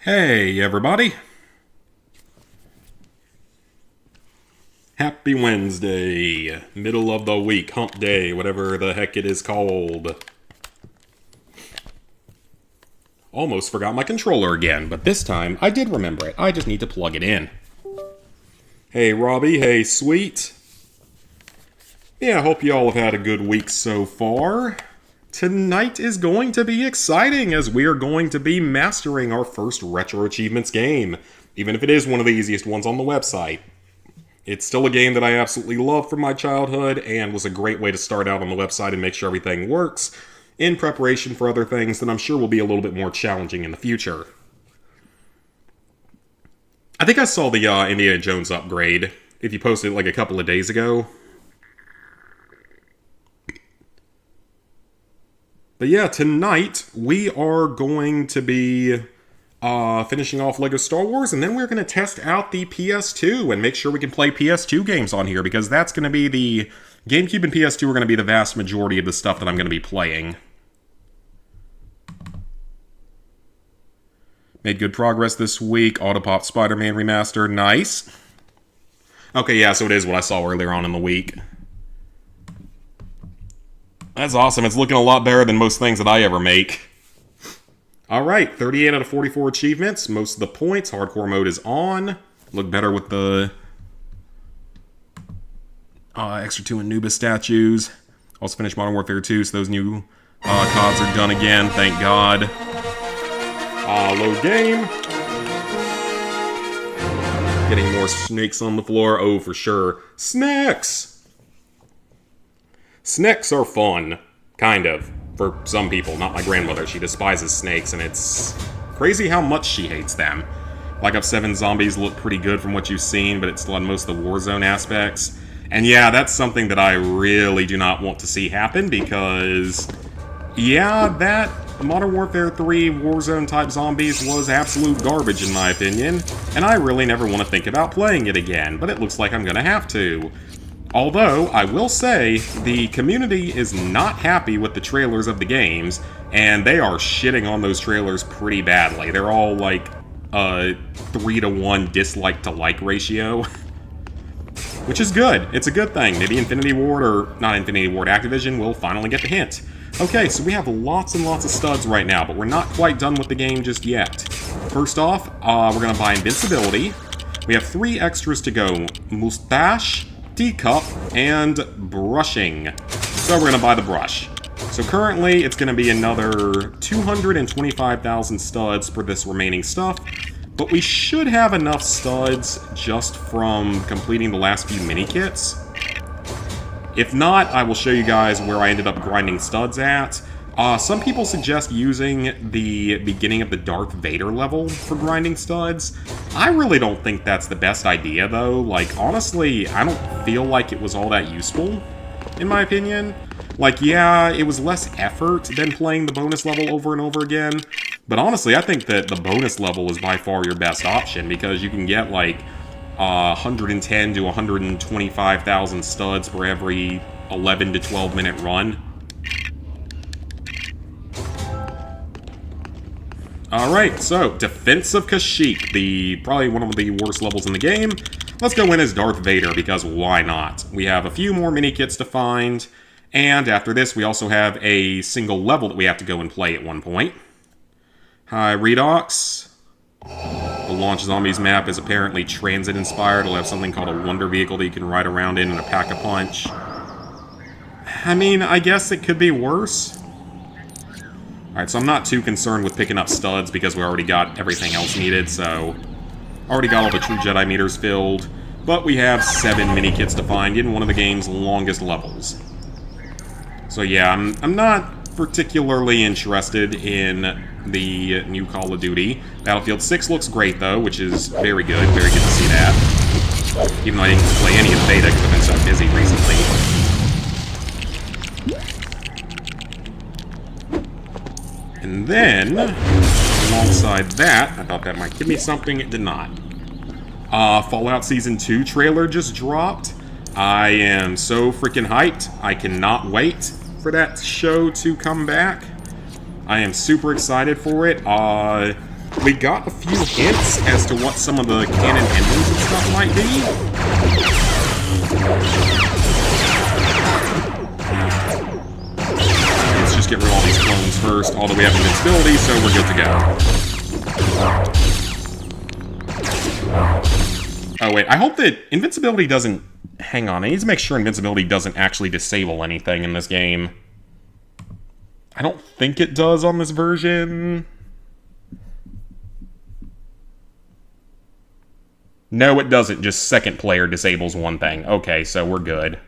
Hey, everybody. Happy Wednesday. Middle of the week, hump day, whatever the heck it is called. Almost forgot my controller again, but this time I did remember it. I just need to plug it in. Hey, Robbie. Hey, Sweet. Yeah, I hope you all have had a good week so far. Tonight is going to be exciting as we are going to be mastering our first RetroAchievements game, even if it is one of the easiest ones on the website. It's still a game that I absolutely loved from my childhood and was a great way to start out on the website and make sure everything works in preparation for other things that I'm sure will be a little bit more challenging in the future. I think I saw the Indiana Jones upgrade, if you posted it like a couple of days ago. But yeah, tonight we are going to be finishing off LEGO Star Wars, and then we're going to test out the PS2 and make sure we can play PS2 games on here, because that's going to be the GameCube and PS2 are going to be the vast majority of the stuff that I'm going to be playing. Made good progress this week. Autopop Spider-Man Remaster, nice. Okay, yeah, so it is what I saw earlier on in the week. That's awesome. It's looking a lot better than most things that I ever make. Alright, 38 out of 44 achievements. Most of the points. Hardcore mode is on. Look better with the extra 2 Anubis statues. Also finished Modern Warfare 2, so those new CODs are done again. Thank God. Load game. Getting more snakes on the floor. Oh, for sure. Snacks! Snakes are fun. Kind of. For some people. Not my grandmother. She despises snakes, and it's crazy how much she hates them. Black Ops 7 zombies look pretty good from what you've seen, but it's still on most of the Warzone aspects. And yeah, that's something that I really do not want to see happen, because yeah, that Modern Warfare 3 Warzone-type zombies was absolute garbage in my opinion, and I really never want to think about playing it again, but it looks like I'm gonna have to. Although, I will say, the community is not happy with the trailers of the games, and they are shitting on those trailers pretty badly. They're all like a 3-to-1 dislike-to-like ratio. Which is good. It's a good thing. Maybe Infinity Ward, or not Infinity Ward, Activision will finally get the hint. Okay, so we have lots and lots of studs right now, but we're not quite done with the game just yet. First off, we're going to buy Invincibility. We have 3 extras to go. Mustache, Teacup, and Brushing. So we're going to buy the Brush. So currently, it's going to be another 225,000 studs for this remaining stuff. But we should have enough studs just from completing the last few mini-kits. If not, I will show you guys where I ended up grinding studs at. Some people suggest using the beginning of the Darth Vader level for grinding studs. I really don't think that's the best idea, though. Like, honestly, I don't feel like it was all that useful, in my opinion. Like, yeah, it was less effort than playing the bonus level over and over again. But honestly, I think that the bonus level is by far your best option, because you can get, like, 110 to 125,000 studs for every 11 to 12 minute run. Alright, so, Defense of Kashyyyk, probably one of the worst levels in the game. Let's go in as Darth Vader, because why not? We have a few more mini-kits to find, and after this we also have a single level that we have to go and play at one point. Hi, Redox. The Launch Zombies map is apparently transit-inspired. It'll have something called a Wonder Vehicle that you can ride around in and a Pack-a-Punch. I mean, I guess it could be worse. Alright, so I'm not too concerned with picking up studs because we already got everything else needed, so already got all the True Jedi meters filled. But we have 7 mini-kits to find in one of the game's longest levels. So yeah, I'm not particularly interested in the new Call of Duty. Battlefield 6 looks great, though, which is very good. Very good to see that. Even though I didn't play any of the beta because I've been so busy recently. And then, alongside that, I thought that might give me something, it did not. Fallout Season 2 trailer just dropped. I am so freaking hyped. I cannot wait for that show to come back. I am super excited for it. we got a few hints as to what some of the canon endings and stuff might be. Let's just get rid of all these clones first, although we have invincibility, so we're good to go. Oh wait, I hope that invincibility doesn't... Hang on, I need to make sure invincibility doesn't actually disable anything in this game. I don't think it does on this version. No, it doesn't. Just second player disables one thing. Okay, so we're good.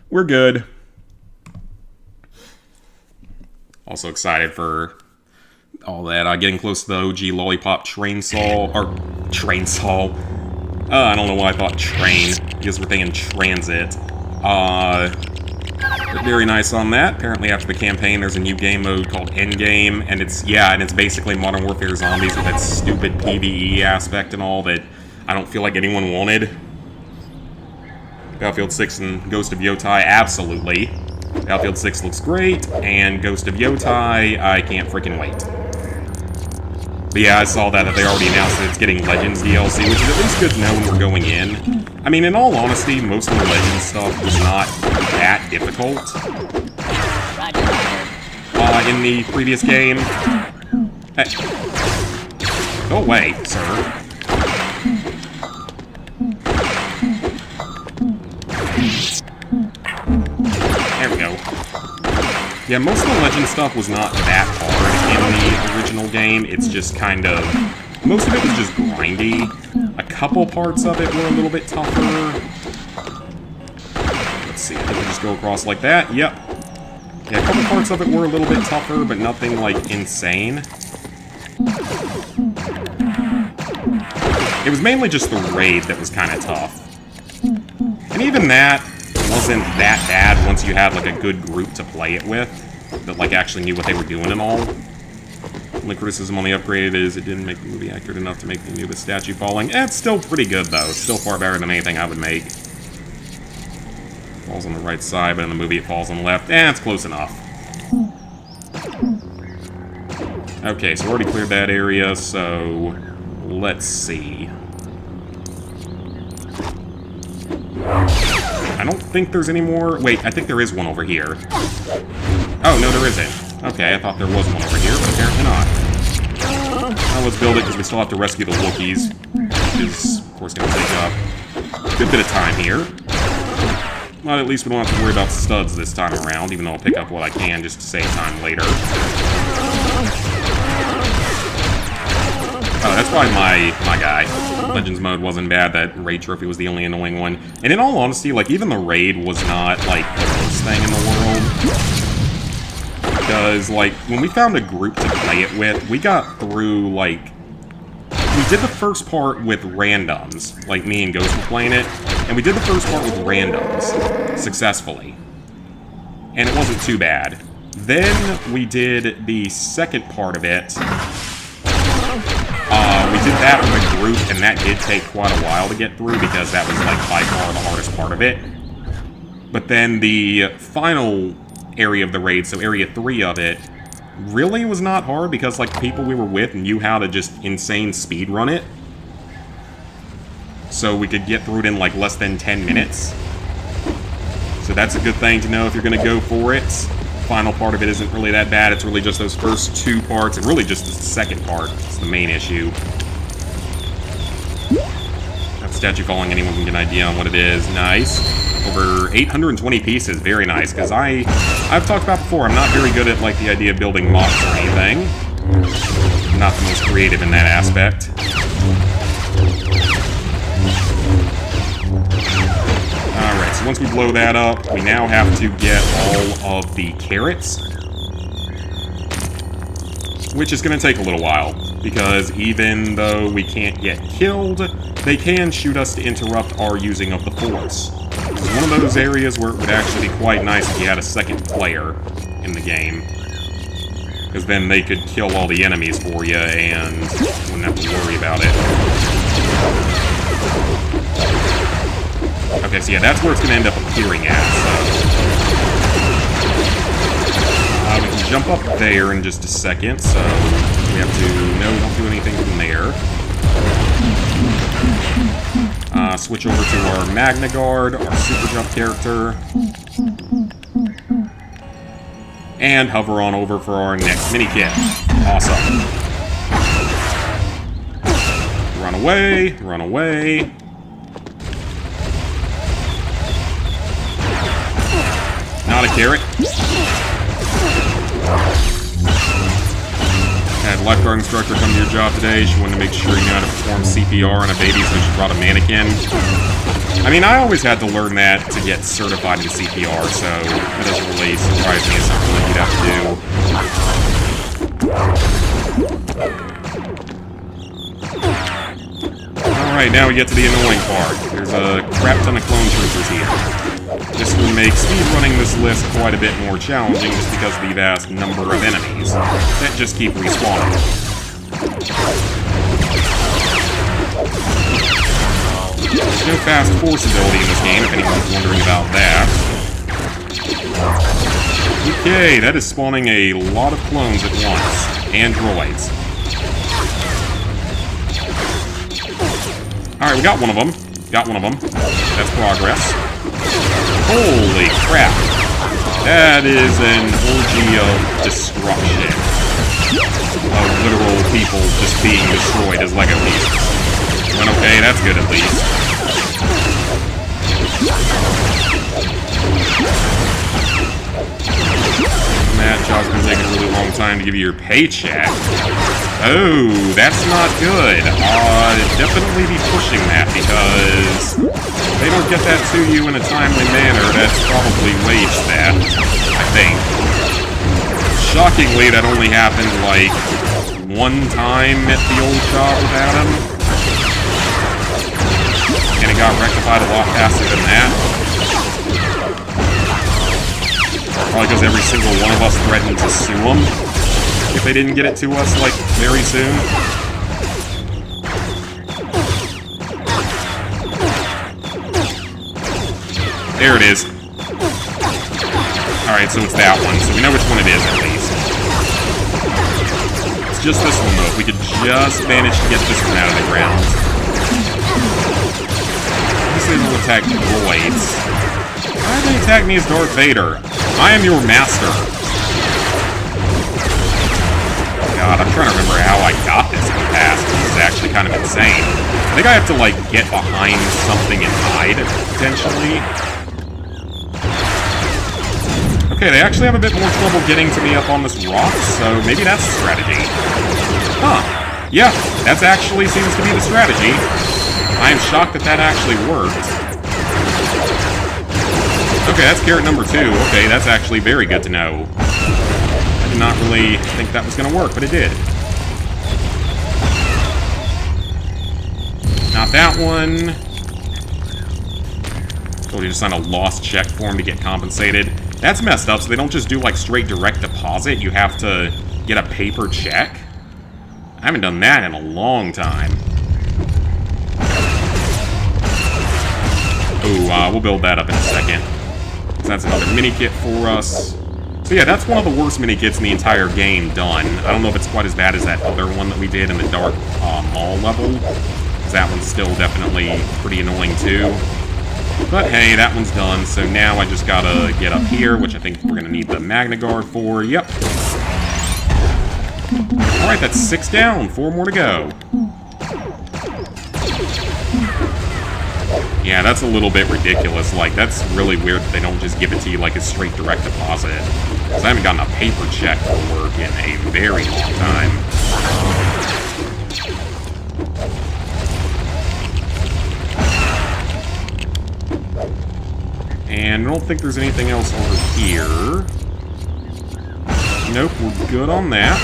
We're good. Also excited for all that. Getting close to the OG Lollipop train saw. Or, train saw. I don't know why I thought train. Because we're thinking transit. Very nice on that. Apparently after the campaign, there's a new game mode called Endgame. And it's, yeah, and it's basically Modern Warfare Zombies with that stupid PvE aspect and all that I don't feel like anyone wanted. Battlefield 6 and Ghost of Yotai, absolutely. Battlefield 6 looks great, and Ghost of Yotai, I can't freaking wait. But yeah, I saw that they already announced that it's getting Legends DLC, which is at least good to know when we're going in. I mean, in all honesty, most of the Legends stuff was not that difficult. In the previous game. Hey. Go away, sir. There we go. Yeah, most of the Legend stuff was not that hard in the original game. It's just kind of... Most of it was just grindy. A couple parts of it were a little bit tougher. Let's see, I think we just go across like that. Yep. Yeah, a couple parts of it were a little bit tougher, but nothing, like, insane. It was mainly just the raid that was kind of tough. And even that wasn't that bad once you had, like, a good group to play it with that, like, actually knew what they were doing and all. Only criticism on the upgrade is it didn't make the movie accurate enough to make the Anubis statue falling. It's still pretty good, though. It's still far better than anything I would make. Falls on the right side, but in the movie it falls on the left. It's close enough. Okay, so we already cleared that area, so... Let's see. I don't think there's any more... Wait, I think there is one over here. Oh, no, there isn't. Okay, I thought there was one over here, but apparently not. Well, let's build it, because we still have to rescue the Wookiees, which is, of course, going to take up a good bit of time here. But at least we don't have to worry about studs this time around, even though I'll pick up what I can just to save time later. Oh, that's why my guy. Legends mode wasn't bad, that raid trophy was the only annoying one. And in all honesty, like, even the raid was not, like, the worst thing in the world. Because, like, when we found a group to play it with, we got through, like... We did the first part with randoms. Like, me and Ghost were playing it. And we did the first part with randoms. Successfully. And it wasn't too bad. Then we did the second part of it... we did that with a group, and that did take quite a while to get through, because that was, like, by far the hardest part of it. But then the final area of the raid, so Area 3 of it, really was not hard, because, like, the people we were with knew how to just insane speedrun it. So we could get through it in, like, less than 10 minutes. So that's a good thing to know if you're gonna go for it. Final part of it isn't really that bad. It's really just those first two parts, and really just the second part. It's the main issue. That statue falling, anyone can get an idea on what it is. Nice. Over 820 pieces. Very nice, because I've talked about before, I'm not very good at, like, the idea of building mocks or anything. I'm not the most creative in that aspect. Alright, so once we blow that up, we now have to get all of the carrots. Which is going to take a little while, because even though we can't get killed, they can shoot us to interrupt our using of the Force. It's one of those areas where it would actually be quite nice if you had a second player in the game. Because then they could kill all the enemies for you, and you wouldn't have to worry about it. Okay, so yeah, that's where it's going to end up appearing at, so... we can jump up there in just a second, so... We have to... No, don't do anything from there. Switch over to our Magna Guard, our Super Jump character. And hover on over for our next mini-kit. Awesome. Run away, run away. Not a carrot. Had a lifeguard instructor come to your job today. She wanted to make sure you knew how to perform CPR on a baby, so she brought a mannequin. I mean, I always had to learn that to get certified in CPR, so it doesn't really surprise me. It's something that you'd have to do. Alright, now we get to the annoying part. There's a crap ton of clone troopers here. This would make speedrunning this list quite a bit more challenging just because of the vast number of enemies that just keep respawning. There's no fast force ability in this game, if anyone's wondering about that. Okay, that is spawning a lot of clones at once. And droids. Alright, we got one of them. Got one of them. That's progress. Holy crap. That is an orgy of destruction. Of literal people just being destroyed as Lego pieces. But okay, that's good at least. That job's been taking a really long time to give you your paycheck. Oh, that's not good. Definitely be pushing that, because if they don't get that to you in a timely manner, that's probably wage theft, I think. Shockingly, that only happened, like, one time at the old shop with Adam. And it got rectified a lot faster than that. Probably because every single one of us threatened to sue them if they didn't get it to us, like, very soon. There it is. Alright, so it's that one. So we know which one it is, at least. It's just this one, though. If we could just manage to get this one out of the ground. These things will attack droids. Why did they attack me as Darth Vader? I am your master. God, I'm trying to remember how I got this in the past. This is actually kind of insane. I think I have to, like, get behind something and hide, potentially. Okay, they actually have a bit more trouble getting to me up on this rock, so maybe that's the strategy. Huh. Yeah, that actually seems to be the strategy. I am shocked that that actually worked. Okay, that's carrot number 2. Okay, that's actually very good to know. I did not really think that was going to work, but it did. Not that one. Told you to sign a lost check form to get compensated. That's messed up, so they don't just do, like, straight direct deposit. You have to get a paper check. I haven't done that in a long time. Ooh, we'll build that up in a second. So that's another mini-kit for us. So yeah, that's one of the worst mini-kits in the entire game done. I don't know if it's quite as bad as that other one that we did in the Dark Mall level. Because that one's still definitely pretty annoying too. But hey, that one's done, so now I just gotta get up here, which I think we're gonna need the Magna Guard for. Yep. Alright, that's 6 down, 4 more to go. Yeah, that's a little bit ridiculous. Like, that's really weird that they don't just give it to you like a straight direct deposit. Because I haven't gotten a paper check for work in a very long time. And I don't think there's anything else over here. Nope, we're good on that.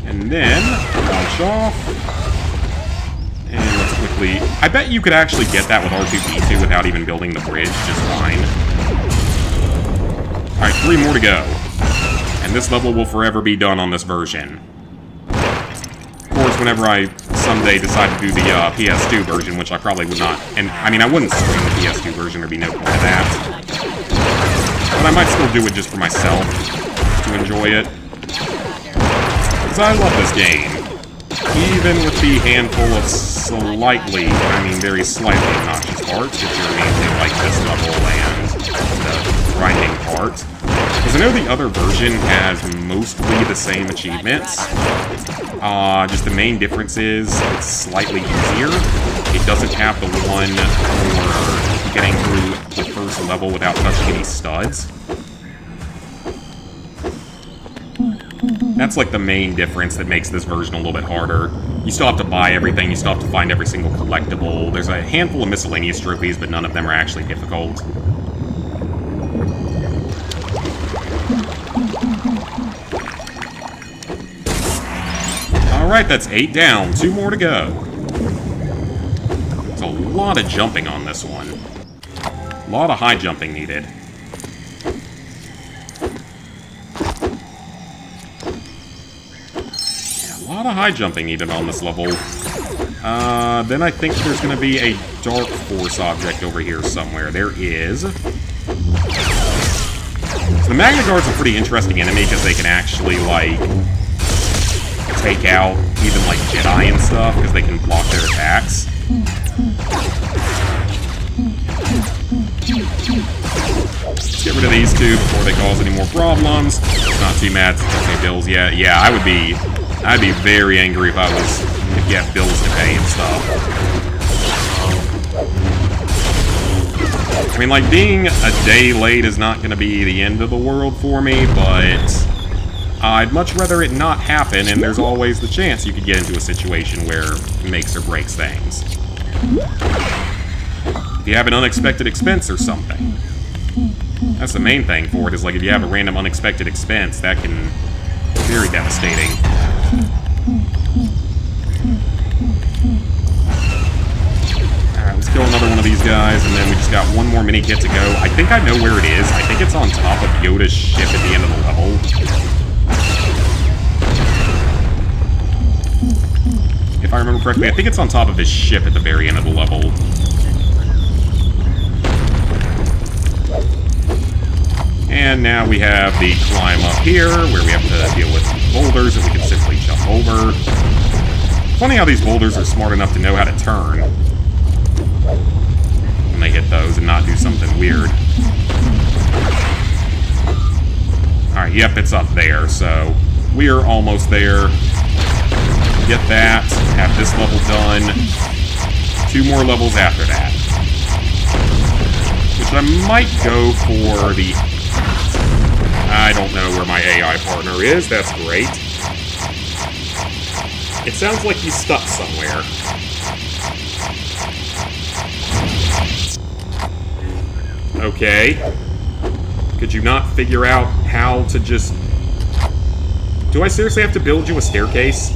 And then, launch off. And let's quickly... I bet you could actually get that with R2-D2 without even building the bridge just fine. Alright, 3 more to go. And this level will forever be done on this version. Of course, whenever I someday decide to do the PS2 version, which I probably would not... And, I mean, I wouldn't stream the PS2 version, there'd be no point to that. But I might still do it just for myself, to enjoy it. Because I love this game. Even with the handful of slightly, I mean very slightly obnoxious parts, which are mainly like this level and the grinding part. Because I know the other version has mostly the same achievements. Just the main difference is it's slightly easier. It doesn't have the one for getting through the first level without touching any studs. That's like the main difference that makes this version a little bit harder. You still have to buy everything, you still have to find every single collectible. There's a handful of miscellaneous trophies, but none of them are actually difficult. Alright, that's 8 down. 2 more to go. There's a lot of jumping on this one. A lot of high jumping needed. A lot of high jumping needed on this level. Then I think there's going to be a Dark Force object over here somewhere. There is. So the Magna Guard's a pretty interesting enemy because they can actually, like, take out even, like, Jedi and stuff because they can block their attacks. Let's get rid of these two before they cause any more problems. Not too mad since I pay bills yet. Yeah, I'd be very angry if you had bills to pay and stuff. I mean, like, being a day late is not going to be the end of the world for me, but I'd much rather it not happen, and there's always the chance you could get into a situation where it makes or breaks things. If you have an unexpected expense or something. That's the main thing for it, is like if you have a random unexpected expense, that can be very devastating. Alright, let's kill another one of these guys, and then we just got one more mini kit to go. I think I know where it is. I think it's on top of Yoda's ship at the end of the level. If I remember correctly, I think it's on top of his ship at the very end of the level. And now we have the climb up here, where we have to deal with boulders that we can simply jump over. Funny how these boulders are smart enough to know how to turn when they hit those and not do something weird. Alright, yep, it's up there, so we are almost there. Get that, have this level done. 2 more levels after that. Which I might go for the... I don't know where my AI partner is, that's great. It sounds like he's stuck somewhere. Okay. Could you not figure out how to just... Do I seriously have to build you a staircase?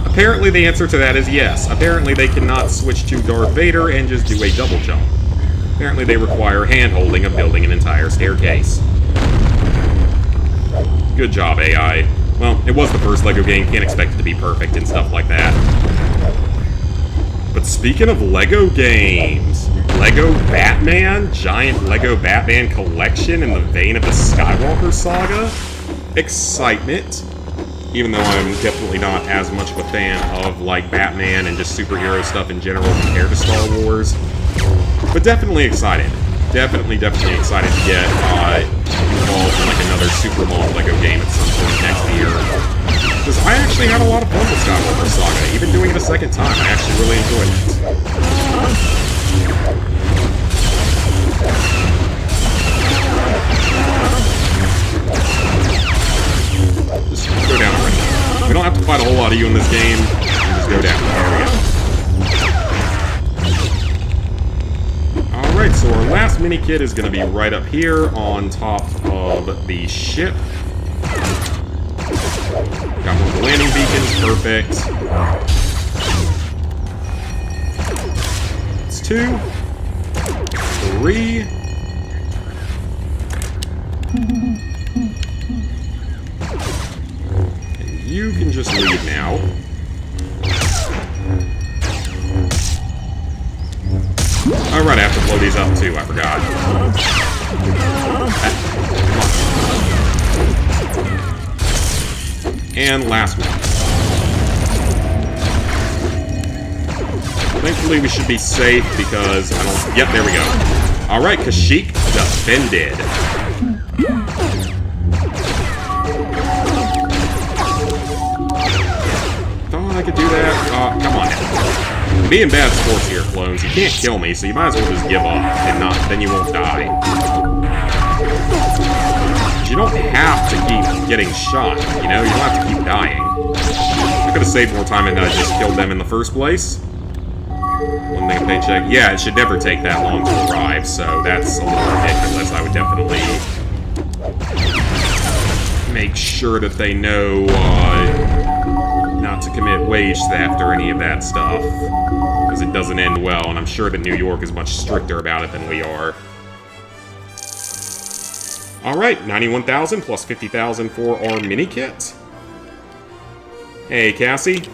Apparently the answer to that is yes. Apparently they cannot switch to Darth Vader and just do a double jump. Apparently they require hand-holding of building an entire staircase. Good job, AI. Well, it was the first LEGO game, can't expect it to be perfect and stuff like that. But speaking of LEGO games, LEGO Batman, giant LEGO Batman collection in the vein of the Skywalker saga. Excitement. Even though I'm definitely not as much of a fan of, like, Batman and just superhero stuff in general compared to Star Wars. But definitely excited. Definitely excited to get involved in, like, another super long LEGO game at some point next year. Because I actually had a lot of fun with Skywalker Saga. Even doing it a second time, I actually really enjoyed it. Just go down already. We don't have to fight a whole lot of you in this game. Just go down. There we go. Alright, so our last mini-kit is going to be right up here on top of the ship. Got one of the landing beacons, perfect. It's 2, 3. And you can just leave now. Alright, I have to blow these up too, I forgot. And last one. Thankfully, we should be safe because I don't... Yep, there we go. Alright, Kashyyyk defended. Thought I could do that. Come on now. Being bad sports here, clones. You can't kill me, so you might as well just give up and not. Then you won't die. You don't have to keep getting shot, you know? You don't have to keep dying. I could have saved more time and I just killed them in the first place. One minute paycheck. Yeah, it should never take that long to arrive, so that's a little ridiculous. I would definitely make sure that they know not to commit wage theft or any of that stuff, because it doesn't end well, and I'm sure that New York is much stricter about it than we are. Alright, 91,000 plus 50,000 for our mini-kit. Hey, Cassie.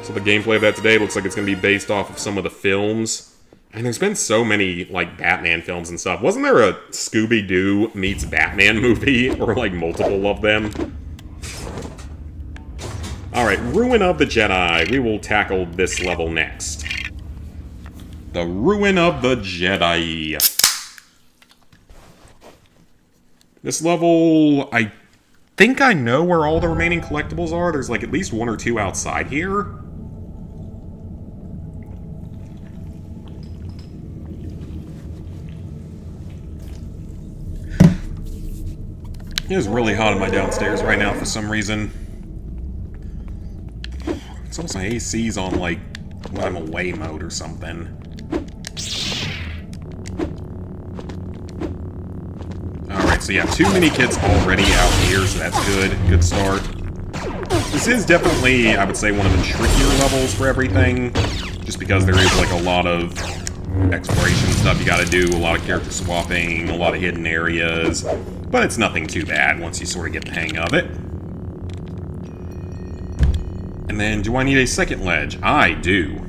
So the gameplay of that today looks like it's going to be based off of some of the films. And there's been so many, like, Batman films and stuff. Wasn't there a Scooby-Doo meets Batman movie? Or, like, multiple of them? Alright, Ruin of the Jedi. We will tackle this level next. The Ruin of the Jedi. This level, I think I know where all the remaining collectibles are. There's, like, at least one or two outside here. It is really hot in my downstairs right now for some reason. It's almost like AC's on, like, when I'm away mode or something. Alright, so yeah, 2 mini-kits already out here, so that's good. Good start. This is definitely, I would say, one of the trickier levels for everything. Just because there is, like, a lot of exploration stuff you gotta do, a lot of character swapping, a lot of hidden areas. But it's nothing too bad once you sort of get the hang of it. And then, do I need a second ledge? I do.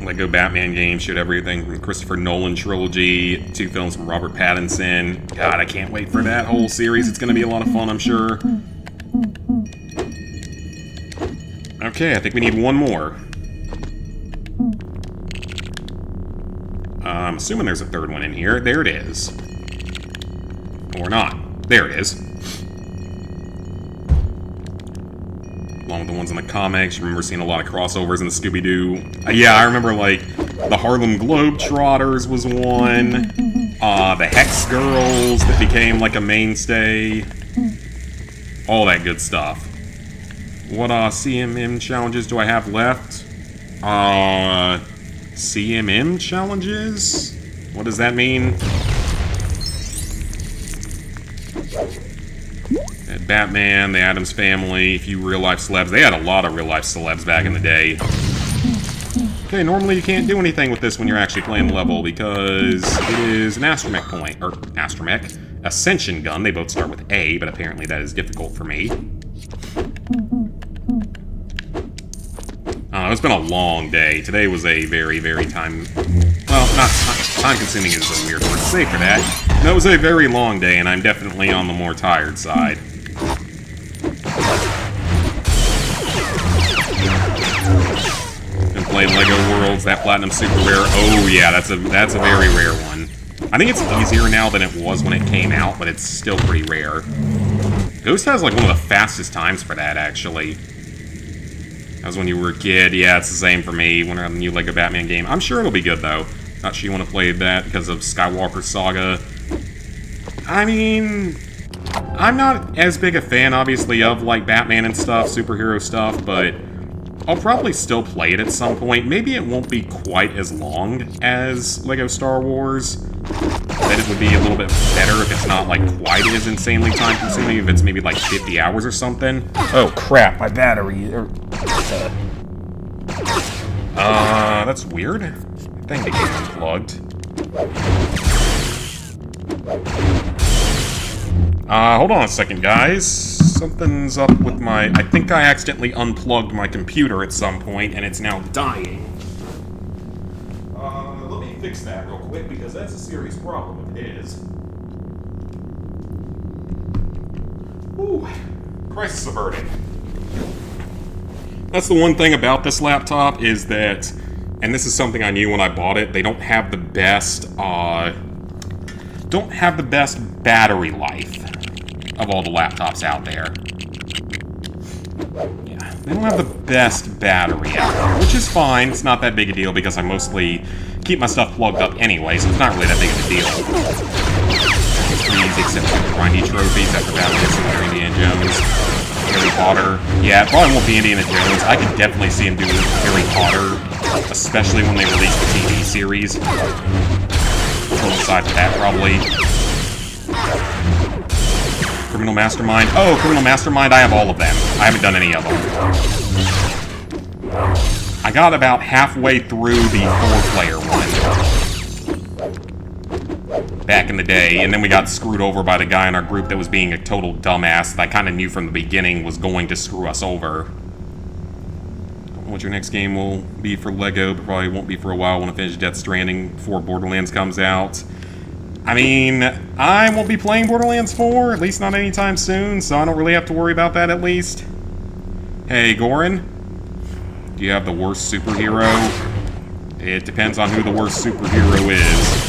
Lego Batman game, shoot everything from the Christopher Nolan trilogy, 2 films from Robert Pattinson. God, I can't wait for that whole series. It's going to be a lot of fun, I'm sure. Okay, I think we need one more. I'm assuming there's a third one in here. There it is. Or not. There it is. Along with the ones in the comics. You remember seeing a lot of crossovers in the Scooby-Doo. Yeah, I remember, like, the Harlem Globetrotters was one. The Hex Girls that became, like, a mainstay. All that good stuff. What, CMM challenges do I have left? CMM challenges? What does that mean? Batman, the Addams Family, a few real-life celebs. They had a lot of real-life celebs back in the day. Okay, normally you can't do anything with this when you're actually playing the level because it is an astromech point, or astromech, ascension gun. They both start with A, but apparently that is difficult for me. It's been a long day. Today was a very, very time-consuming is a weird word to say for that. No, it was a very long day, and I'm definitely on the more tired side. Been playing Lego Worlds, that Platinum Super Rare. Oh yeah, that's a very rare one. I think it's easier now than it was when it came out, but it's still pretty rare. Ghost has like one of the fastest times for that, actually. That was when you were a kid. Yeah, it's the same for me when I have a new Lego Batman game. I'm sure it'll be good, though. Not sure you want to play that because of Skywalker Saga. I mean, I'm not as big a fan, obviously, of, like, Batman and stuff, superhero stuff, but I'll probably still play it at some point. Maybe it won't be quite as long as Lego Star Wars. That it would be a little bit better if it's not, like, quite as insanely time-consuming, if it's maybe, like, 50 hours or something. Oh, crap, my battery... that's weird. That thing became unplugged. Hold on a second, guys. Something's up with my... I think I accidentally unplugged my computer at some point, and it's now dying. Let me fix that real quick, because that's a serious problem if it is. Ooh, crisis averted. That's the one thing about this laptop is that, and this is something I knew when I bought it, they don't have the best battery life of all the laptops out there. Yeah, they don't have the best battery out there, which is fine. It's not that big a deal because I mostly keep my stuff plugged up anyway, so it's not really that big of a deal. It's pretty easy except for the grindy trophies after battling some Indiana Jones. Harry Potter. Yeah, it probably won't be Indiana Jones. I could definitely see him doing Harry Potter, especially when they release the TV series. Coincide with that, probably. Criminal Mastermind. Oh, Criminal Mastermind, I have all of them. I haven't done any of them. I got about halfway through the 4-player one back in the day, and then we got screwed over by the guy in our group that was being a total dumbass that I kind of knew from the beginning was going to screw us over. Don't know what your next game will be for LEGO, but probably won't be for a while when I finish Death Stranding before Borderlands comes out. I mean, I won't be playing Borderlands 4, at least not anytime soon, so I don't really have to worry about that at least. Hey, Goran? Do you have the worst superhero? It depends on who the worst superhero is.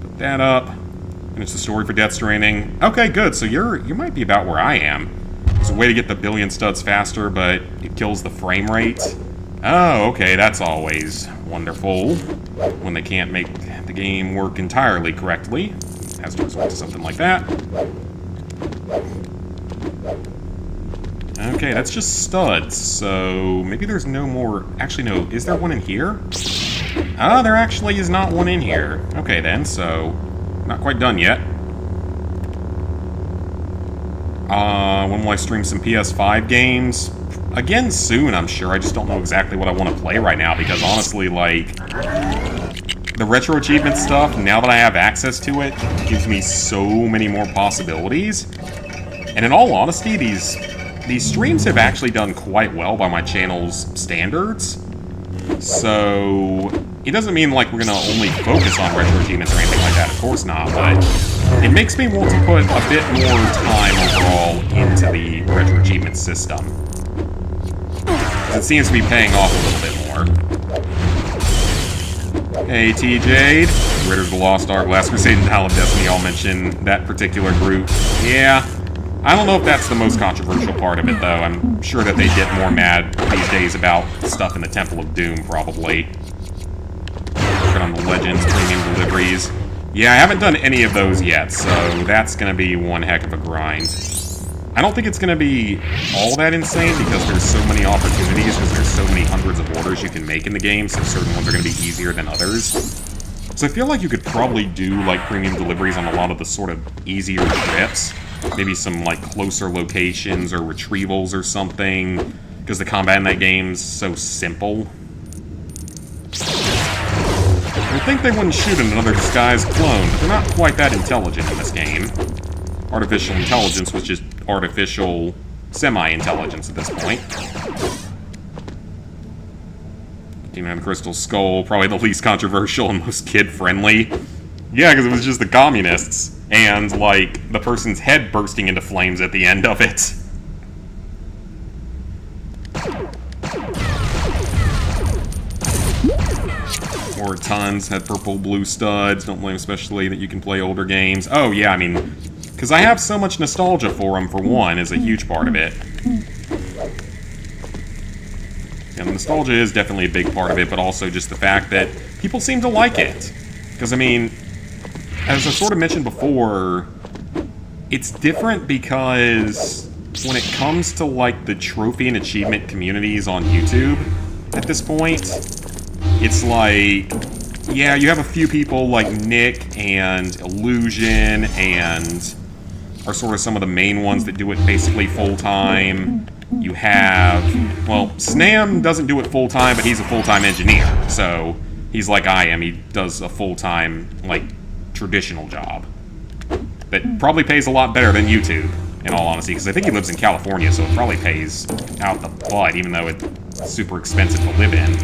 Put that up. Finish the story for Death Stranding. Okay, good, so you might be about where I am. There's a way to get the billion studs faster, but it kills the frame rate. Oh, okay, that's always wonderful when they can't make the game work entirely correctly. It has to resort to something like that. Okay, that's just studs, so maybe there's no more... Actually, no, is there one in here? Ah, there actually is not one in here. Okay, then, so... Not quite done yet. When will I stream some PS5 games? Again, soon, I'm sure. I just don't know exactly what I want to play right now, because honestly, like... The Retro Achievement stuff, now that I have access to it, gives me so many more possibilities. And in all honesty, these streams have actually done quite well by my channel's standards. So, it doesn't mean like we're going to only focus on Retro Achievements or anything like that, of course not, but it makes me want to put a bit more time overall into the Retro Achievement system. It seems to be paying off a little bit more. Hey, T-Jade. Raiders of the Lost Ark, Last Crusade, and Hall of Destiny all mention that particular group. Yeah. I don't know if that's the most controversial part of it, though. I'm sure that they get more mad these days about stuff in the Temple of Doom, probably. Working on the Legends premium deliveries. Yeah, I haven't done any of those yet, so that's going to be one heck of a grind. I don't think it's going to be all that insane because there's so many opportunities, because there's so many hundreds of orders you can make in the game, so certain ones are going to be easier than others. So I feel like you could probably do, like, premium deliveries on a lot of the sort of easier trips. Maybe some, like, closer locations or retrievals or something, because the combat in that game's so simple. I would think they wouldn't shoot another disguised clone, but they're not quite that intelligent in this game. Artificial intelligence was just artificial semi-intelligence at this point. Demon of the Crystal Skull, probably the least controversial and most kid-friendly. Yeah, because it was just the communists, and, like, the person's head bursting into flames at the end of it. Or tons, had purple, blue studs, don't blame especially that you can play older games. Oh, yeah, I mean... Because I have so much nostalgia for them, for one, is a huge part of it. And the nostalgia is definitely a big part of it, but also just the fact that people seem to like it. Because, I mean, as I sort of mentioned before, it's different because when it comes to, like, the trophy and achievement communities on YouTube at this point, it's like... Yeah, you have a few people like Nick and Illusion and... are sort of some of the main ones that do it basically full-time. You have... Well, Snam doesn't do it full-time, but he's a full-time engineer. So, he's like I am. He does a full-time, like, traditional job. That probably pays a lot better than YouTube, in all honesty. Because I think he lives in California, so it probably pays out the butt, even though it's super expensive to live in.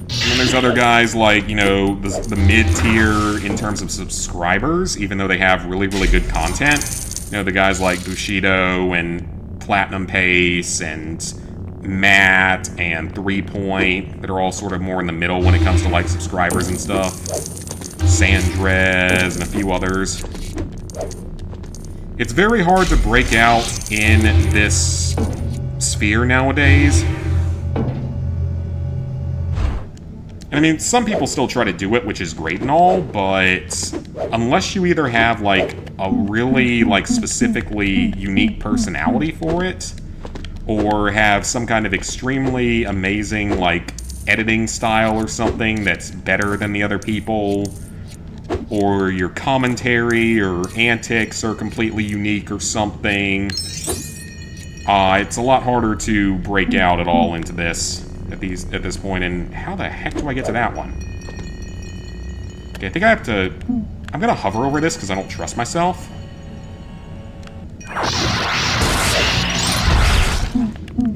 And then there's there's other guys like, you know, the mid-tier in terms of subscribers, even though they have really, really good content. You know, the guys like Bushido and Platinum Pace and Matt and 3 Point that are all sort of more in the middle when it comes to, like, subscribers and stuff. Sandrez and a few others. It's very hard to break out in this sphere nowadays. And I mean, some people still try to do it, which is great and all, but unless you either have, like, a really, like, specifically unique personality for it, or have some kind of extremely amazing, like, editing style or something that's better than the other people, or your commentary or antics are completely unique or something, it's a lot harder to break out at all into this at this point. And how the heck do I get to that one? Okay, I think I have to... I'm gonna hover over this because I don't trust myself.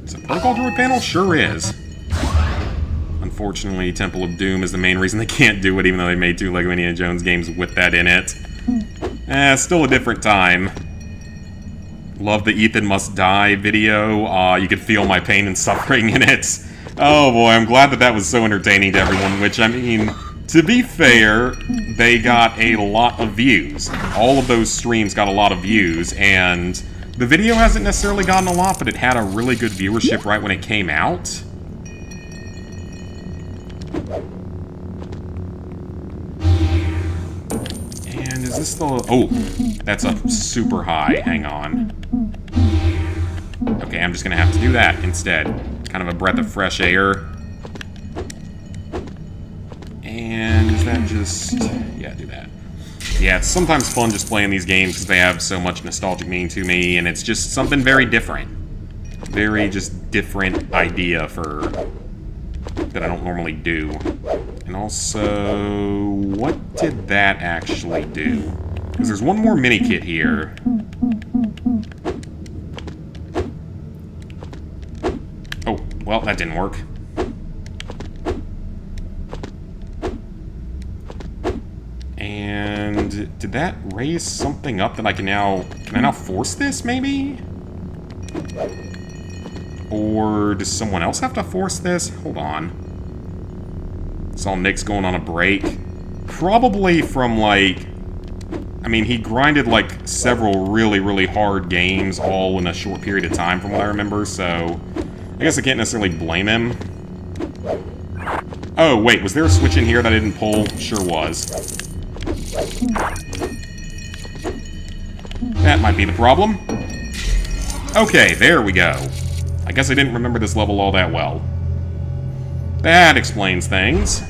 Is it Protocol Druid panel? Sure is. Unfortunately, Temple of Doom is the main reason they can't do it, even though they made 2 LEGO Indiana Jones games with that in it. Still a different time. Love the Ethan Must Die video. You could feel my pain and suffering in it. Oh boy, I'm glad that was so entertaining to everyone, which, I mean, to be fair, they got a lot of views. All of those streams got a lot of views, and the video hasn't necessarily gotten a lot, but it had a really good viewership right when it came out. And is this the... Oh, that's a super high. Hang on. Okay, I'm just gonna have to do that instead. Kind of a breath of fresh air. And is that just... Yeah, do that. Yeah, it's sometimes fun just playing these games because they have so much nostalgic meaning to me, and it's just something very different. Very just different idea for... that I don't normally do. And also, what did that actually do? Because there's one more mini-kit here. Oh, well, that didn't work. And did that raise something up that I can now... Can I now force this, maybe? Or does someone else have to force this? Hold on. Saw Nick's going on a break. Probably from, like... I mean, he grinded, like, several really, really hard games all in a short period of time, from what I remember, so... I guess I can't necessarily blame him. Oh, wait, was there a switch in here that I didn't pull? Sure was. That might be the problem. Okay, there we go. I guess I didn't remember this level all that well. That explains things.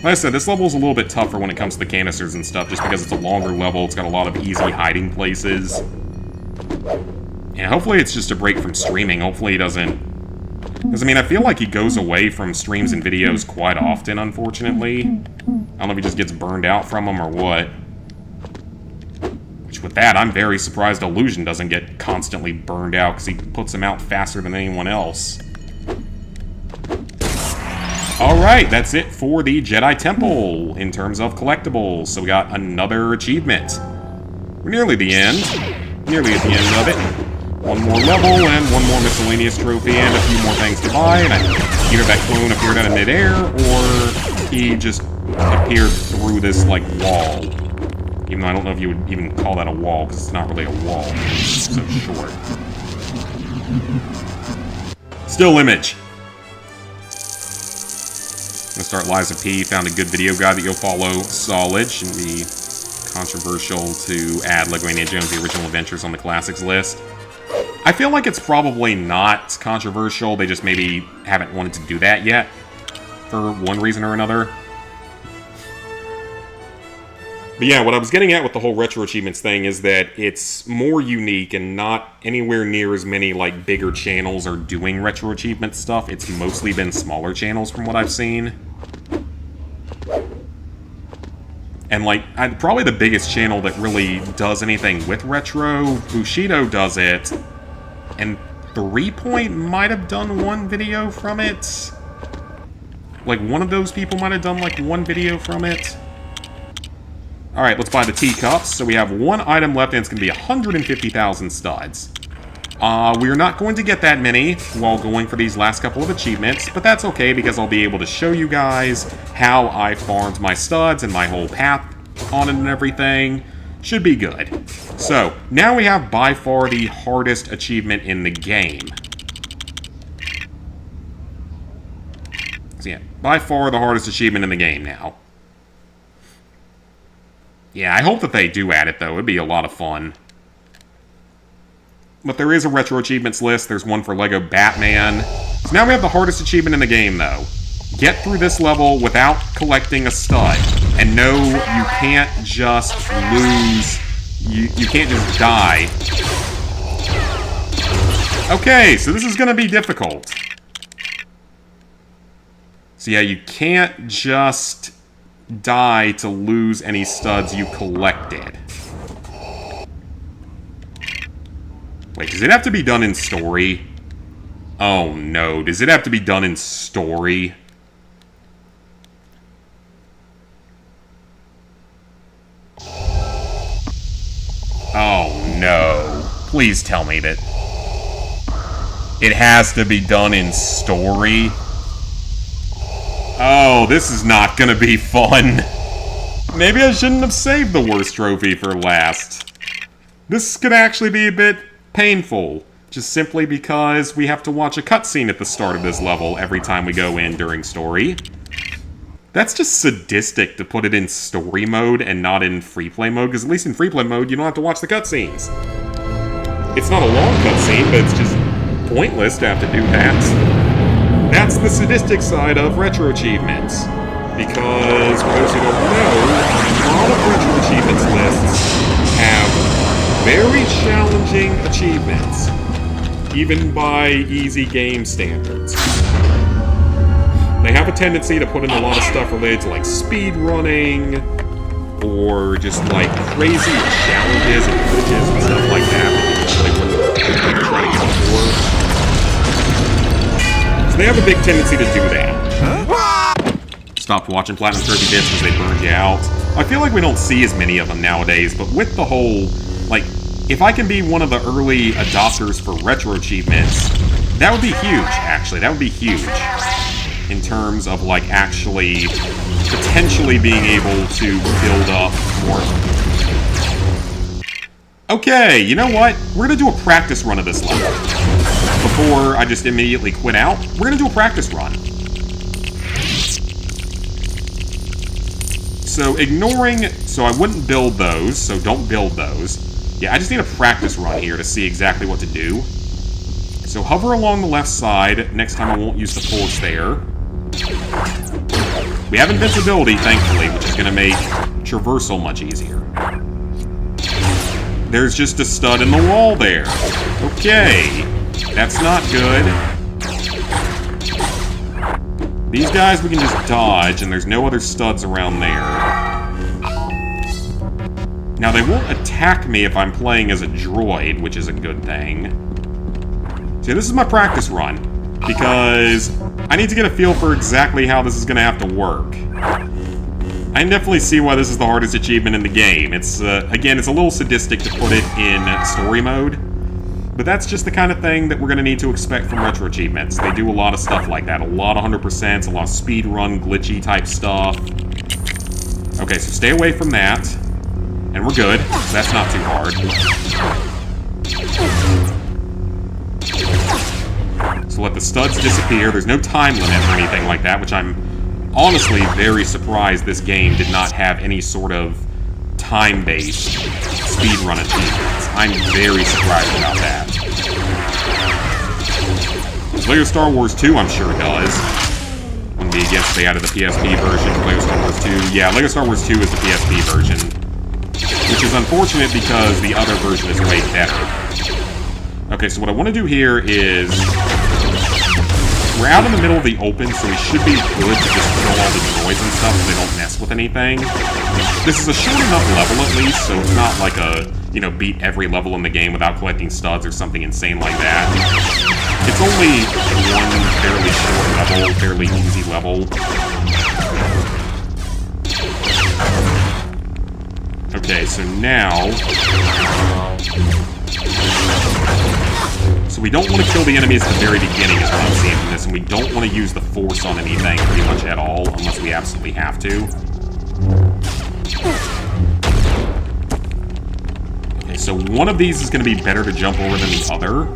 Like I said, this level is a little bit tougher when it comes to the canisters and stuff, just because it's a longer level, it's got a lot of easy hiding places. Yeah, hopefully it's just a break from streaming. Hopefully he doesn't... Because, I mean, I feel like he goes away from streams and videos quite often, unfortunately. I don't know if he just gets burned out from them or what. Which, with that, I'm very surprised Illusion doesn't get constantly burned out, because he puts them out faster than anyone else. Alright, that's it for the Jedi Temple, in terms of collectibles. So we got another achievement. We're nearly the end. Nearly at the end of it. One more level, and one more miscellaneous trophy, and a few more things to buy, and either that clone appeared out of midair, or he just appeared through this, like, wall. Even though I don't know if you would even call that a wall, because it's not really a wall. It's so short. Still image. I'm gonna start Liza P. Found a good video guide that you'll follow. Solid. Shouldn't be controversial to add LEGO Indiana Jones The Original Adventures on the Classics list. I feel like it's probably not controversial, they just maybe haven't wanted to do that yet, for one reason or another. But yeah, what I was getting at with the whole Retro Achievements thing is that it's more unique and not anywhere near as many, like, bigger channels are doing Retro Achievement stuff. It's mostly been smaller channels from what I've seen. And, like, probably the biggest channel that really does anything with Retro, Bushido does it, and 3 Point might have done one video from it. Like, one of those people might have done, like, one video from it. Alright, let's buy the teacups. So we have one item left, and it's going to be 150,000 studs. We're not going to get that many while going for these last couple of achievements, but that's okay because I'll be able to show you guys how I farmed my studs and my whole path on it and everything. Should be good. So, now we have by far the hardest achievement in the game. So yeah, by far the hardest achievement in the game now. Yeah, I hope that they do add it though, it'd be a lot of fun. But there is a Retro Achievements list. There's one for Lego Batman. So now we have the hardest achievement in the game, though. Get through this level without collecting a stud. And no, you can't just lose... You can't just die. Okay, so this is going to be difficult. So yeah, you can't just die to lose any studs you collected. Wait, does it have to be done in story? Oh no, does it have to be done in story? Oh no. Please tell me that it has to be done in story. Oh, this is not gonna be fun. Maybe I shouldn't have saved the worst trophy for last. This could actually be a bit painful, just simply because we have to watch a cutscene at the start of this level every time we go in during story. That's just sadistic to put it in story mode and not in free play mode, because at least in free play mode you don't have to watch the cutscenes. It's not a long cutscene, but it's just pointless to have to do that. That's the sadistic side of Retro Achievements. Because, for those who don't know, a lot of Retro Achievements lists have very challenging achievements, even by easy game standards. They have a tendency to put in a lot of stuff related to, like, speed running, or just, like, crazy challenges and glitches and stuff like that that you really wouldn't try to get before. So they have a big tendency to do that. Stopped watching Platinum Trophy bits because they burned you out. I feel like we don't see as many of them nowadays, but with the whole, like, if I can be one of the early adopters for Retro Achievements, that would be huge, actually. That would be huge. In terms of, like, actually potentially being able to build up more. Okay, you know what? We're gonna do a practice run of this level. Before I just immediately quit out, we're gonna do a practice run. So ignoring, so I wouldn't build those, so don't build those. Yeah, I just need a practice run here to see exactly what to do. So hover along the left side. Next time I won't use the force there. We have invincibility, thankfully, which is going to make traversal much easier. There's just a stud in the wall there. Okay, that's not good. These guys we can just dodge, and there's no other studs around there. Now, they won't attack me if I'm playing as a droid, which is a good thing. See, this is my practice run, because I need to get a feel for exactly how this is going to have to work. I can definitely see why this is the hardest achievement in the game. It's, again, it's a little sadistic to put it in story mode, but that's just the kind of thing that we're going to need to expect from Retro Achievements. They do a lot of stuff like that, a lot of 100%, a lot of speedrun, glitchy type stuff. Okay, so stay away from that. And we're good. That's not too hard. So let the studs disappear. There's no time limit or anything like that, which I'm honestly very surprised this game did not have any sort of time-based speedrun achievements. I'm very surprised about that. LEGO Star Wars 2, I'm sure does. Wouldn't be against they added the PSP version for LEGO Star Wars 2. Yeah, LEGO Star Wars 2 is the PSP version. Which is unfortunate because the other version is way better. Okay, so what I want to do here is... We're out in the middle of the open, so we should be good to just kill all the droids and stuff so they don't mess with anything. This is a short enough level at least, so it's not like a, you know, beat every level in the game without collecting studs or something insane like that. It's only one fairly short level, fairly easy level. Okay, so now... So we don't want to kill the enemies at the very beginning, is what I'm seeing from this, and we don't want to use the force on anything pretty much at all, unless we absolutely have to. Okay, so one of these is going to be better to jump over than the other.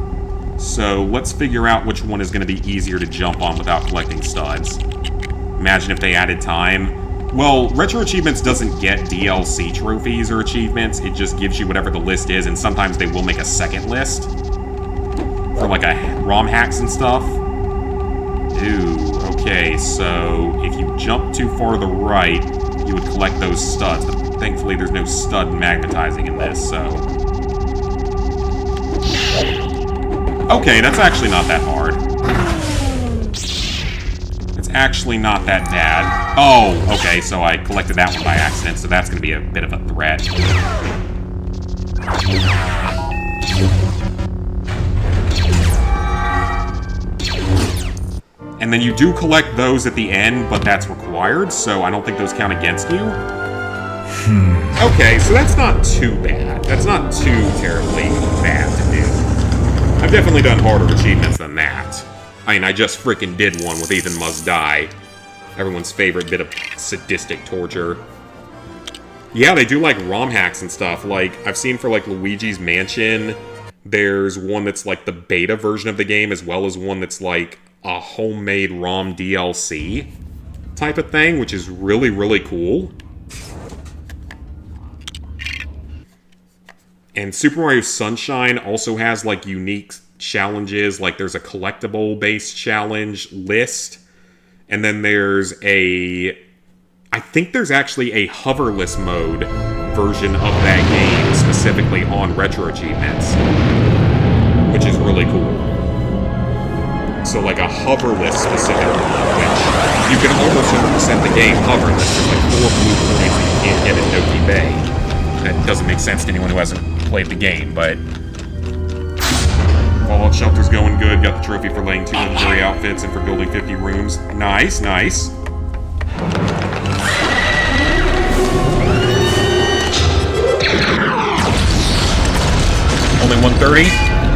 So let's figure out which one is going to be easier to jump on without collecting studs. Imagine if they added time. Well, Retro Achievements doesn't get DLC trophies or achievements, it just gives you whatever the list is, and sometimes they will make a second list. For like ROM hacks and stuff. Ooh, okay, so if you jump too far to the right, you would collect those studs, but thankfully there's no stud magnetizing in this, so... Okay, that's actually not that hard. It's actually not that bad. Oh, okay, so I collected that one by accident, so that's going to be a bit of a threat. And then you do collect those at the end, but that's required, so I don't think those count against you. Okay, so that's not too bad. That's not too terribly bad to do. I've definitely done harder achievements than that. I mean, I just freaking did one with Ethan Must Die. Everyone's favorite bit of sadistic torture. Yeah, they do like ROM hacks and stuff. Like, I've seen for like Luigi's Mansion, there's one that's like the beta version of the game, as well as one that's like a homemade ROM DLC type of thing, which is really, really cool. And Super Mario Sunshine also has, like, unique challenges. Like, there's a collectible-based challenge list. And then there's a... I think there's actually a hoverless mode version of that game specifically on Retro Achievements, which is really cool. So, like, a hoverless specific one, which you can almost 100% the game hoverless. There's, like, 4 blue points that you can't get in Noki Bay. That doesn't make sense to anyone who hasn't played the game, but... Fallout Shelter's going good. Got the trophy for laying 2 legendary outfits and for building 50 rooms. Nice, nice. Only 130?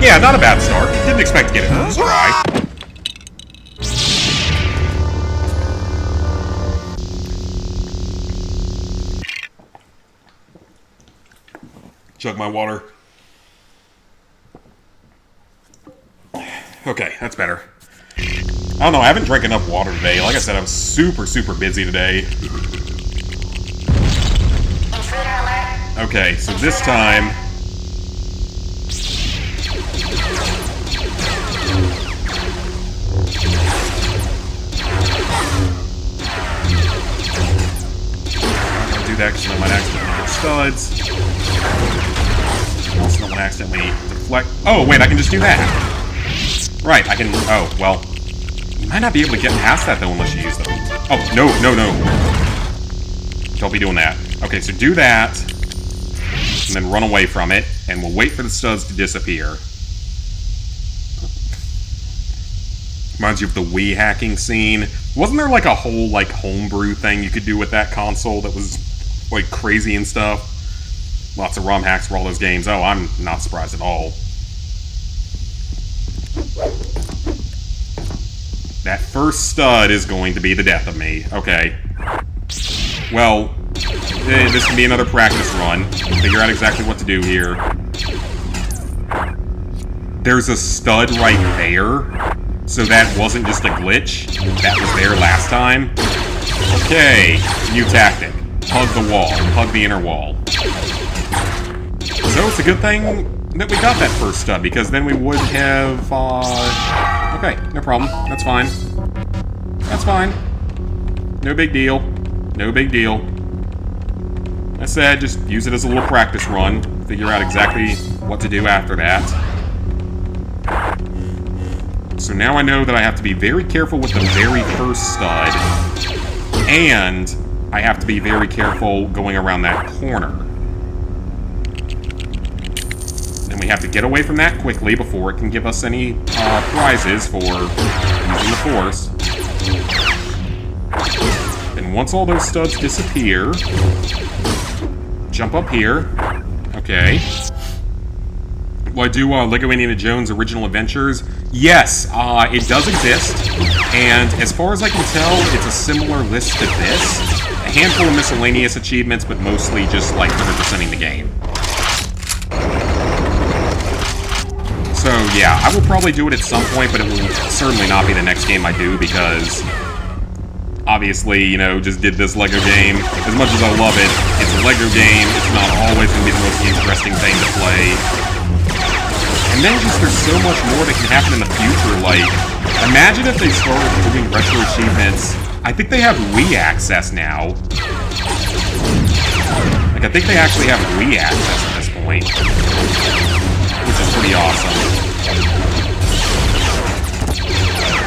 Yeah, not a bad start. Didn't expect to get it first try. Chug my water. Okay, that's better. I don't know, I haven't drank enough water today. Like I said, I'm super, super busy today. Okay, so this time... I'll do that because I might accidentally get studs. I also don't want to accidentally deflect... Oh, wait, I can just do that. Right, I can... Oh, well... You might not be able to get past that, though, unless you use them. Oh, no, no, no. Don't be doing that. Okay, so do that, and then run away from it, and we'll wait for the studs to disappear. Reminds you of the Wii hacking scene. Wasn't there, like, a whole, like, homebrew thing you could do with that console that was, like, crazy and stuff? Lots of ROM hacks for all those games. Oh, I'm not surprised at all. That first stud is going to be the death of me. Okay. Well, this can be another practice run. Figure out exactly what to do here. There's a stud right there. So that wasn't just a glitch. That was there last time. Okay. New tactic. Hug the wall. Hug the inner wall. So it's a good thing that we got that first stud, because then we would have, okay, no problem. That's fine. That's fine. No big deal. No big deal. I said, just use it as a little practice run. Figure out exactly what to do after that. So now I know that I have to be very careful with the very first stud, and I have to be very careful going around that corner. And we have to get away from that quickly before it can give us any prizes for using the force. And once all those studs disappear, jump up here. Okay. Will I do Lego Indiana Jones Original Adventures? Yes, it does exist. And as far as I can tell, it's a similar list to this. A handful of miscellaneous achievements, but mostly just like 100%ing the game. So yeah, I will probably do it at some point, but it will certainly not be the next game I do because obviously, you know, just did this LEGO game. As much as I love it, it's a LEGO game. It's not always going to be the most interesting thing to play. And then just there's so much more that can happen in the future. Like, imagine if they started doing RetroAchievements. I think they have Wii access now. Like, I think they actually have Wii access at this point. Which is pretty awesome.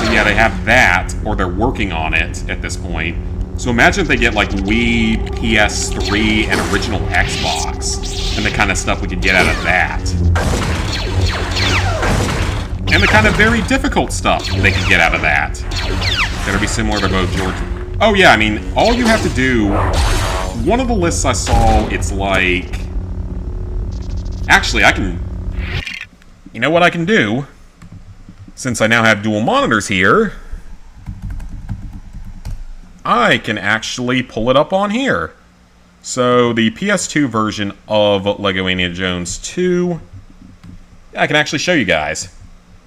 But yeah, they have that, or they're working on it at this point. So imagine if they get, like, Wii, PS3, and original Xbox, and the kind of stuff we could get out of that. And the kind of very difficult stuff they could get out of that. That'll be similar to both George... Oh yeah, I mean, all you have to do... One of the lists I saw, it's like... Actually, I can... You know what I can do? Since I now have dual monitors here... I can actually pull it up on here. So, the PS2 version of LEGO Indiana Jones 2... I can actually show you guys.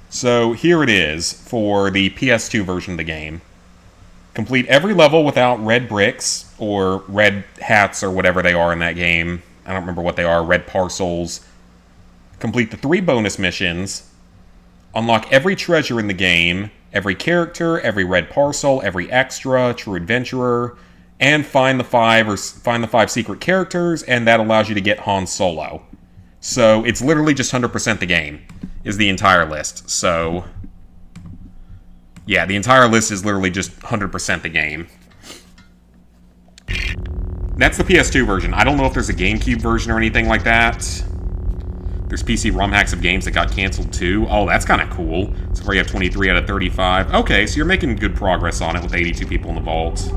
So, here it is for the PS2 version of the game. Complete every level without red bricks, or red hats, or whatever they are in that game. I don't remember what they are, red parcels. Complete the 3 bonus missions. Unlock every treasure in the game, every character, every red parcel, every extra, true adventurer, and find the 5 secret characters, and that allows you to get Han Solo. So, it's literally just 100% the game, is the entire list. So, yeah, the entire list is literally just 100% the game. That's the PS2 version. I don't know if there's a GameCube version or anything like that. There's PC ROM hacks of games that got canceled too. Oh, that's kind of cool. So far you have 23 out of 35. Okay, so you're making good progress on it with 82 people in the vault.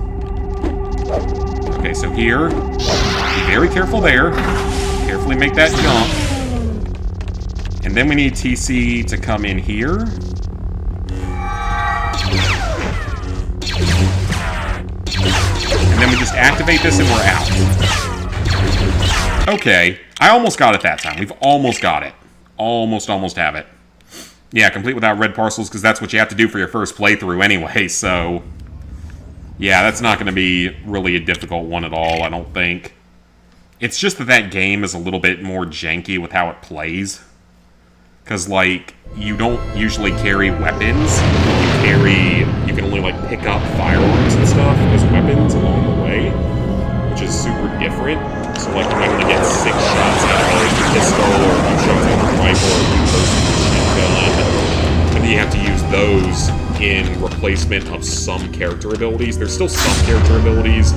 Okay, so here, be very careful there. Carefully make that jump. And then we need TC to come in here. And then we just activate this and we're out. Okay, I almost got it that time. We've almost got it. Almost have it. Yeah, complete without red parcels, because that's what you have to do for your first playthrough anyway, so... Yeah, that's not going to be really a difficult one at all, I don't think. It's just that that game is a little bit more janky with how it plays. Because, like, you don't usually carry weapons. You can only, like, pick up firearms and stuff as weapons along the way. Which is super different. So, like, you might only get 6 shots out of a pistol, or 2 shots out of a rifle, or 2 shots out of a gun. And then you have to use those in replacement of some character abilities. There's still some character abilities,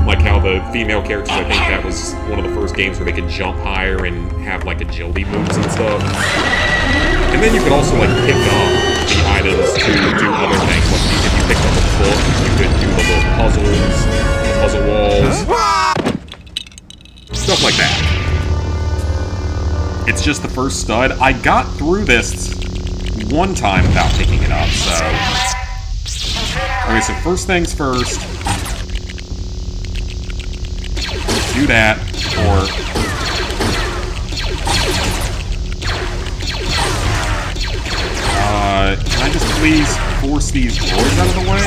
like how the female characters, I think that was one of the first games where they could jump higher and have, like, agility moves and stuff. And then you could also, like, pick up the items to do other things. Like, if you picked up a book, you could do the little puzzles, the puzzle walls, stuff like that. It's just the first stud. I got through this one time without picking it up, so... Okay, so first things first. Do that, or... can I just please force these doors out of the way?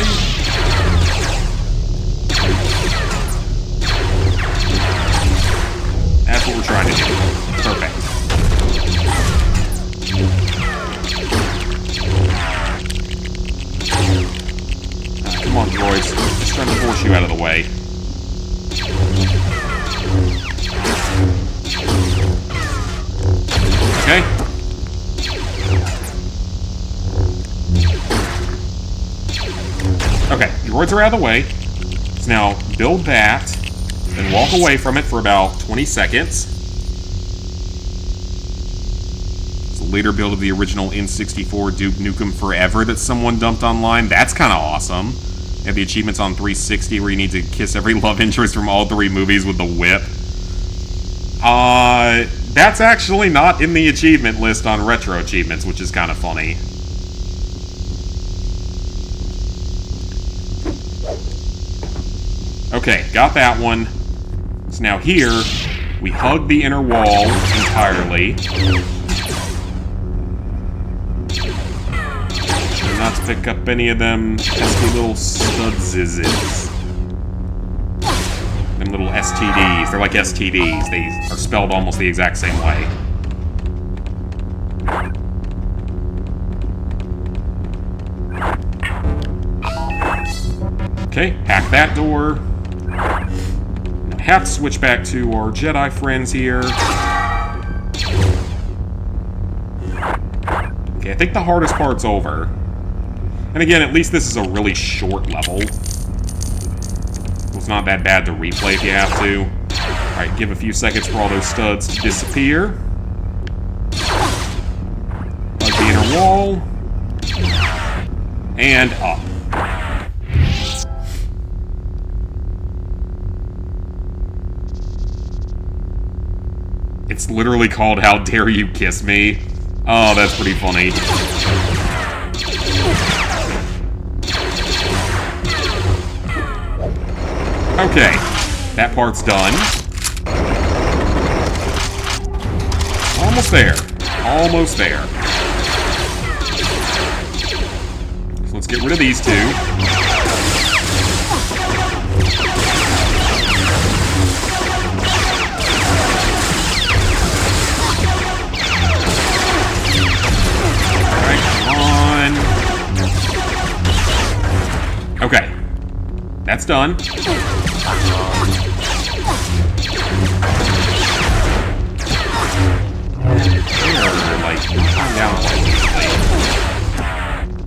That's what we're trying to do. Perfect. Come on, droids. Just trying to force you out of the way. Okay. Okay, droids are out of the way. So now, build that, then walk away from it for about 20 seconds. It's a later build of the original N64 Duke Nukem Forever that someone dumped online. That's kind of awesome. have the achievements on 360 where you need to kiss every love interest from all 3 movies with the whip. That's actually not in the achievement list on Retro Achievements, which is kind of funny. Okay, got that one. So now here, we hug the inner wall entirely. Try not to pick up any of them pesky little studsizzes. Them little STDs. They're like STDs. They are spelled almost the exact same way. Okay, hack that door. Have to switch back to our Jedi friends here. Okay, I think the hardest part's over. And again, at least this is a really short level. It's not that bad to replay if you have to. Alright, give a few seconds for all those studs to disappear. Plug the inner wall. And up. It's literally called How Dare You Kiss Me? Oh, that's pretty funny. Okay, that part's done. Almost there. Almost there. So let's get rid of these 2. Okay, that's done.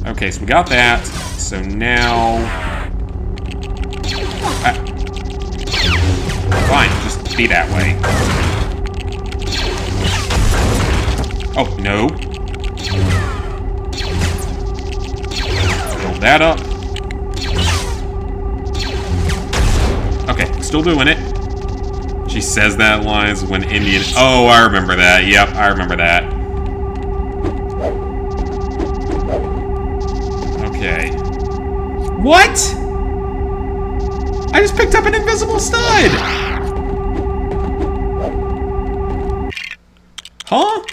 Okay, so we got that. So now... fine, just be that way. Oh, no. Build that up. Okay, still doing it. She says that lines when Indian... Oh, I remember that. Yep, I remember that. Okay. What? I just picked up an invisible stud! Huh?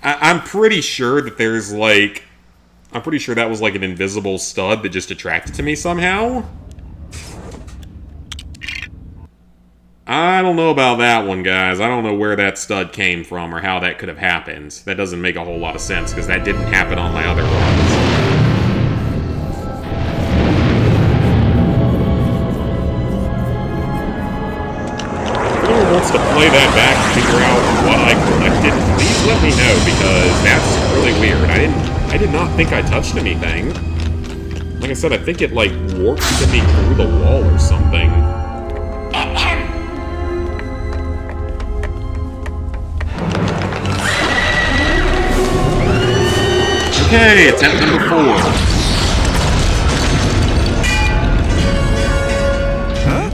I'm pretty sure that there's, like... I'm pretty sure that was, like, an invisible stud that just attracted to me somehow. I don't know about that one, guys. I don't know where that stud came from or how that could have happened. That doesn't make a whole lot of sense, because that didn't happen on my other runs. If anyone wants to play that back and figure out what I collected, please let me know, because that's really weird. I did not think I touched anything. Like I said, I think it, like, warped to me through the wall or something. Okay, attempt number 4. Huh?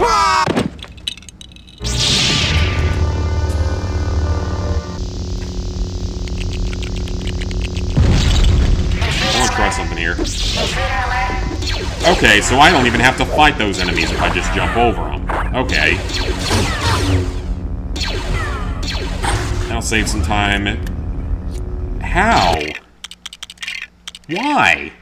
I want to try something here. Okay, so I don't even have to fight those enemies if I just jump over them. Okay. That'll save some time. How? Why?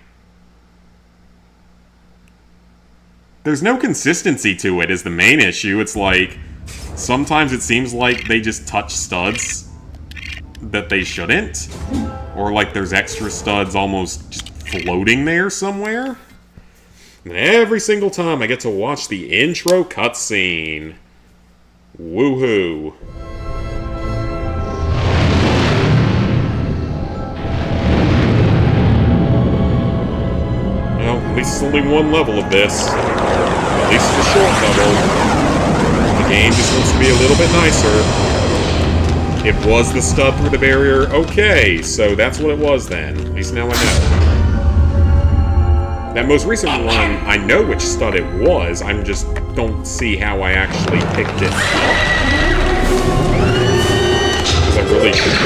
There's no consistency to it is the main issue. It's like, sometimes it seems like they just touch studs that they shouldn't. Or like there's extra studs almost just floating there somewhere. And every single time I get to watch the intro cutscene. Woohoo. At least it's only one level of this. At least it's a short level. The game just wants to be a little bit nicer. It was the stud through the barrier. Okay, so that's what it was then. At least now I know. That most recent run, I know which stud it was, I just don't see how I actually picked it up. Because I really shouldn't.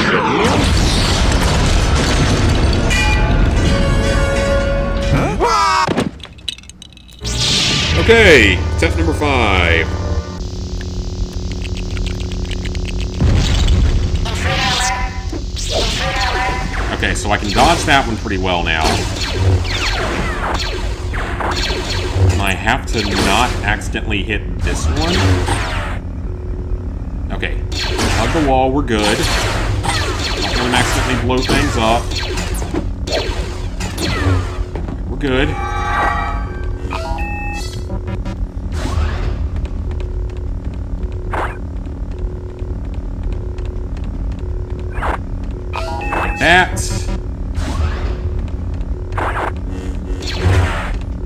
Okay, attempt number 5. Okay, so I can dodge that one pretty well now. I have to not accidentally hit this one. Okay, hug the wall, we're good. Don't want to accidentally blow things up. We're good. That.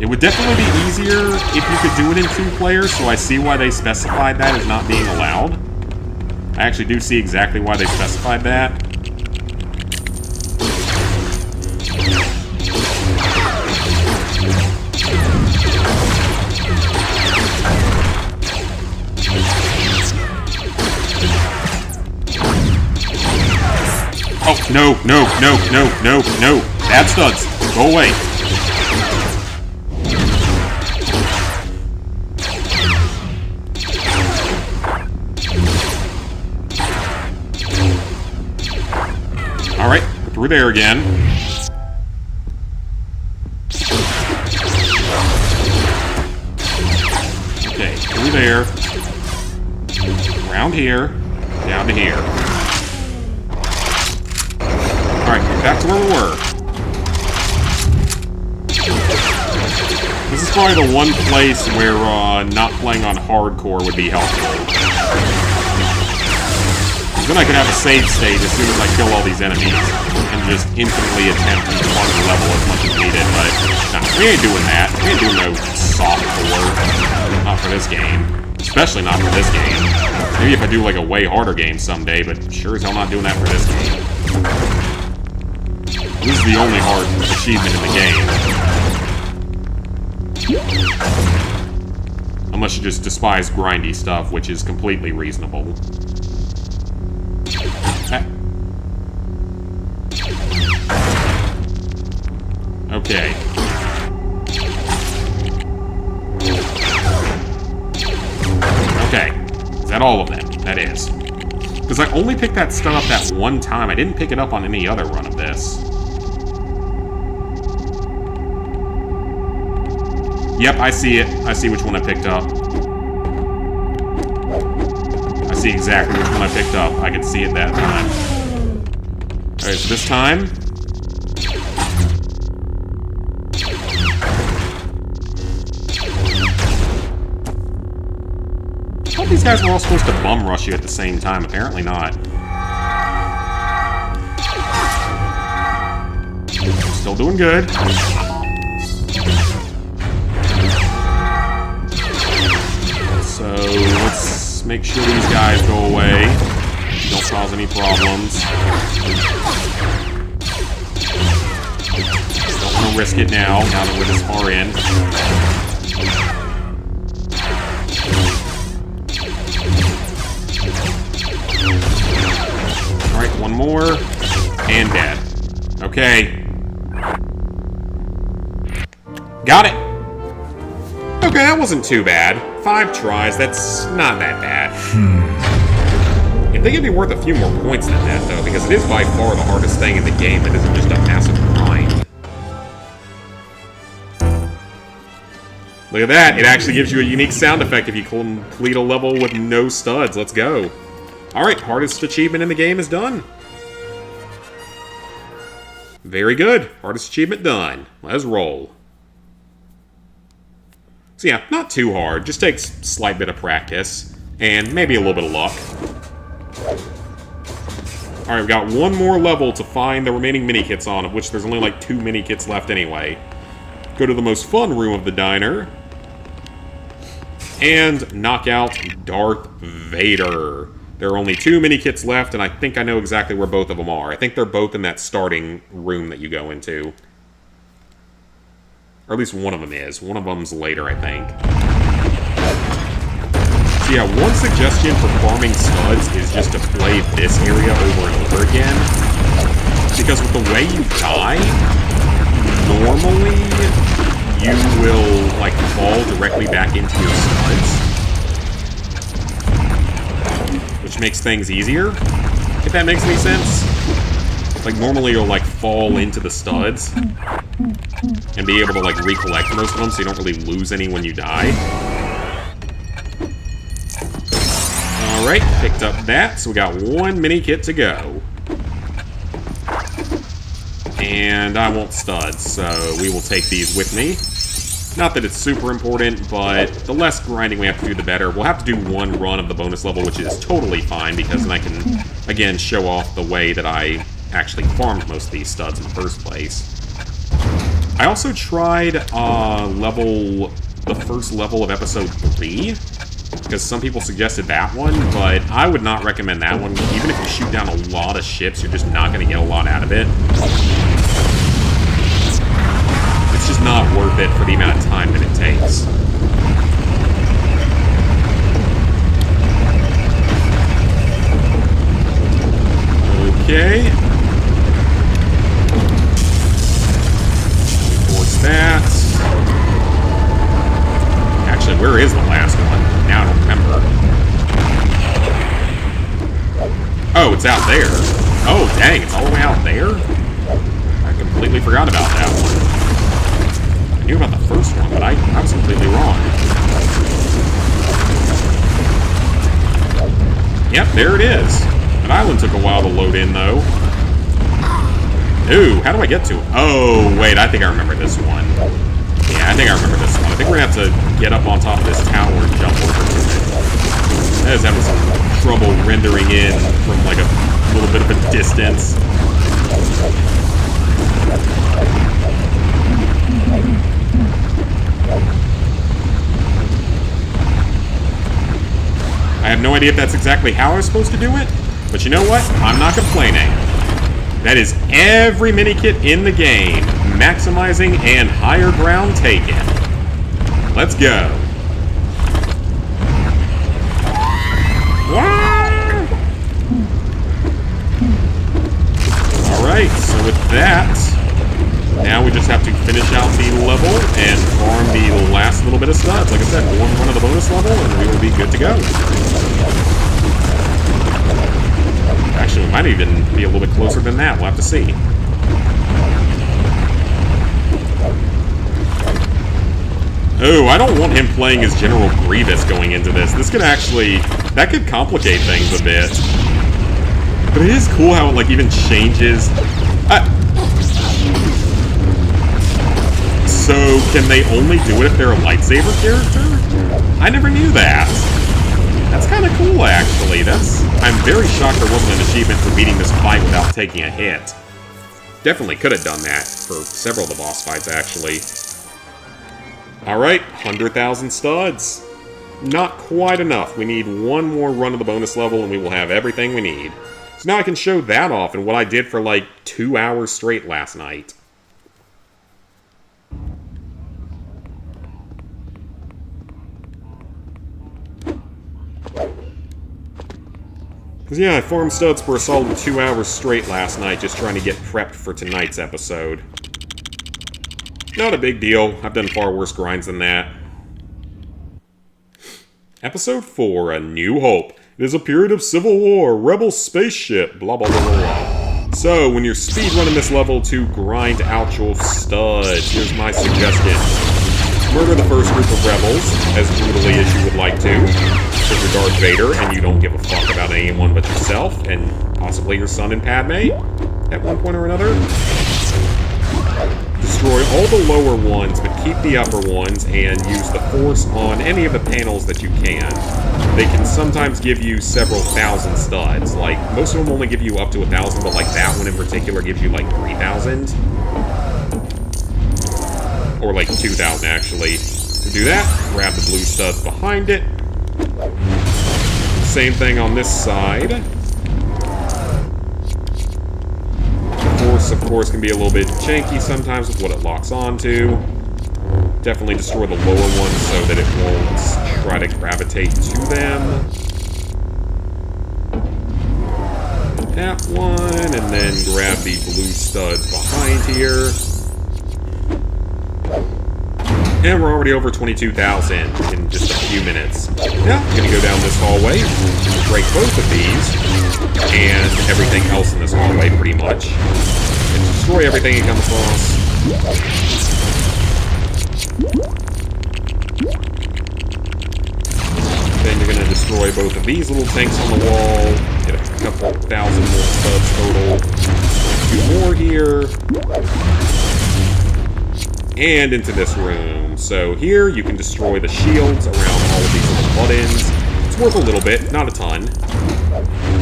It would definitely be easier if you could do it in 2 players, so I see why they specified that as not being allowed. I actually do see exactly why they specified that. Oh, no, no, no, no, no, no. Bad studs. Go away. Alright, through there again. Okay, through there. Around here. Down to here. Alright, back to where we were. This is probably the one place where not playing on hardcore would be helpful. Then I could have a save state as soon as I kill all these enemies and just infinitely attempt each part of the level as much as needed, but nah, we ain't doing that. We ain't doing no softcore. Not for this game. Especially not for this game. Maybe if I do like a way harder game someday, but sure as hell not doing that for this game. This is the only hard achievement in the game. Unless you just despise grindy stuff, which is completely reasonable. Okay. Okay. Is that all of them? That is. Because I only picked that stud up that one time. I didn't pick it up on any other run of this. Yep, I see it. I see which one I picked up. I see exactly which one I picked up. I could see it that time. Alright, so this time... I thought these guys were all supposed to bum rush you at the same time. Apparently not. Still doing good. So, let's make sure these guys go away. Don't cause any problems. Don't want to risk it now that we're this far in. Alright, one more. And dead. Okay. Got it! Okay, that wasn't too bad. 5 tries, that's not that bad. You'd think it'd be worth a few more points than that, though, because it is by far the hardest thing in the game that isn't just a massive grind. Look at that, it actually gives you a unique sound effect if you complete a level with no studs. Let's go. Alright, hardest achievement in the game is done. Very good. Hardest achievement done. Let's roll. So yeah, not too hard. Just takes a slight bit of practice. And maybe a little bit of luck. Alright, we've got one more level to find the remaining mini-kits on, of which there's only like 2 mini-kits left anyway. Go to the most fun room of the diner. And knock out Darth Vader. There are only 2 mini-kits left, and I think I know exactly where both of them are. I think they're both in that starting room that you go into. Or at least one of them is. One of them's later, I think. So yeah, one suggestion for farming studs is just to play this area over and over again. Because with the way you die, normally you will, like, fall directly back into your studs. Which makes things easier, if that makes any sense. Like, normally you'll, like, fall into the studs and be able to, like, recollect most of them so you don't really lose any when you die. Alright, picked up that, so we got one mini kit to go. And I want studs, so we will take these with me. Not that it's super important, but the less grinding we have to do, the better. We'll have to do one run of the bonus level, which is totally fine, because then I can, again, show off the way that I actually farmed most of these studs in the first place. I also tried the first level of episode 3, because some people suggested that one, but I would not recommend that one. Even if you shoot down a lot of ships, you're just not going to get a lot out of it. It's just not worth it for the amount of time that it takes. Okay. Force that. Actually, where is the last one? Now I don't remember. Oh, it's out there. Oh, dang, it's all the way out there? I completely forgot about that one. I knew about the first one, but I was completely wrong. Yep, there it is. That island took a while to load in, though. Ooh, how do I get to it? Oh, wait, I think I remember this one. Yeah, I think I remember this one. I think we're gonna have to get up on top of this tower and jump over to it. That is having some trouble rendering in from, like, a little bit of a distance. I have no idea if that's exactly how I was supposed to do it, but you know what? I'm not complaining. That is every mini-kit in the game, maximizing and higher ground taken. Let's go. Alright, so with that, now we just have to finish out the level and farm the last little bit of studs. Like I said, one run of the bonus level and we will be good to go. Actually, we might even be a little bit closer than that. We'll have to see. Oh, I don't want him playing as General Grievous going into this. This could actually... that could complicate things a bit. But it is cool how it, like, even changes... So, can they only do it if they're a lightsaber character? I never knew that. That's kind of cool, actually. I'm very shocked there wasn't an achievement for beating this fight without taking a hit. Definitely could have done that for several of the boss fights, actually. Alright, 100,000 studs. Not quite enough. We need one more run of the bonus level and we will have everything we need. So now I can show that off and what I did for like 2 hours straight last night. Because, yeah, I farmed studs for a solid 2 hours straight last night, just trying to get prepped for tonight's episode. Not a big deal. I've done far worse grinds than that. Episode 4, A New Hope. It is a period of civil war, rebel spaceship, blah blah blah blah blah. So, when you're speedrunning this level to grind out your studs, here's my suggestion. Murder the first group of rebels, as brutally as you would like to. Because you're Darth Vader, and you don't give a fuck about anyone but yourself, and possibly your son and Padme, at one point or another. Destroy all the lower ones, but keep the upper ones, and use the Force on any of the panels that you can. They can sometimes give you several thousand studs. Like, most of them only give you up to 1,000, but like that one in particular gives you like 3,000. Or like 2,000, actually. To do that, grab the blue studs behind it. Same thing on this side. The Force, of course, can be a little bit janky sometimes with what it locks onto. Definitely destroy the lower ones so that it won't try to gravitate to them. That one, and then grab the blue studs behind here. And we're already over 22,000 in just a few minutes. Now, I'm gonna go down this hallway, break both of these, and everything else in this hallway, pretty much. And destroy everything you come across. Then you're gonna destroy both of these little tanks on the wall. Get a couple thousand more studs total. Two more here. And into this room. So here you can destroy the shields around all of these little buttons. It's worth a little bit, not a ton.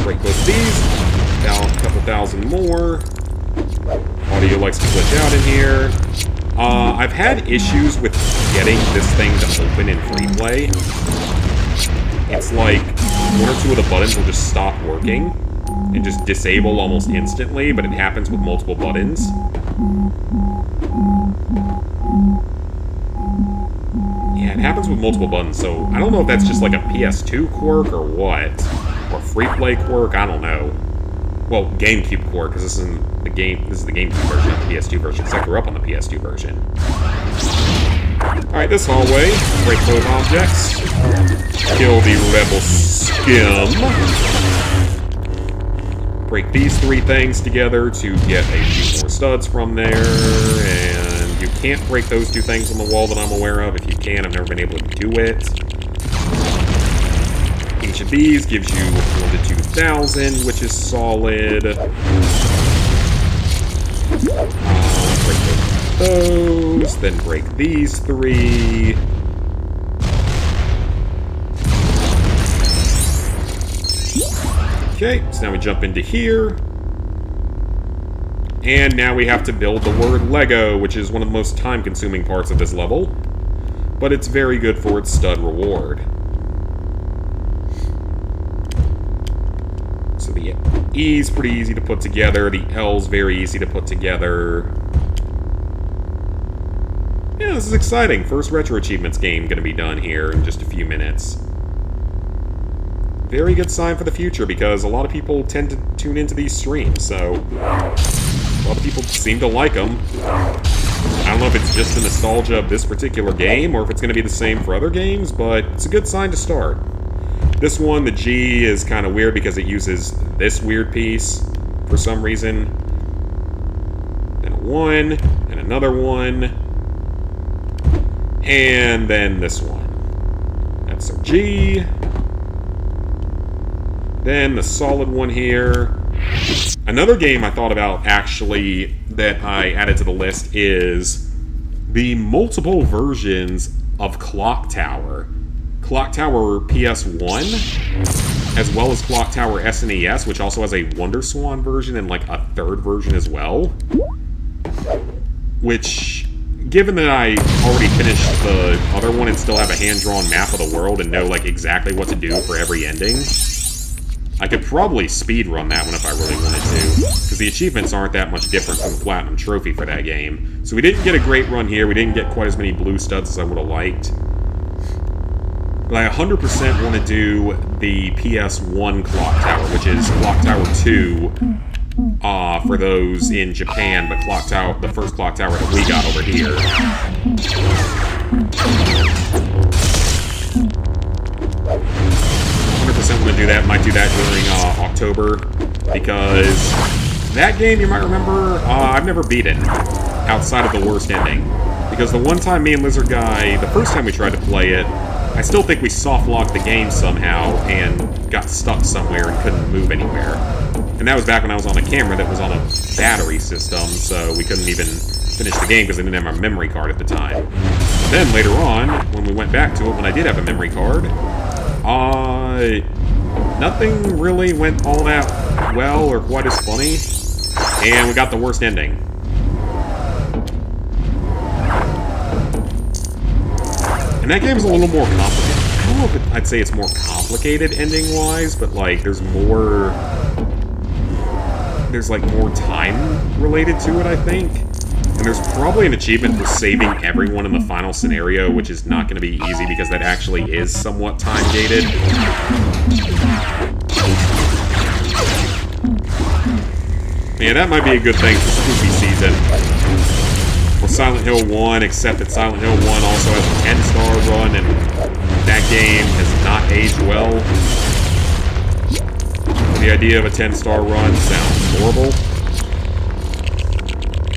Break both of these. Now a couple thousand more. Audio likes to glitch out in here. I've had issues with getting this thing to open in free play. It's like one or two of the buttons will just stop working and just disable almost instantly, but it happens with multiple buttons. Yeah, it happens with multiple buttons, so I don't know if that's just like a PS2 quirk or what. Or free play quirk, I don't know. Well, GameCube quirk, because this isn't the game. This is the GameCube version, not the PS2 version, because I grew up on the PS2 version. Alright, this hallway. Break both objects. Kill the rebel skim. Break these three things together to get a few more studs from there, and you can't break those two things on the wall that I'm aware of. If you can, I've never been able to do it. Each of these gives you 1 to 2,000, which is solid. Break those, then break these three. Okay, so now we jump into here. And now we have to build the word Lego, which is one of the most time-consuming parts of this level. But it's very good for its stud reward. So the E's pretty easy to put together, the L's very easy to put together. Yeah, this is exciting. First Retro Achievements game going to be done here in just a few minutes. Very good sign for the future, because a lot of people tend to tune into these streams, so a lot of people seem to like them. I don't know if it's just the nostalgia of this particular game, or if it's going to be the same for other games, but it's a good sign to start. This one, the G, is kind of weird because it uses this weird piece for some reason. Then a 1, and another 1, and then this one. That's our G. Then the solid one here. Another game I thought about, actually, that I added to the list is the multiple versions of Clock Tower. Clock Tower PS1, as well as Clock Tower SNES, which also has a Wonder Swan version and like a third version as well. Which, given that I already finished the other one and still have a hand-drawn map of the world and know like exactly what to do for every ending, I could probably speedrun that one if I really wanted to, because the achievements aren't that much different from the Platinum Trophy for that game. So we didn't get a great run here, we didn't get quite as many blue studs as I would have liked. But I 100% want to do the PS1 Clock Tower, which is Clock Tower 2 for those in Japan, but Clock Tower, the first Clock Tower that we got over here. 100% want to do that. Might do that during October, because that game, you might remember, I've never beat it outside of the worst ending. Because the one time me and Lizard Guy, the first time we tried to play it, I still think we soft-locked the game somehow and got stuck somewhere and couldn't move anywhere. And that was back when I was on a camera that was on a battery system, so we couldn't even finish the game because I didn't have my memory card at the time. But then later on, when we went back to it, when I did have a memory card, nothing really went all that well or quite as funny, and we got the worst ending. And that game's a little more complicated. I don't know if I'd say it's more complicated ending-wise, but, like, there's like, more time related to it, I think. And there's probably an achievement for saving everyone in the final scenario, which is not going to be easy because that actually is somewhat time-gated. Yeah, that might be a good thing for spooky season. Or Silent Hill 1, except that Silent Hill 1 also has a 10-star run, and that game has not aged well. The idea of a 10-star run sounds horrible.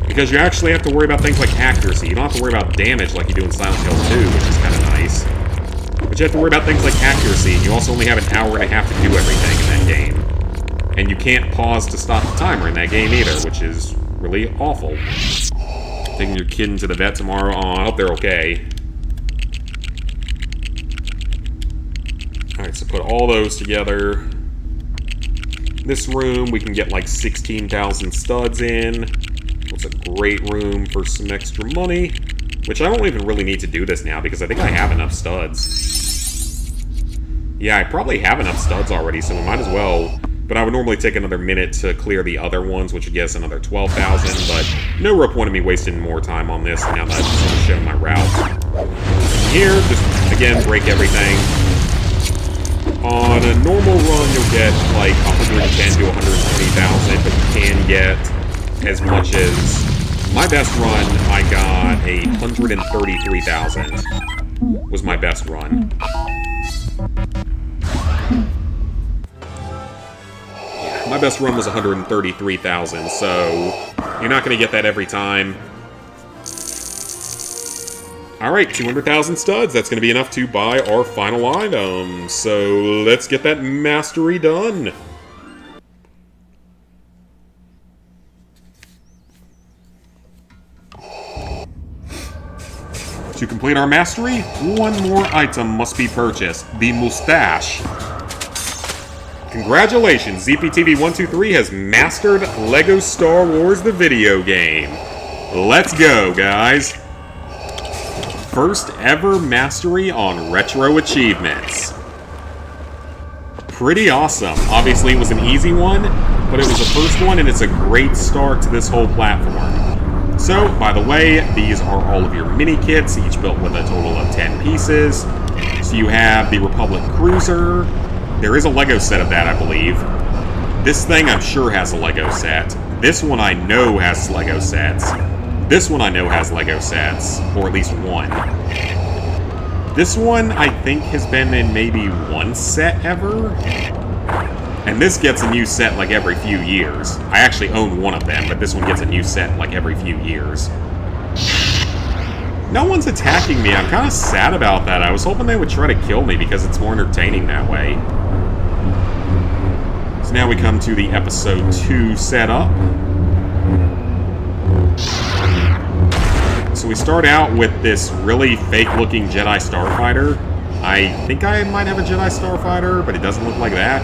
Because you actually have to worry about things like accuracy. You don't have to worry about damage like you do in Silent Hill 2, which is kind of nice. But you have to worry about things like accuracy, and you also only have an hour and a half to do everything in that game. And you can't pause to stop the timer in that game either, which is really awful. Taking your kid into the vet tomorrow. Oh, I hope they're okay. Alright, so put all those together. This room, we can get like 16,000 studs in. It's a great room for some extra money. Which I don't even really need to do this now because I think I have enough studs. Yeah, I probably have enough studs already, so we might as well. But I would normally take another minute to clear the other ones, which would get us another 12,000. But no real point in me wasting more time on this now that I've sort of shown my route. Here, just, again, break everything. On a normal run, you'll get like 110 to 120,000, but you can get as much as... My best run, I got 133,000. Was my best run. My best run was 133,000, so you're not going to get that every time. Alright, 200,000 studs. That's going to be enough to buy our final item. So let's get that mastery done. To complete our mastery, one more item must be purchased. The mustache. Congratulations, ZPTV123 has mastered LEGO Star Wars the video game. Let's go, guys. First ever mastery on Retro Achievements. Pretty awesome. Obviously, it was an easy one, but it was the first one, and it's a great start to this whole platform. So, by the way, these are all of your mini kits, each built with a total of 10 pieces. So you have the Republic Cruiser. There is a Lego set of that, I believe. This thing, I'm sure, has a Lego set. This one I know has Lego sets. This one I know has Lego sets, or at least one. This one, I think, has been in maybe one set ever. And this gets a new set like every few years. I actually own one of them, but this one gets a new set like every few years. No one's attacking me. I'm kind of sad about that. I was hoping they would try to kill me because it's more entertaining that way. So now we come to the Episode 2 setup. So we start out with this really fake-looking Jedi Starfighter. I think I might have a Jedi Starfighter, but it doesn't look like that.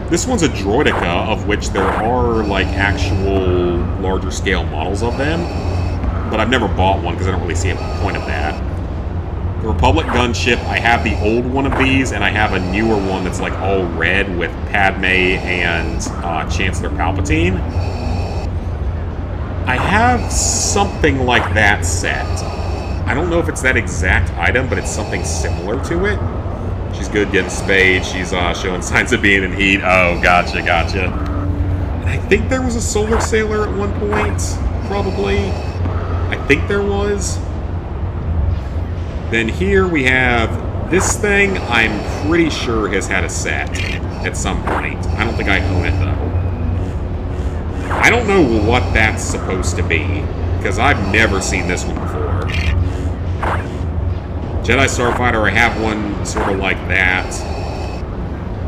This one's a Droideka, of which there are, like, actual larger-scale models of them. But I've never bought one because I don't really see a point of that. The Republic gunship, I have the old one of these, and I have a newer one that's, like, all red with Padme and Chancellor Palpatine. I have something like that set. I don't know if it's that exact item, but it's something similar to it. She's good getting spayed. She's showing signs of being in heat. Oh, gotcha, gotcha. And I think there was a Solar Sailor at one point, probably. I think there was. Then here we have this thing I'm pretty sure has had a set at some point. I don't think I own it, though. I don't know what that's supposed to be, because I've never seen this one before. Jedi Starfighter, I have one sort of like that.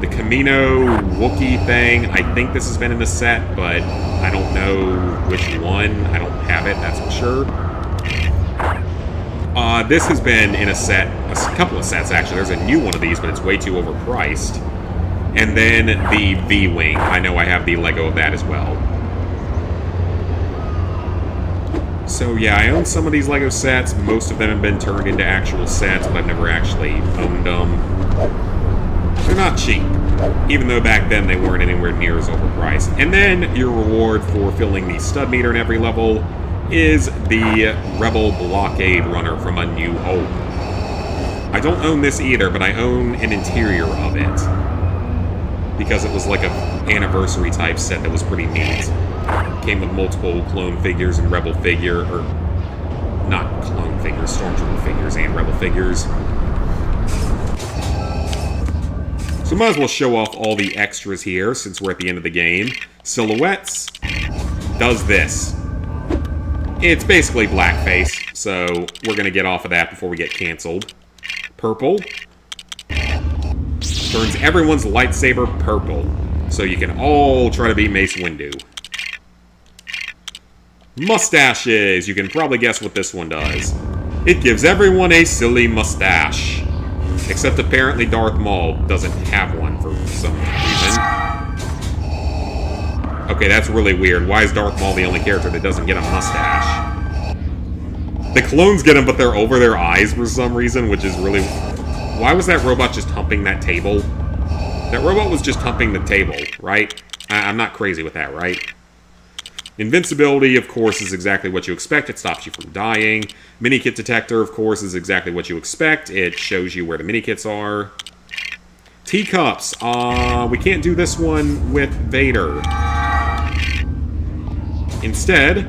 The Camino Wookiee thing, I think this has been in the set, but I don't know which one. I don't have it, that's for sure. This has been in a set, a couple of sets actually. There's a new one of these, but it's way too overpriced. And then the V-Wing, I know I have the Lego of that as well. So yeah, I own some of these Lego sets. Most of them have been turned into actual sets, but I've never actually owned them. They're not cheap, even though back then they weren't anywhere near as overpriced. And then your reward for filling the stud meter in every level, is the Rebel Blockade Runner from A New Hope. I don't own this either, but I own an interior of it. Because it was like an anniversary type set that was pretty neat. Came with multiple clone figures and Rebel figure, or not clone figures, Stormtrooper figures and Rebel figures. So might as well show off all the extras here since we're at the end of the game. Silhouettes does this. It's basically blackface, so we're going to get off of that before we get canceled. Purple turns everyone's lightsaber purple, so you can all try to be Mace Windu. Mustaches! You can probably guess what this one does. It gives everyone a silly mustache. Except apparently Darth Maul doesn't have one for some reason. Okay, that's really weird. Why is Darth Maul the only character that doesn't get a mustache? The clones get them, but they're over their eyes for some reason, which is really... Why was that robot just humping that table? That robot was just humping the table, right? I'm not crazy with that, right? Invincibility, of course, is exactly what you expect. It stops you from dying. Minikit detector, of course, is exactly what you expect. It shows you where the minikits are. Teacups. We can't do this one with Vader. Instead,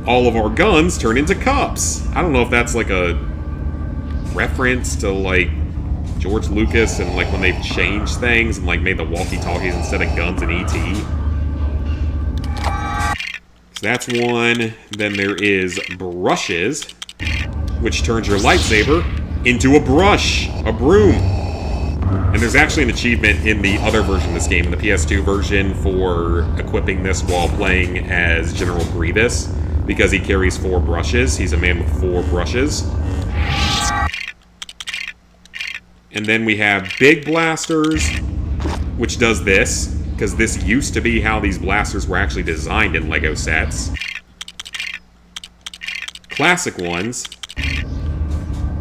all of our guns turn into cups. I don't know if that's like a reference to, like, George Lucas and, like, when they've changed things and, like, made the walkie-talkies instead of guns in E.T. So that's one. Then there is brushes, which turns your lightsaber into a brush, a broom. And there's actually an achievement in the other version of this game, in the PS2 version, for equipping this while playing as General Grievous, because he carries 4 brushes. He's a man with 4 brushes. And then we have big blasters, which does this, because this used to be how these blasters were actually designed in LEGO sets. Classic ones,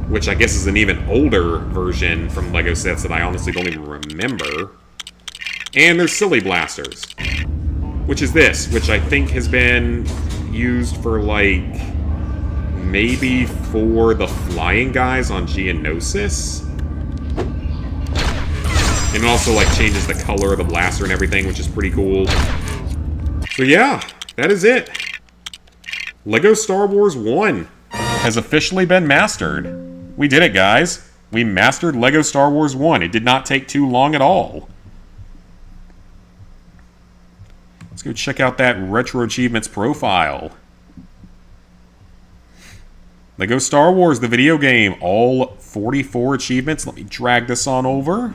which I guess is an even older version from LEGO sets that I honestly don't even remember. And there's silly blasters, which is this, which I think has been used for, like, maybe for the flying guys on Geonosis. And it also, like, changes the color of the blaster and everything, which is pretty cool. So yeah, that is it. LEGO Star Wars 1 has officially been mastered. We did it, guys. We mastered LEGO Star Wars 1. It did not take too long at all. Let's go check out that RetroAchievements profile. LEGO Star Wars, the video game. All 44 achievements. Let me drag this on over.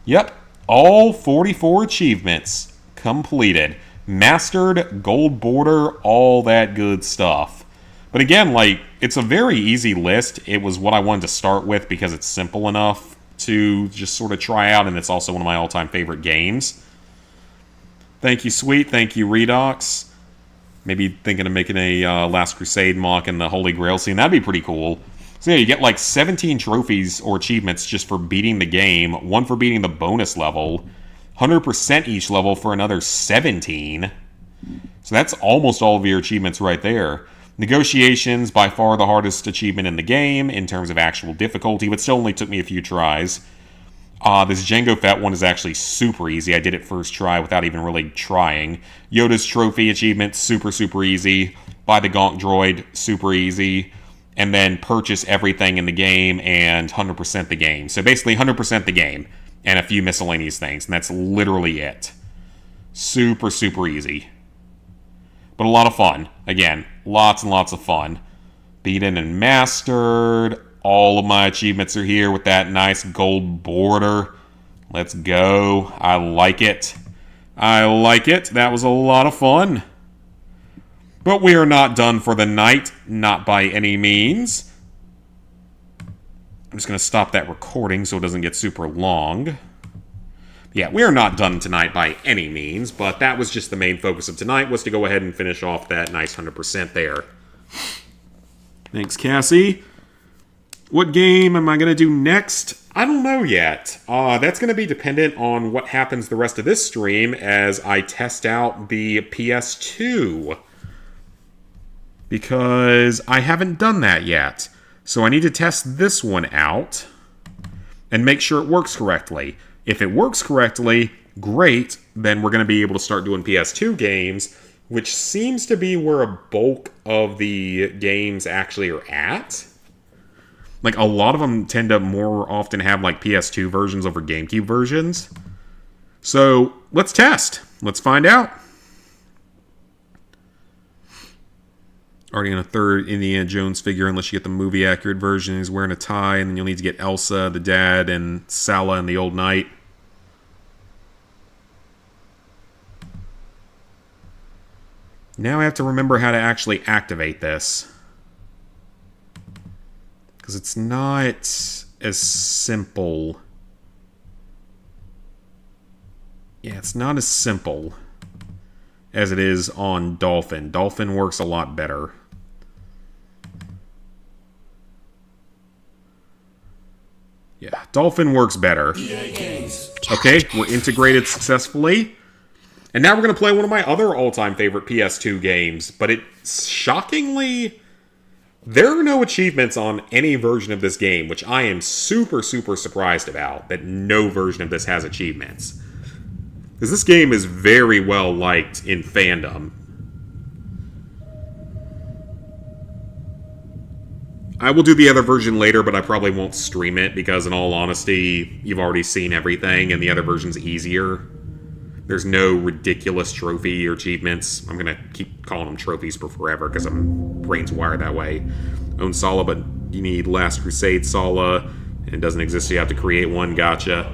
Yep, all 44 achievements completed. Mastered, gold border, all that good stuff. But again, like, it's a very easy list. It was what I wanted to start with because it's simple enough to just sort of try out, and it's also one of my all-time favorite games. Thank you, Sweet. Thank you, Redox. Maybe thinking of making a Last Crusade mock in the Holy Grail scene. That'd be pretty cool. So yeah, you get like 17 trophies or achievements just for beating the game, 1 for beating the bonus level, 100% each level for another 17. So that's almost all of your achievements right there. Negotiations, by far the hardest achievement in the game in terms of actual difficulty, but still only took me a few tries. This Jango Fett one is actually super easy. I did it first try without even really trying. Yoda's Trophy achievement, super, super easy. Buy the Gonk Droid, super easy. And then purchase everything in the game and 100% the game. So basically 100% the game and a few miscellaneous things. And that's literally it. Super, super easy. But a lot of fun. Again, lots and lots of fun. Beaten and mastered. All of my achievements are here with that nice gold border. Let's go. I like it. I like it. That was a lot of fun. But we are not done for the night. Not by any means. I'm just going to stop that recording so it doesn't get super long. Yeah, we are not done tonight by any means, but that was just the main focus of tonight, was to go ahead and finish off that nice 100% there. Thanks, Cassie. What game am I going to do next? I don't know yet. That's going to be dependent on what happens the rest of this stream as I test out the PS2. Because I haven't done that yet. So I need to test this one out and make sure it works correctly. If it works correctly, great, then we're going to be able to start doing PS2 games, which seems to be where a bulk of the games actually are at. Like, a lot of them tend to more often have, like, PS2 versions over GameCube versions. So, let's test. Let's find out. Already in a third Indiana Jones figure, unless you get the movie-accurate version. He's wearing a tie, and then you'll need to get Elsa, the dad, and Sala and the old knight. Now I have to remember how to actually activate this. Because it's not as simple. Yeah, it's not as simple as it is on Dolphin. Dolphin works a lot better. Yeah, Dolphin works better. Okay, we're integrated successfully. And now we're going to play one of my other all-time favorite PS2 games. But it's shockingly... there are no achievements on any version of this game, which I am super, super surprised about, that no version of this has achievements. Because this game is very well liked in fandom. I will do the other version later, but I probably won't stream it, because in all honesty, you've already seen everything, and the other version's easier. There's no ridiculous trophy or achievements. I'm going to keep calling them trophies for forever because my brain's wired that way. Own Sala, but you need Last Crusade Sala, and it doesn't exist, so you have to create one. Gotcha.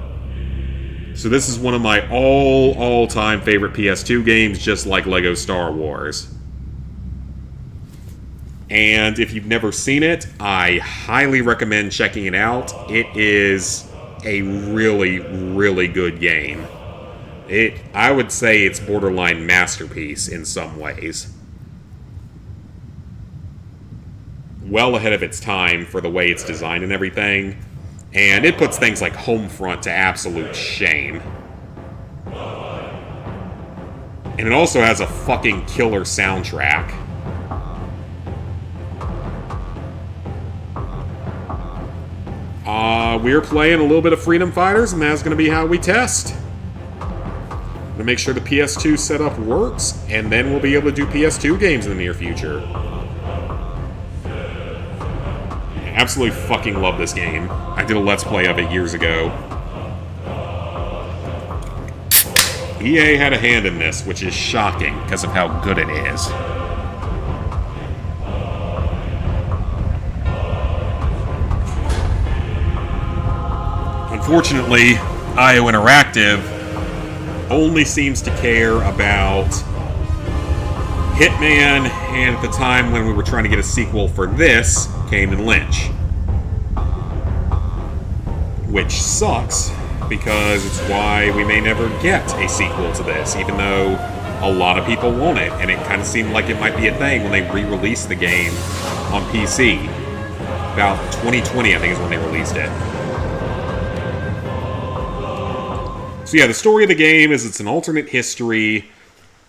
So this is one of my all-time favorite PS2 games, just like Lego Star Wars. And if you've never seen it, I highly recommend checking it out. It is a really, really good game. I would say it's borderline masterpiece in some ways. Well ahead of its time for the way it's designed and everything. And it puts things like Homefront to absolute shame. And it also has a fucking killer soundtrack. We're playing a little bit of Freedom Fighters, and that's going to be how we test. To make sure the PS2 setup works, and then we'll be able to do PS2 games in the near future. I absolutely fucking love this game. I did a Let's Play of it years ago. EA had a hand in this, which is shocking because of how good it is. Unfortunately, IO Interactive only seems to care about Hitman, and at the time when we were trying to get a sequel for this, Kane and Lynch. Which sucks, because it's why we may never get a sequel to this, even though a lot of people want it, and it kind of seemed like it might be a thing when they re-released the game on PC. About 2020, I think, is when they released it. So yeah, the story of the game is it's an alternate history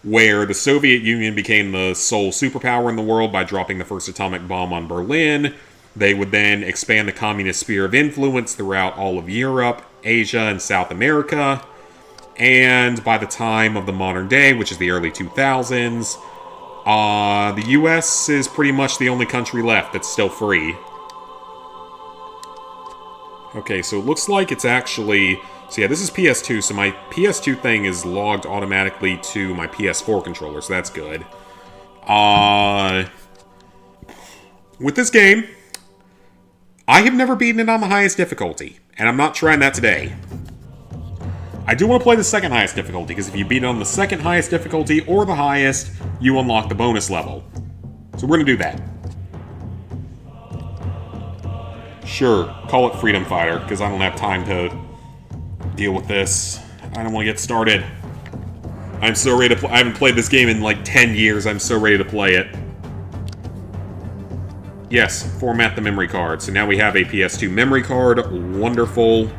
where the Soviet Union became the sole superpower in the world by dropping the first atomic bomb on Berlin. They would then expand the communist sphere of influence throughout all of Europe, Asia, and South America. And by the time of the modern day, which is the early 2000s, the US is pretty much the only country left that's still free. Okay, so it looks like it's actually... So yeah, this is PS2, so my PS2 thing is logged automatically to my PS4 controller, so that's good. With this game, I have never beaten it on the highest difficulty, and I'm not trying that today. I do want to play the second highest difficulty, because if you beat it on the second highest difficulty, or the highest, you unlock the bonus level. So we're going to do that. Sure, call it Freedom Fighter, because I don't have time to deal with this. I don't want to get started. I'm so ready to play. I haven't played this game in like 10 years. I'm so ready to play it. Yes, format the memory card. So now we have a PS2 memory card. Wonderful.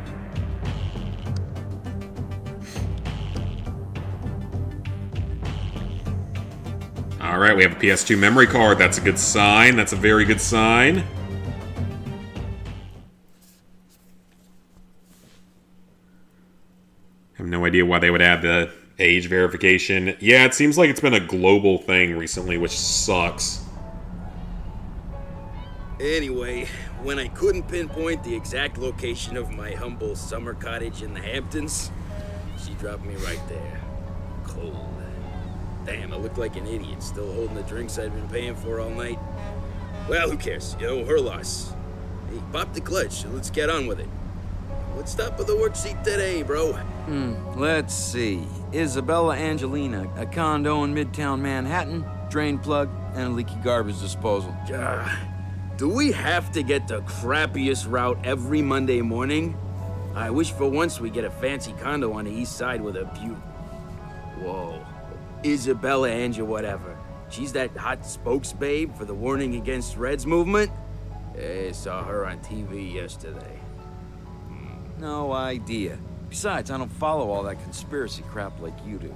Alright, we have a PS2 memory card. That's a good sign. That's a very good sign. I have no idea why they would add the age verification. Yeah, it seems like it's been a global thing recently, which sucks. Anyway, when I couldn't pinpoint the exact location of my humble summer cottage in the Hamptons, she dropped me right there. Cold. Damn, I look like an idiot, still holding the drinks I'd been paying for all night. Well, who cares? You know, her loss. Hey, pop the clutch, let's get on with it. What's up with the work seat today, bro? Let's see. Isabella Angelina, a condo in Midtown Manhattan, drain plug, and a leaky garbage disposal. Do we have to get the crappiest route every Monday morning? I wish for once we get a fancy condo on the east side with a view. Whoa. Isabella Angel whatever. She's that hot spokesbabe for the Warning Against Reds movement? I saw her on TV yesterday. No idea. Besides, I don't follow all that conspiracy crap like you do.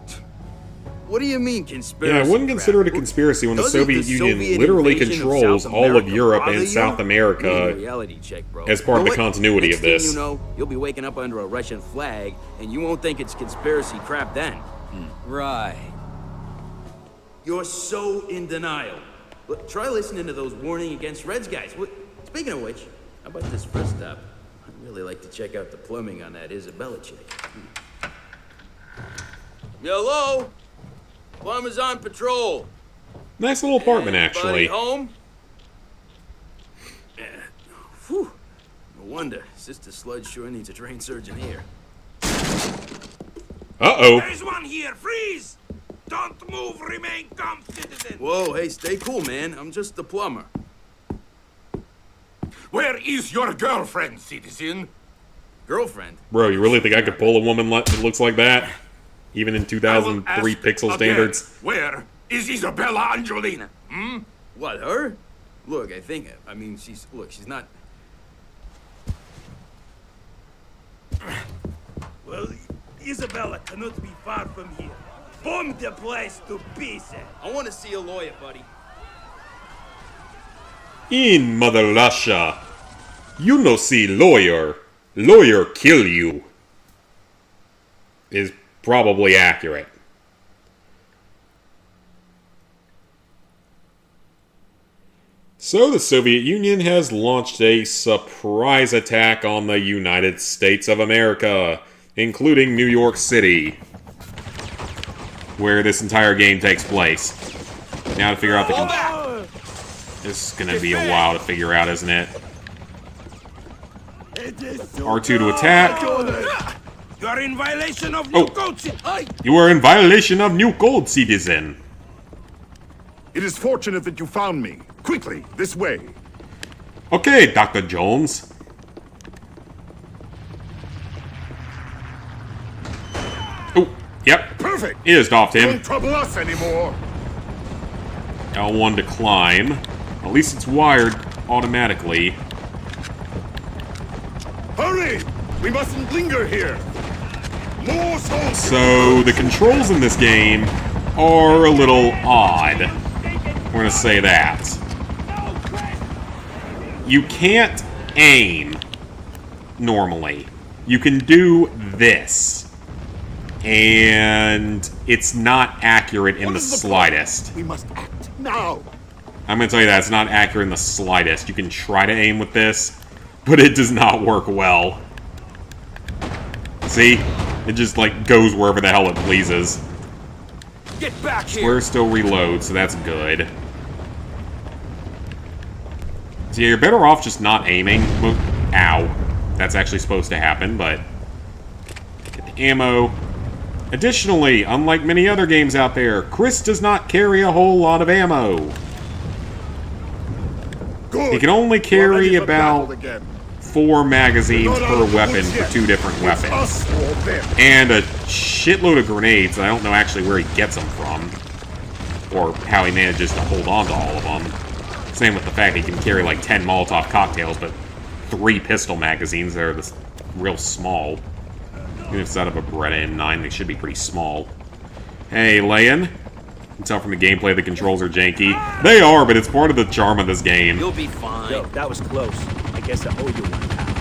What do you mean, conspiracy? Yeah, I wouldn't consider it a conspiracy when the Soviet Union literally controls all of Europe and South America as part of the continuity of this. You know, you'll be waking up under a Russian flag, and you won't think it's conspiracy crap then. Right. You're so in denial. Look, try listening to those Warning Against Reds guys. Speaking of which, how about this first stop? I'd really like to check out the plumbing on that Isabella chick. Hello? Plumber's on patrol. Nice little apartment, Anybody actually. home? Yeah. Whew. No wonder. Sister Sludge sure needs a trained surgeon here. Uh-oh. There's one here. Freeze! Don't move. Remain calm, citizen. Whoa, hey, stay cool, man. I'm just the plumber. Where is your girlfriend, citizen? Girlfriend? Bro, you really think I could pull a woman that looks like that? Even in 2003 pixel standards? Where is Isabella Angelina? What, her? Look, I mean, she's not... Well, Isabella cannot be far from here. Bomb the place to pieces. I want to see a lawyer, buddy. In Mother Russia, you no see lawyer. Lawyer kill you. Is probably accurate. So the Soviet Union has launched a surprise attack on the United States of America, including New York City, where this entire game takes place. Now to figure out the... This is gonna be a while to figure out, isn't it? R2 to attack. You are in violation of new code. You are in violation of new code, citizen. It is fortunate that you found me. Quickly, this way. Okay, Dr. Jones. Oh, yep. Perfect. Ears off him. Don't trouble us anymore. L1 to climb. At least it's wired automatically. Hurry! We mustn't linger here. More soldiers. So, the controls in this game are a little odd. We're gonna say that. You can't aim normally. You can do this. And it's not accurate in the slightest. We must act now. I'm gonna tell you that it's not accurate in the slightest. You can try to aim with this, but it does not work well. See? It just, like, goes wherever the hell it pleases. Get back here. Square still reloads, so that's good. So yeah, you're better off just not aiming. Ow. That's actually supposed to happen, but... Get the ammo. Additionally, unlike many other games out there, Chris does not carry a whole lot of ammo. Good. He can only carry about again. 4 magazines per weapon for 2 different weapons. Us or them. And a shitload of grenades. I don't know actually where he gets them from. Or how he manages to hold on to all of them. Same with the fact that you can carry like 10 Molotov cocktails, but 3 pistol magazines that are this real small. Even if it's out of a Beretta M9, they should be pretty small. Hey, Leon. You can tell from the gameplay the controls are janky. They are, but it's part of the charm of this game. You'll be fine. Yo, that was close. I guess I owe you one, pal.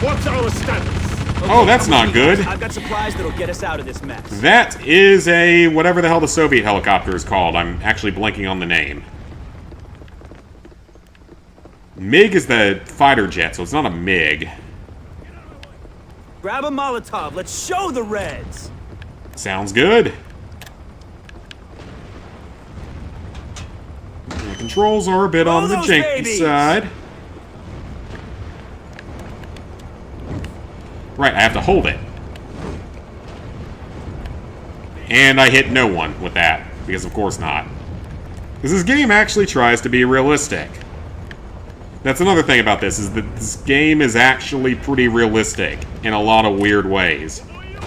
What's our status? Oh, that's not good. I've got supplies that'll get us out of this mess. That is a whatever the hell the Soviet helicopter is called. I'm actually blanking on the name. MiG is the fighter jet, so it's not a MiG. Grab a Molotov. Let's show the Reds. Sounds good. The controls are a bit on the those janky babies! side. Right, I have to hold it. And I hit no one with that, because of course not. Because this game actually tries to be realistic. That's another thing about this, is that this game is actually pretty realistic in a lot of weird ways.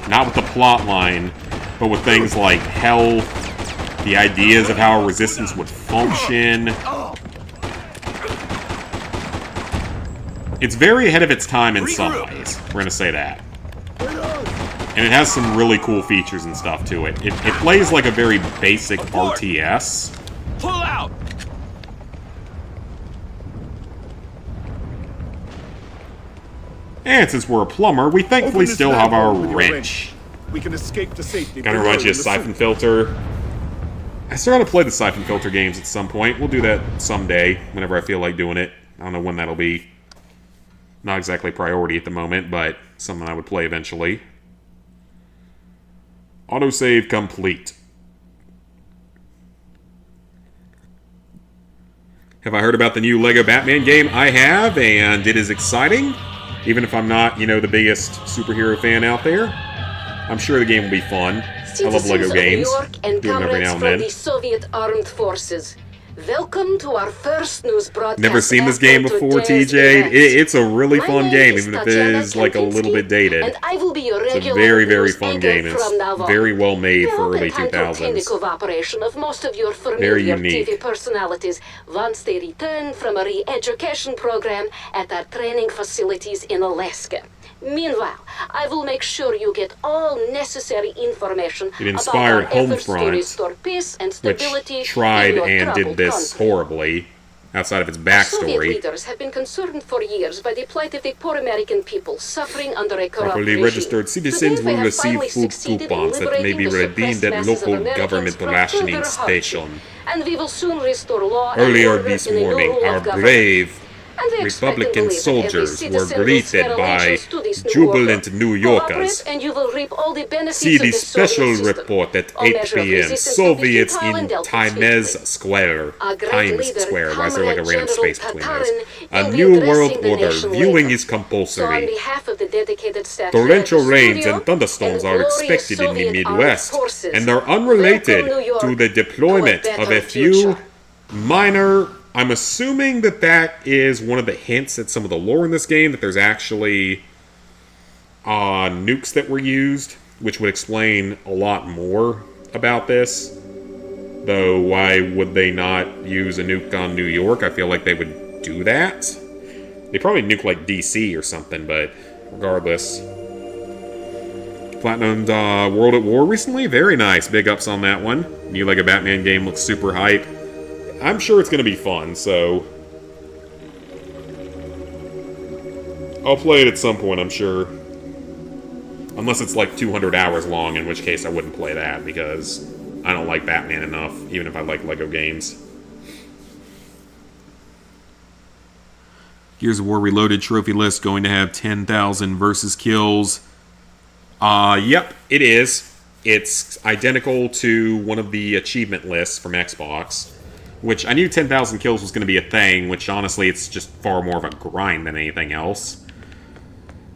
Not with the plot line, but with things like health, the ideas of how a resistance would function. It's very ahead of its time in some ways. We're gonna say that. And it has some really cool features and stuff to it. It plays like a very basic RTS. Pull out. And since we're a plumber, we thankfully Open this still have our manhole with your wrench. We can escape to safety. Kinda reminds you of Siphon Filter. I still gotta play the Siphon Filter games at some point. We'll do that someday, whenever I feel like doing it. I don't know when that'll be. Not exactly priority at the moment, but something I would play eventually. Autosave complete. Have I heard about the new LEGO Batman game? I have, and it is exciting. Even if I'm not, you know, the biggest superhero fan out there. I'm sure the game will be fun. I love LEGO games. New York and Do them every now and comrades from then. the Soviet Armed Forces. Welcome to our first news broadcast. Never seen this after game before, today's TJ. events. It's a really My fun name game, is even if it Tatiana is like a little bit dated. And I will be your It's a regular very, very news fun anchor game. It's from now on. very well made We for hope early and title 2000s. the cooperation of most of your Very familiar unique. TV personalities once they return from a re-education program at our training facilities in Alaska. Meanwhile, I will make sure you get all necessary information It inspired about our efforts to Homefront, restore peace and which stability tried in your and did troubled this country. horribly, outside of its Soviet backstory. leaders have been concerned for years by the plight of the poor American people suffering under a corrupt Properly regime. registered citizens Today, we will have receive finally food succeeded in coupons that may liberating be the redeemed suppressed at masses of local Americans government from rationing further hardship. station. And we will soon restore law and Earlier order this in a new morning, rule of our government. brave And we expect and Republican believe that every soldiers were citizen will greeted swear by allegiance to this new jubilant order. New Cooperate Yorkers. and you will reap all the benefits See of the the Soviet special system. report at All 8 measure of p.m. resistance will be Soviets futile in and dealt with Times swiftly. Square. Our great Times leader, Square. Why is there like a Comrade random space General between those? Tatarin, A will be new addressing world the order. nation Viewing later. is So on compulsory. behalf of the dedicated staff Torrential here at the rains studio and thunderstorms and are glorious expected in the Soviet armed Midwest, forces, and they're unrelated welcome New York to the deployment to a of better a few future. minor... I'm assuming that that is one of the hints at some of the lore in this game, that there's actually nukes that were used, which would explain a lot more about this. Though, why would they not use a nuke on New York? I feel like they would do that. They probably nuke like DC or something, but regardless. Platinumed World at War recently? Very nice. Big ups on that one. New LEGO Batman game looks super hype. I'm sure it's going to be fun, so... I'll play it at some point, I'm sure. Unless it's like 200 hours long, in which case I wouldn't play that, because I don't like Batman enough, even if I like LEGO games. Gears of War Reloaded trophy list going to have 10,000 versus kills. Yep, it is. It's identical to one of the achievement lists from Xbox, which I knew 10,000 kills was going to be a thing, which honestly it's just far more of a grind than anything else.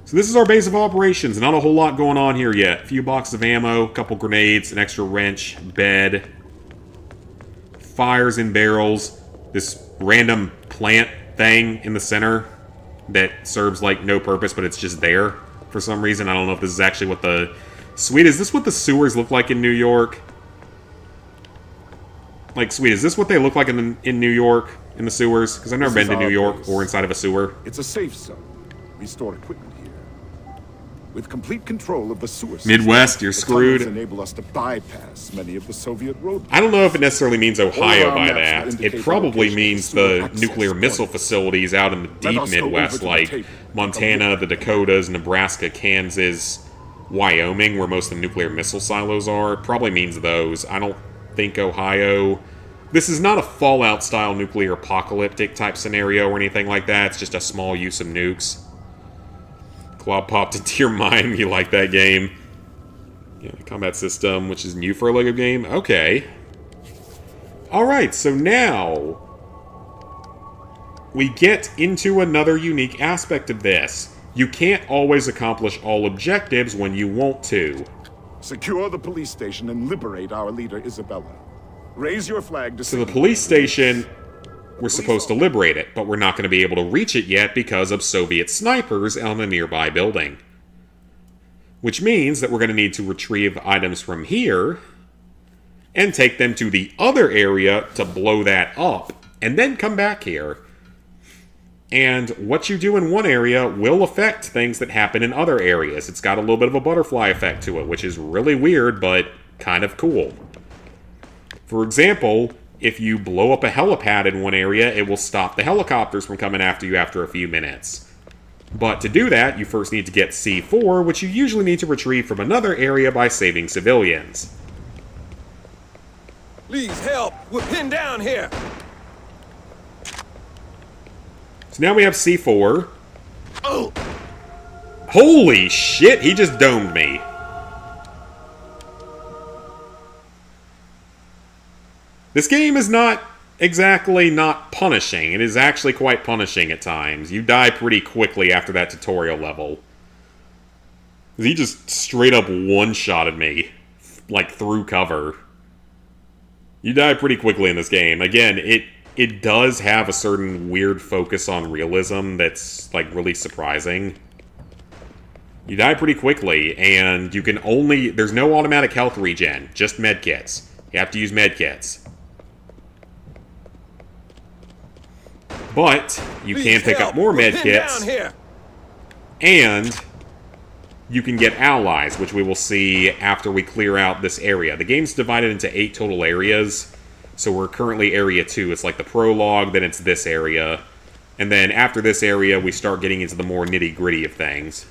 So this is our base of operations. Not a whole lot going on here yet. A few boxes of ammo, a couple grenades, an extra wrench, bed, fires in barrels, this random plant thing in the center that serves like no purpose, but it's just there for some reason. I don't know if this is actually what the... Sweet, is this what the sewers look like in New York? Like, sweet, is this what they look like in New York? in the sewers? Because I've never This been is to New our York base. or inside of a sewer. It's a safe zone. We store equipment here. With complete control of the sewer system, Midwest, you're the screwed. tunnels enable us to bypass many of the Soviet roadblocks. I don't know if it necessarily means Ohio All by our maps that. will indicate It the probably location of means the sewer the access nuclear missile points. facilities out in the deep us go over Midwest, to the like table. Montana, the Dakotas, Nebraska, Kansas, Wyoming, where most of the nuclear missile silos are. It probably means those. I don't think Ohio... This is not a Fallout-style nuclear apocalyptic type scenario or anything like that. It's just a small use of nukes. Claw popped into your mind. You like that game. Yeah, the combat system, which is new for a LEGO game. Okay. Alright, so now... we get into another unique aspect of this. You can't always accomplish all objectives when you want to. Secure the police station and liberate our leader, Isabella. Raise your flag to So the police station, we're supposed to liberate it, but we're not going to be able to reach it yet because of Soviet snipers on the nearby building. Which means that we're going to need to retrieve items from here and take them to the other area to blow that up, and then come back here. And what you do in one area will affect things that happen in other areas. It's got a little bit of a butterfly effect to it, which is really weird, but kind of cool. For example, if you blow up a helipad in one area, it will stop the helicopters from coming after you after a few minutes. But to do that, you first need to get C4, which you usually need to retrieve from another area by saving civilians. Please help! We're pinned down here! So now we have C4. Oh! Holy shit, he just domed me. This game is not exactly not punishing. It is actually quite punishing at times. You die pretty quickly after that tutorial level. He just straight up one-shotted me, like, through cover. You die pretty quickly in this game. Again, it does have a certain weird focus on realism that's, like, really surprising. You die pretty quickly, and you can only... There's no automatic health regen, just medkits. You have to use medkits. But you can pick up more medkits, and you can get allies, which we will see after we clear out this area. The game's divided into 8 total areas, so we're currently Area 2. It's like the prologue, then it's this area, and then after this area, we start getting into the more nitty-gritty of things.